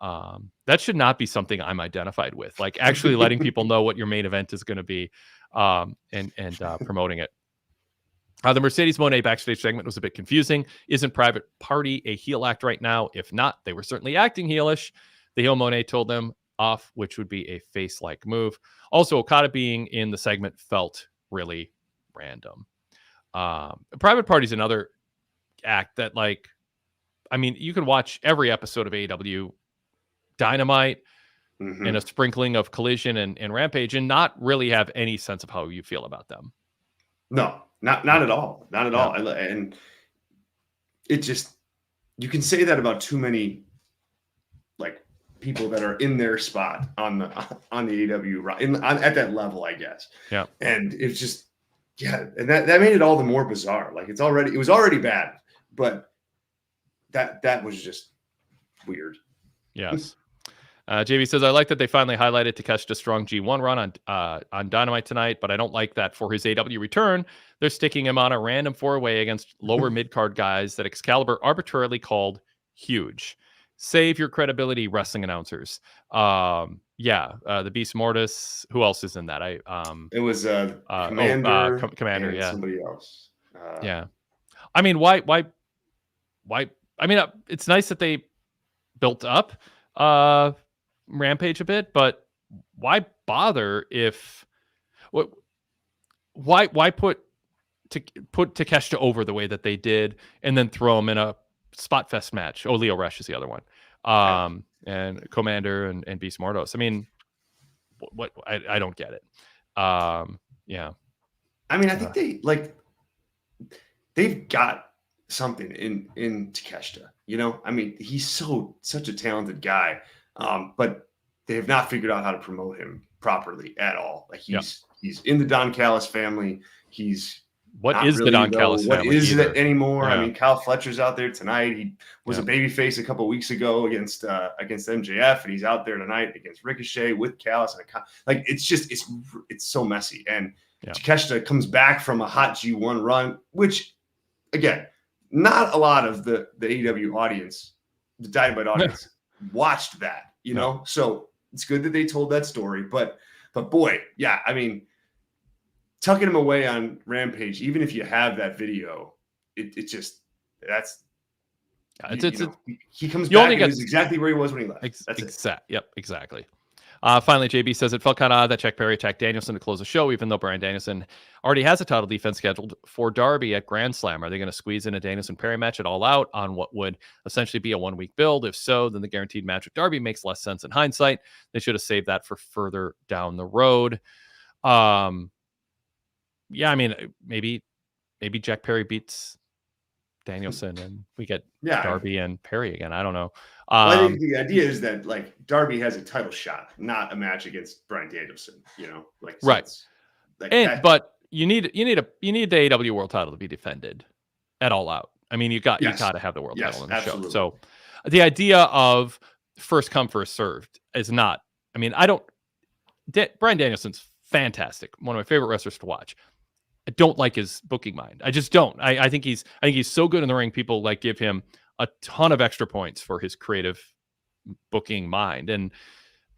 That should not be something I'm identified with, like actually letting people know what your main event is going to be, and promoting it. The Mercedes Moné backstage segment was a bit confusing. Isn't Private Party a heel act right now? If not, they were certainly acting heelish. The heel Moné told them off, which would be a face-like move. Also, Okada being in the segment felt really random. Private Party is another act that, like, I mean, you can watch every episode of AEW Dynamite and a sprinkling of Collision and Rampage and not really have any sense of how you feel about them. No, not at all. Not at all. And it just, you can say that about too many, like, people that are in their spot on the AEW at that level, I guess. Yeah. And it's just, and that made it all the more bizarre. Like, it was already bad, but that was just weird. Yes. JB says, I like that they finally highlighted Takeshita's strong G1 run on Dynamite tonight, but I don't like that for his AW return, they're sticking him on a random 4-way against lower mid-card guys that Excalibur arbitrarily called huge. Save your credibility, wrestling announcers. The Beast Mortis. Who else is in that? It was Commander. Commander, and yeah. Somebody else. I mean, why? I mean, it's nice that they built up Rampage a bit, but why bother if why put Takeshita over the way that they did and then throw him in a spot fest match? Leo Rush is the other one. And Commander and Beast Mortos. I mean, what I don't get it. Yeah. I mean, I think they've got something in Takeshita, you know? I mean, he's such a talented guy. But they have not figured out how to promote him properly at all. Like he's in the Don Callis family. What is the Don Callis family? What is it anymore? Yeah. I mean, Kyle Fletcher's out there tonight. He was a babyface a couple weeks ago against MJF, and he's out there tonight against Ricochet with Callis. Like, it's just it's so messy. And Takeshita comes back from a hot G1 run, which, again, not a lot of the AEW audience, the Dynamite audience, watched that, you know? So it's good that they told that story, but boy, yeah, I mean, tucking him away on Rampage, even if you have that video, it just, that's, he comes back and he's exactly where he was when he left. Exactly. Finally, JB says it felt kind of odd that Jack Perry attacked Danielson to close the show, even though Bryan Danielson already has a title defense scheduled for Darby at Grand Slam. Are they going to squeeze in a Danielson Perry match at All Out on what would essentially be a 1-week build? If so, then the guaranteed match with Darby makes less sense in hindsight. They should have saved that for further down the road. I mean, maybe Jack Perry beats Danielson and we get Darby and Perry again. I don't know. I think the idea is that, like, Darby has a title shot, not a match against Bryan Danielson, you know, like, so right. But you need the AEW world title to be defended at All Out. I mean, you got to have the world title in the show. So the idea of first come, first served is not, I mean, Bryan Danielson's fantastic. One of my favorite wrestlers to watch. I don't like his booking mind. I just don't. I think he's so good in the ring. People like give him a ton of extra points for his creative booking mind. And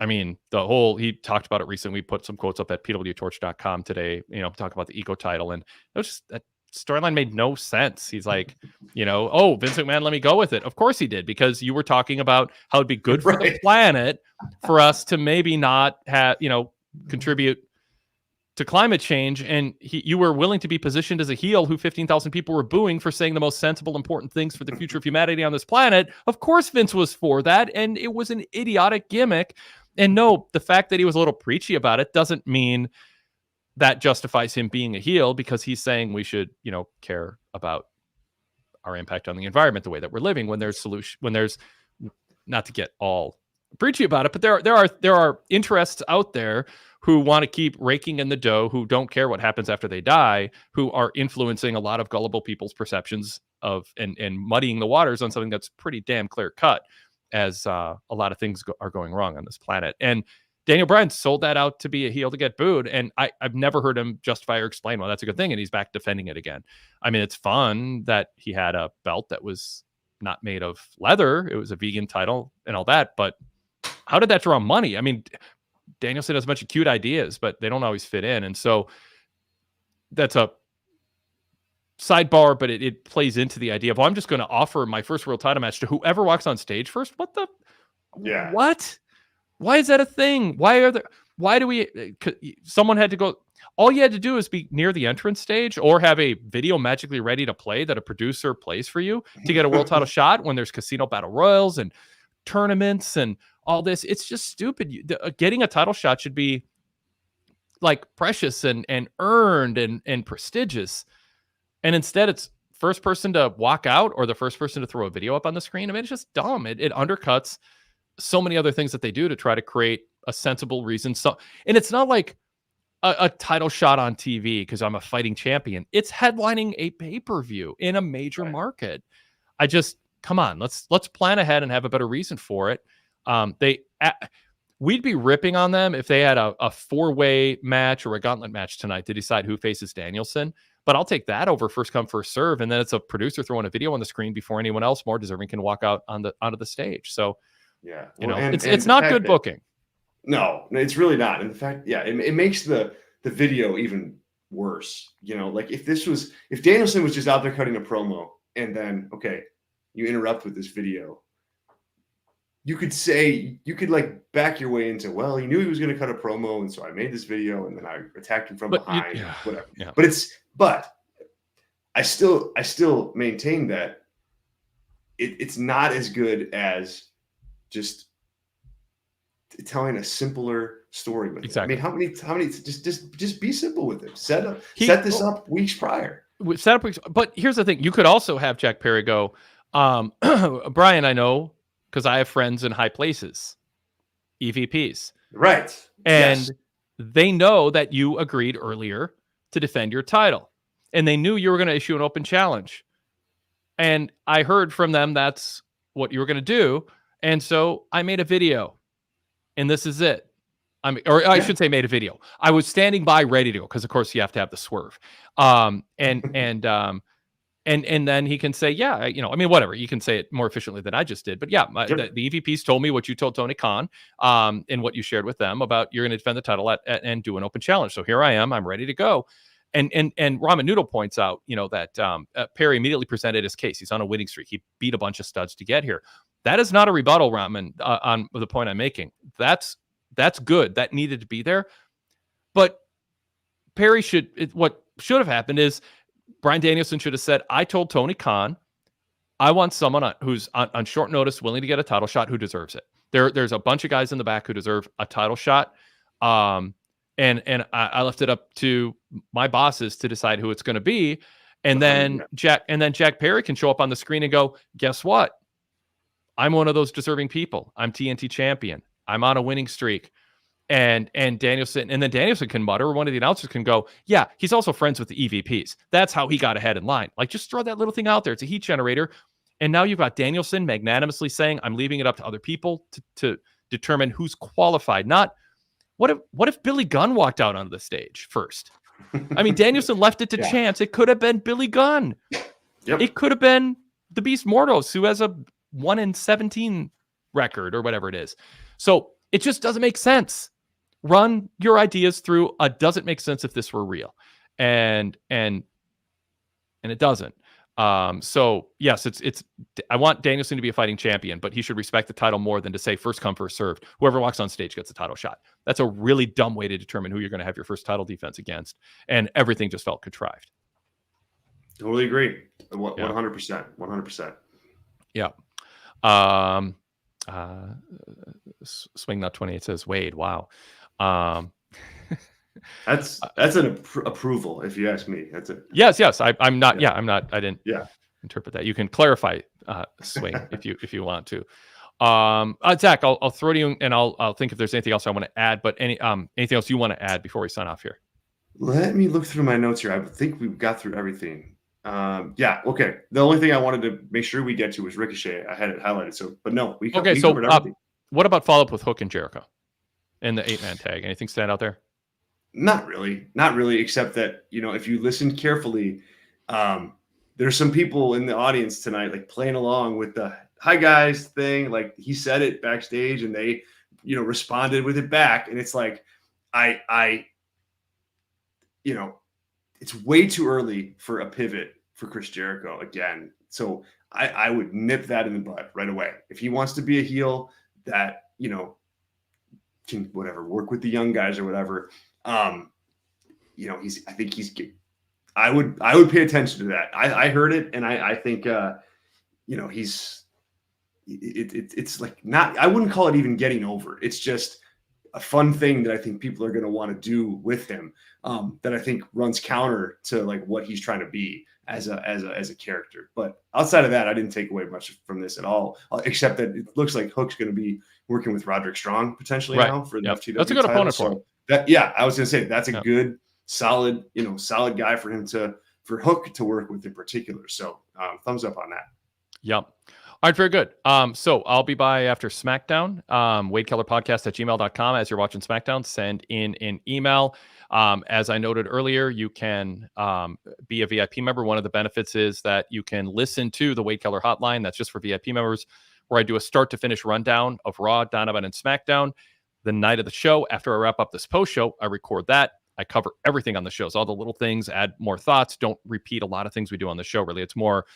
I mean, he talked about it recently. We put some quotes up at PWTorch.com today, you know, talk about the Eco title. And it was just, that storyline made no sense. He's like, you know, oh, Vince McMahon, let me go with it. Of course he did, because you were talking about how it'd be good for the planet for us to maybe not have, you know, contribute to climate change, and you were willing to be positioned as a heel who 15,000 people were booing for saying the most sensible, important things for the future of humanity on this planet. Of course Vince was for that, and it was an idiotic gimmick. And no, the fact that he was a little preachy about it doesn't mean that justifies him being a heel, because he's saying we should, you know, care about our impact on the environment, the way that we're living, when there's not to get all preachy about it, but there are interests out there who want to keep raking in the dough, who don't care what happens after they die, who are influencing a lot of gullible people's perceptions and muddying the waters on something that's pretty damn clear cut, as a lot of things are going wrong on this planet. And Daniel Bryan sold that out to be a heel to get booed, and I've never heard him justify or explain why that's a good thing, and he's back defending it again. I mean, it's fun that he had a belt that was not made of leather. It was a vegan title and all that, but how did that draw money? I mean, Danielson has a bunch of cute ideas, but they don't always fit in. And so that's a sidebar, but it plays into the idea of, well, I'm just going to offer my first world title match to whoever walks on stage first. What the? Yeah. What? Why is that a thing? Why do we, someone had to go, all you had to do is be near the entrance stage or have a video magically ready to play that a producer plays for you to get a world title shot when there's casino battle royals and tournaments and all this. It's just stupid. Getting a title shot should be like precious and earned and prestigious. And instead it's first person to walk out or the first person to throw a video up on the screen. I mean, it's just dumb. It undercuts so many other things that they do to try to create a sensible reason. So, and it's not like a title shot on TV because I'm a fighting champion. It's headlining a pay-per-view in a major market. Come on, let's plan ahead and have a better reason for it. We'd be ripping on them if they had a four-way match or a gauntlet match tonight to decide who faces Danielson. But I'll take that over first come, first serve. And then it's a producer throwing a video on the screen before anyone else more deserving can walk out onto the stage. So, yeah, it's not good booking. No, it's really not. And the fact, it makes the video even worse. Like if Danielson was just out there cutting a promo and then, okay, you interrupt with this video, you could like back your way into, well, he knew he was going to cut a promo. And so I made this video and then I attacked him from behind, whatever. Yeah. But I still maintain that it's not as good as just telling a simpler story with exactly. it. I mean, how many just be simple with it. Set this up weeks prior. But here's the thing. You could also have Jack Perry go, Brian, I know because I have friends in high places, EVPs. Right. And they know that you agreed earlier to defend your title. And they knew you were going to issue an open challenge. And I heard from them that's what you were going to do. And so I made a video. And this is it. I should say made a video. I was standing by ready to go because, of course, you have to have the swerve. And then he can say, whatever. You can say it more efficiently than I just did. But the EVPs told me what you told Tony Khan and what you shared with them about you're going to defend the title and do an open challenge. So here I am. I'm ready to go. And Ramen Noodle points out, that Perry immediately presented his case. He's on a winning streak. He beat a bunch of studs to get here. That is not a rebuttal, Ramen, on the point I'm making. That's good. That needed to be there. But Perry what should have happened is Bryan Danielson should have said, I told Tony Khan, I want someone who's on short notice, willing to get a title shot, who deserves it. There's a bunch of guys in the back who deserve a title shot. And I left it up to my bosses to decide who it's going to be. And then Jack Perry can show up on the screen and go, guess what? I'm one of those deserving people. I'm TNT champion. I'm on a winning streak. And Danielson can mutter, or one of the announcers can go, yeah, he's also friends with the EVPs. That's how he got ahead in line. Like, just throw that little thing out there. It's a heat generator. And now you've got Danielson magnanimously saying, I'm leaving it up to other people to determine who's qualified. Not, what if Billy Gunn walked out onto the stage first? I mean, Danielson left it to chance. It could have been Billy Gunn. Yep. It could have been the Beast Mordos, who has a 1-17 record or whatever it is. So it just doesn't make sense. Run your ideas through doesn't make sense if this were real. And it doesn't. So yes, I want Danielson to be a fighting champion, but he should respect the title more than to say first come, first served. Whoever walks on stage gets a title shot. That's a really dumb way to determine who you're going to have your first title defense against. And everything just felt contrived. Totally agree. 100%. 100%. Yeah. Swing Nut 28 says Wade. Wow. That's an approval, if you ask me. That's it. Yes. I'm not. Yeah, I'm not. I didn't interpret that. You can clarify swing if you want to. Zach, I'll throw to you and I'll think if there's anything else I want to add. But anything else you want to add before we sign off here? Let me look through my notes here. I think we've got through everything. Yeah. Okay. The only thing I wanted to make sure we get to was Ricochet. I had it highlighted. So, but no, we Okay, we so covered everything. what about follow up with Hook and Jericho in the 8-man tag? Anything stand out there? Not really, except that, if you listen carefully, there's some people in the audience tonight, like playing along with the "hi guys" thing. Like he said it backstage and they, responded with it back. And it's like, it's way too early for a pivot for Chris Jericho again. So I would nip that in the bud right away. If he wants to be a heel that, can whatever, work with the young guys or whatever. I would pay attention to that. I heard it. And I think, it's like not, I wouldn't call it even getting over. It's just a fun thing that I think people are going to want to do with him. That I think runs counter to like what he's trying to be as a character. But outside of that, I didn't take away much from this at all, except that it looks like Hook's going to be working with Roderick Strong potentially now for the FTW. That's a good title. opponent for him. I was going to say that's a good, solid guy for him for Hook to work with in particular. So thumbs up on that. Yep. All right, very good. So I'll be by after SmackDown. WadeKellerPodcast@gmail.com. As you're watching SmackDown, send in an email. As I noted earlier, you can be a VIP member. One of the benefits is that you can listen to the Wade Keller Hotline. That's just for VIP members, where I do a start-to-finish rundown of Raw, Dynamite, and SmackDown the night of the show. After I wrap up this post-show, I record that. I cover everything on the shows, all the little things, add more thoughts. Don't repeat a lot of things we do on the show. Really, it's more,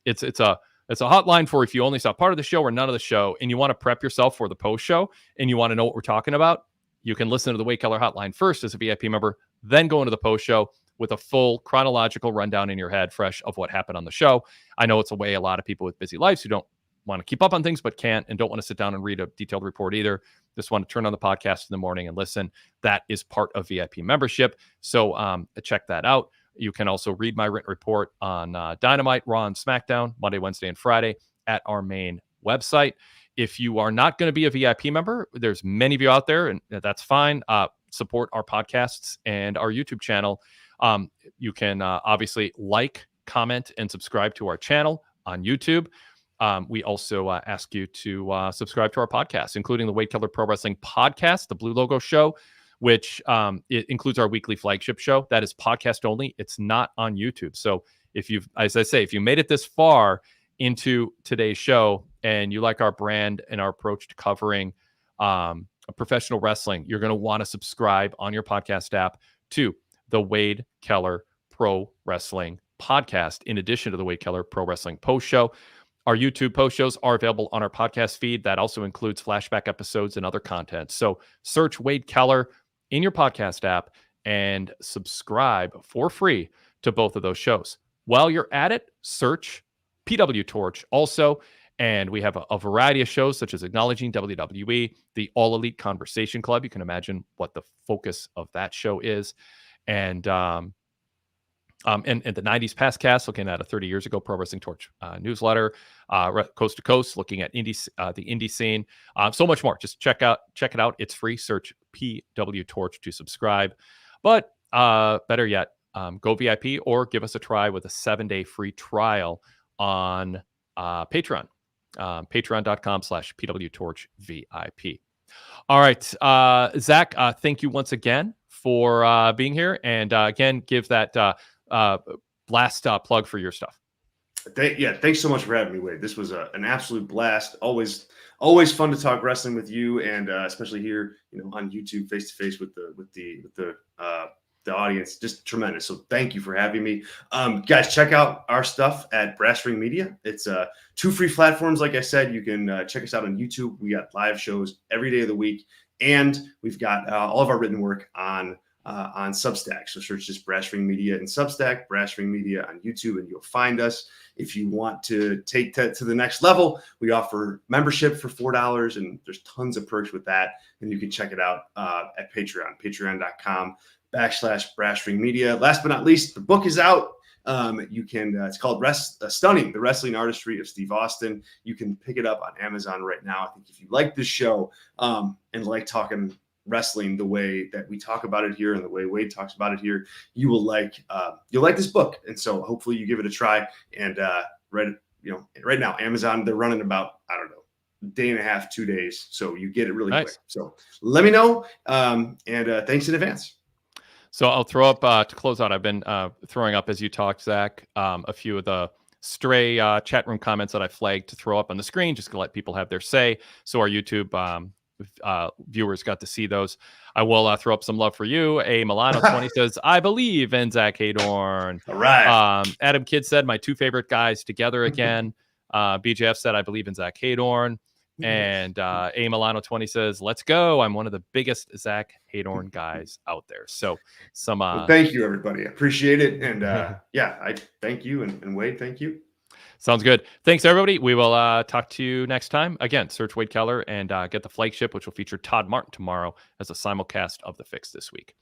it's a hotline for if you only saw part of the show or none of the show, and you want to prep yourself for the post-show, and you want to know what we're talking about. You can listen to the Wade Keller Hotline first as a VIP member, then go into the post-show with a full chronological rundown in your head, fresh of what happened on the show. I know it's a way a lot of people with busy lives who don't want to keep up on things but can't, and don't want to sit down and read a detailed report either. Just want to turn on the podcast in the morning and listen. That is part of VIP membership. So check that out. You can also read my written report on Dynamite, Raw, and SmackDown, Monday, Wednesday, and Friday at our main website. If you are not going to be a VIP member, there's many of you out there, and that's fine. Support our podcasts and our YouTube channel. You can obviously like, comment, and subscribe to our channel on YouTube. We also ask you to subscribe to our podcast, including the Wade Keller Pro Wrestling Podcast, the Blue Logo Show, which it includes our weekly flagship show. That is podcast only. It's not on YouTube. So if you made it this far into today's show and you like our brand and our approach to covering professional wrestling, you're going to want to subscribe on your podcast app to the Wade Keller Pro Wrestling Podcast, in addition to the Wade Keller Pro Wrestling Post Show. Our YouTube post shows are available on our podcast feed. That also includes flashback episodes and other content. So search Wade Keller in your podcast app and subscribe for free to both of those shows. While you're at it, search PWTorch also. And we have a variety of shows, such as Acknowledging WWE, the All Elite Conversation Club. You can imagine what the focus of that show is. And the 90s Past Cast, looking at a 30 years ago Pro Wrestling Torch newsletter, Coast to Coast, looking at the indie scene, so much more. Just check it out. It's free. Search PWTorch to subscribe. But better yet, go VIP or give us a try with a 7-day free trial on Patreon. Patreon.com/PWTorchVIP. All right, Zach, thank you once again for being here, and again, give that last plug for your stuff. Thanks so much for having me, Wade. This was an absolute blast. Always fun to talk wrestling with you, and especially here, on YouTube, face to face with the audience. Just tremendous. So thank you for having me. Guys, check out our stuff at Brass Ring Media. It's 2 free platforms. Like I said, you can check us out on YouTube. We got live shows every day of the week, and we've got all of our written work on Substack. So search just Brass Ring Media in Substack, Brass Ring Media on YouTube, and you'll find us. If you want to take that to the next level, we offer membership for $4, and there's tons of perks with that. And you can check it out at Patreon, patreon.com/Brass Ring Media. Last but not least, the book is out. You can, it's called Stunning, the Wrestling Artistry of Steve Austin. You can pick it up on Amazon right now. I think if you like this show and like talking wrestling the way that we talk about it here and the way Wade talks about it here, you'll like this book. And so hopefully you give it a try. And right now, Amazon, they're running about, I don't know, day and a half, 2 days. So you get it really quick. So let me know. And thanks in advance. So I'll throw up to close out. I've been throwing up as you talked, Zach, a few of the stray chat room comments that I flagged to throw up on the screen, just to let people have their say. So our YouTube viewers got to see those. I will throw up some love for you. A Milano 20 says, I believe in Zack Heydorn. All right. Adam Kidd said, my two favorite guys together again. BJF said, I believe in Zack Heydorn. And A Milano 20 says, let's go. I'm one of the biggest Zack Heydorn guys out there. So well, thank you, everybody. I appreciate it. And I thank you. And Wade, thank you. Sounds good. Thanks, everybody. We will talk to you next time. Again, search Wade Keller and get the flagship, which will feature Todd Martin tomorrow as a simulcast of The Fix this week.